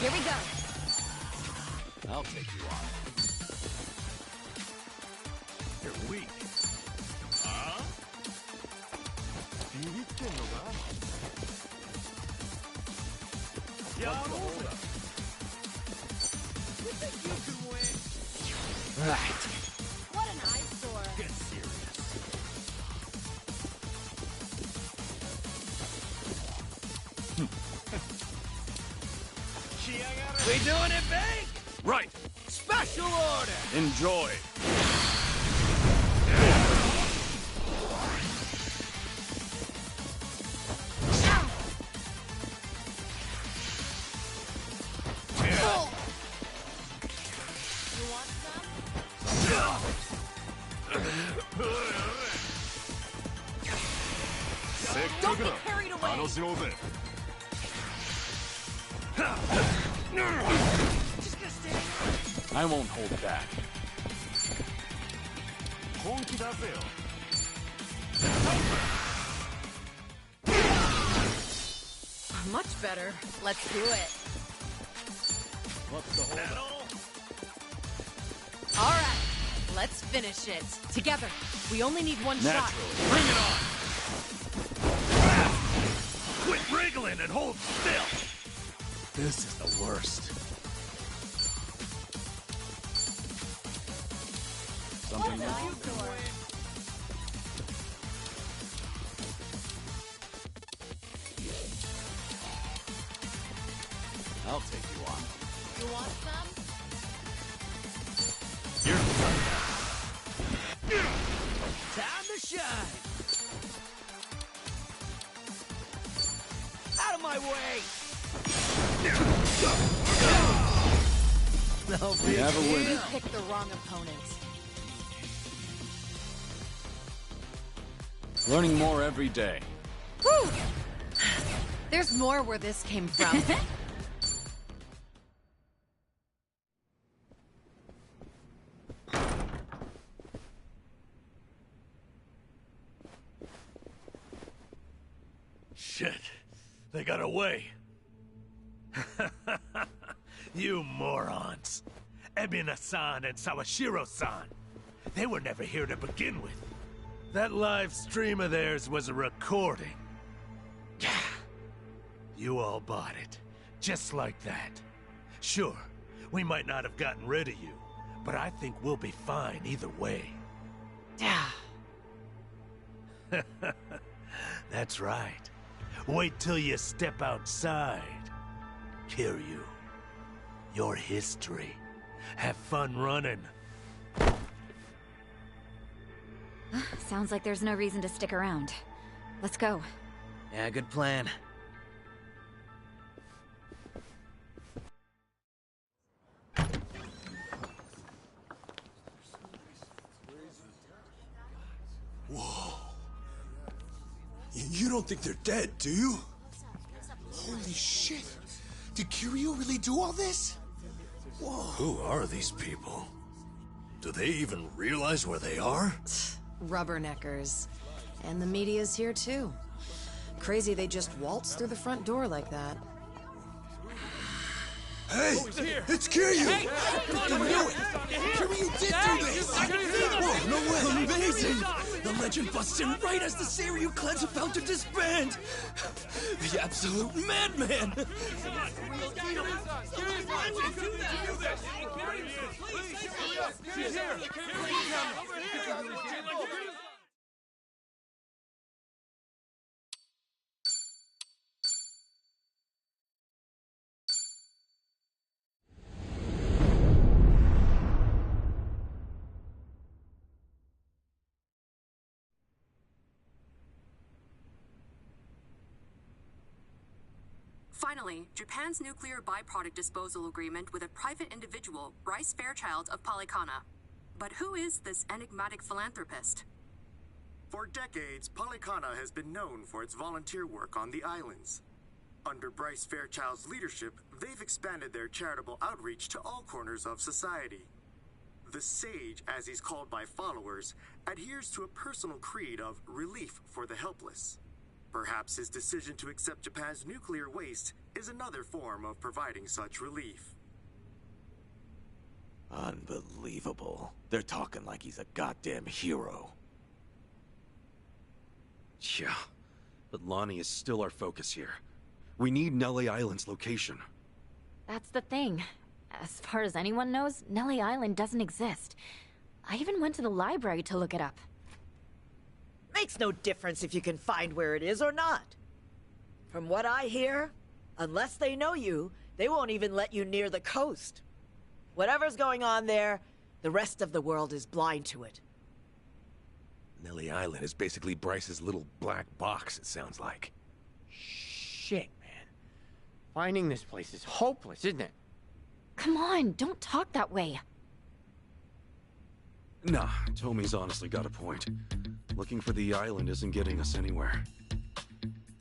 Here we go. I'll take you on. You're weak. Huh? Yeah, over. You think you can win? Right. What an eyesore. Get serious. We doing it big? Right. Special order. Enjoy. Don't get carried away. I won't hold back. Much better. Let's do it. What's the hold up? All right. Let's finish it. Together. We only need one shot. Naturally. Bring it on! Quit wriggling and hold still! This is the worst. Something wrong? I'll take you on. You want some? You're Time to shine! Out of my way! No, We have a winner. You picked the wrong opponent. Learning more every day. Whew. There's more where this came from. Shit. They got away. You morons. Ebina-san and Sawashiro-san. They were never here to begin with. That live stream of theirs was a recording. You all bought it. Just like that. Sure, we might not have gotten rid of you, but I think we'll be fine either way. That's right. Wait till you step outside. Kiryu, your history. Have fun running. Sounds like there's no reason to stick around. Let's go. Yeah, good plan. Whoa. You don't think they're dead, do you? Holy shit. Did Kiryu really do all this? Whoa. Who are these people? Do they even realize where they are? Rubberneckers. And the media's here too. Crazy they just waltzed through the front door like that. Hey! It's Kiryu! Hey! I knew it! Kiryu did do this! Whoa, no way! Amazing! The legend busts in right as the Seiryu clan's about to disband! The absolute madman! Finally, Japan's nuclear byproduct disposal agreement with a private individual, Bryce Fairchild of Polycana. But who is this enigmatic philanthropist? For decades, Polycana has been known for its volunteer work on the islands. Under Bryce Fairchild's leadership, they've expanded their charitable outreach to all corners of society. The Sage, as he's called by followers, adheres to a personal creed of relief for the helpless. Perhaps his decision to accept Japan's nuclear waste is another form of providing such relief. Unbelievable. They're talking like he's a goddamn hero. Yeah, but Lonnie is still our focus here. We need Nelly Island's location. That's the thing. As far as anyone knows, Nelly Island doesn't exist. I even went to the library to look it up. Makes no difference if you can find where it is or not. From what I hear, unless they know you, they won't even let you near the coast. Whatever's going on there, the rest of the world is blind to it. Nelly Island is basically Bryce's little black box, it sounds like. Shit, man. Finding this place is hopeless, isn't it? Come on, don't talk that way. Nah, Tomi's honestly got a point. Looking for the island isn't getting us anywhere.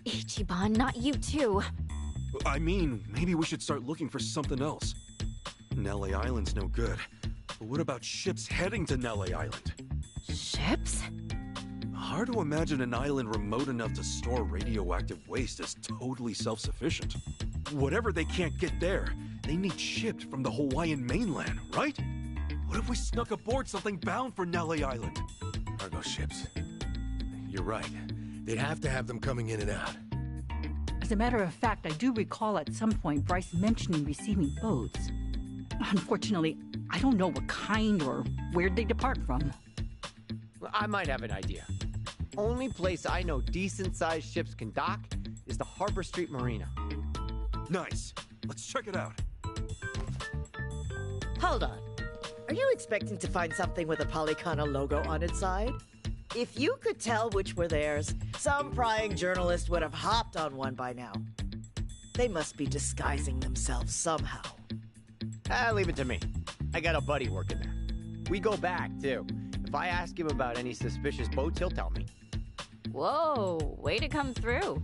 Ichiban, not you too. I mean, maybe we should start looking for something else. Nelly Island's no good. But what about ships heading to Nelly Island? Ships? Hard to imagine an island remote enough to store radioactive waste as totally self-sufficient. Whatever they can't get there, they need shipped from the Hawaiian mainland, right? What if we snuck aboard something bound for Nelly Island? Cargo ships. You're right. They'd have to have them coming in and out. As a matter of fact, I do recall at some point Bryce mentioning receiving boats. Unfortunately, I don't know what kind or where they depart from. I might have an idea. Only place I know decent-sized ships can dock is the Harbor Street Marina. Nice. Let's check it out. Hold on. Are you expecting to find something with a Polycana logo on its side? If you could tell which were theirs, some prying journalist would have hopped on one by now. They must be disguising themselves somehow. Leave it to me. I got a buddy working there. We go back, too. If I ask him about any suspicious boats, he'll tell me. Whoa, way to come through.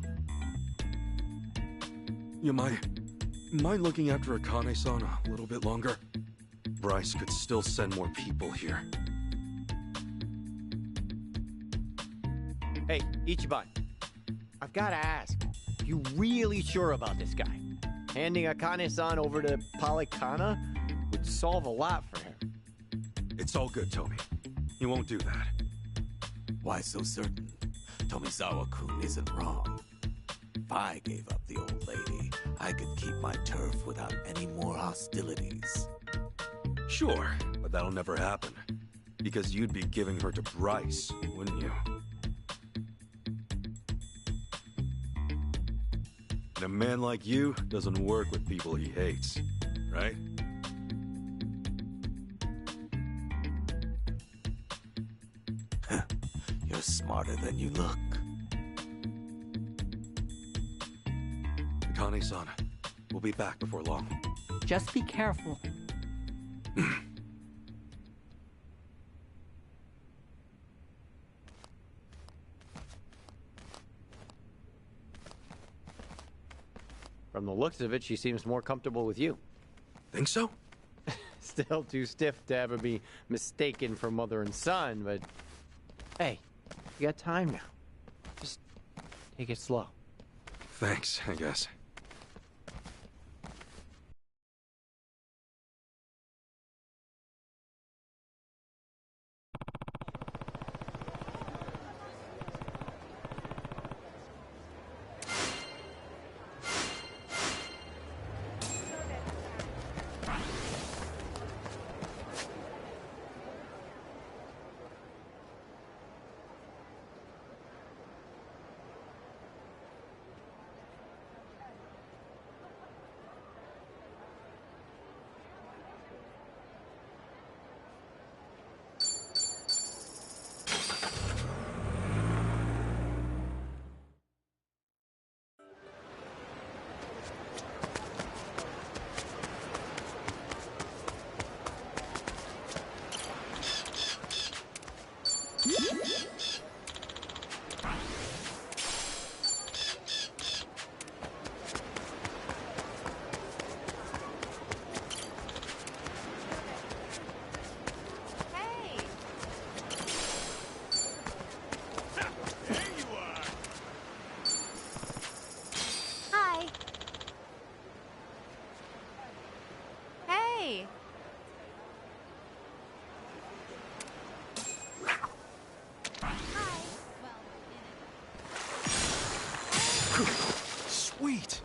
You mind looking after Akane-san a little bit longer? Bryce could still send more people here. Hey, Ichiban. I've got to ask. You really sure about this guy? Handing Akane-san over to Polycana would solve a lot for him. It's all good, Tomi. He won't do that. Why so certain? Tomizawa-kun isn't wrong. If I gave up the old lady, I could keep my turf without any more hostilities. Sure, but that'll never happen. Because you'd be giving her to Bryce, wouldn't you? And a man like you doesn't work with people he hates, right? You're smarter than you look. Akane-san, we'll be back before long. Just be careful. From the looks of it, she seems more comfortable with you. Think so? Still too stiff to ever be mistaken for mother and son, but... Hey, you got time now. Just take it slow. Thanks, I guess. Sweet!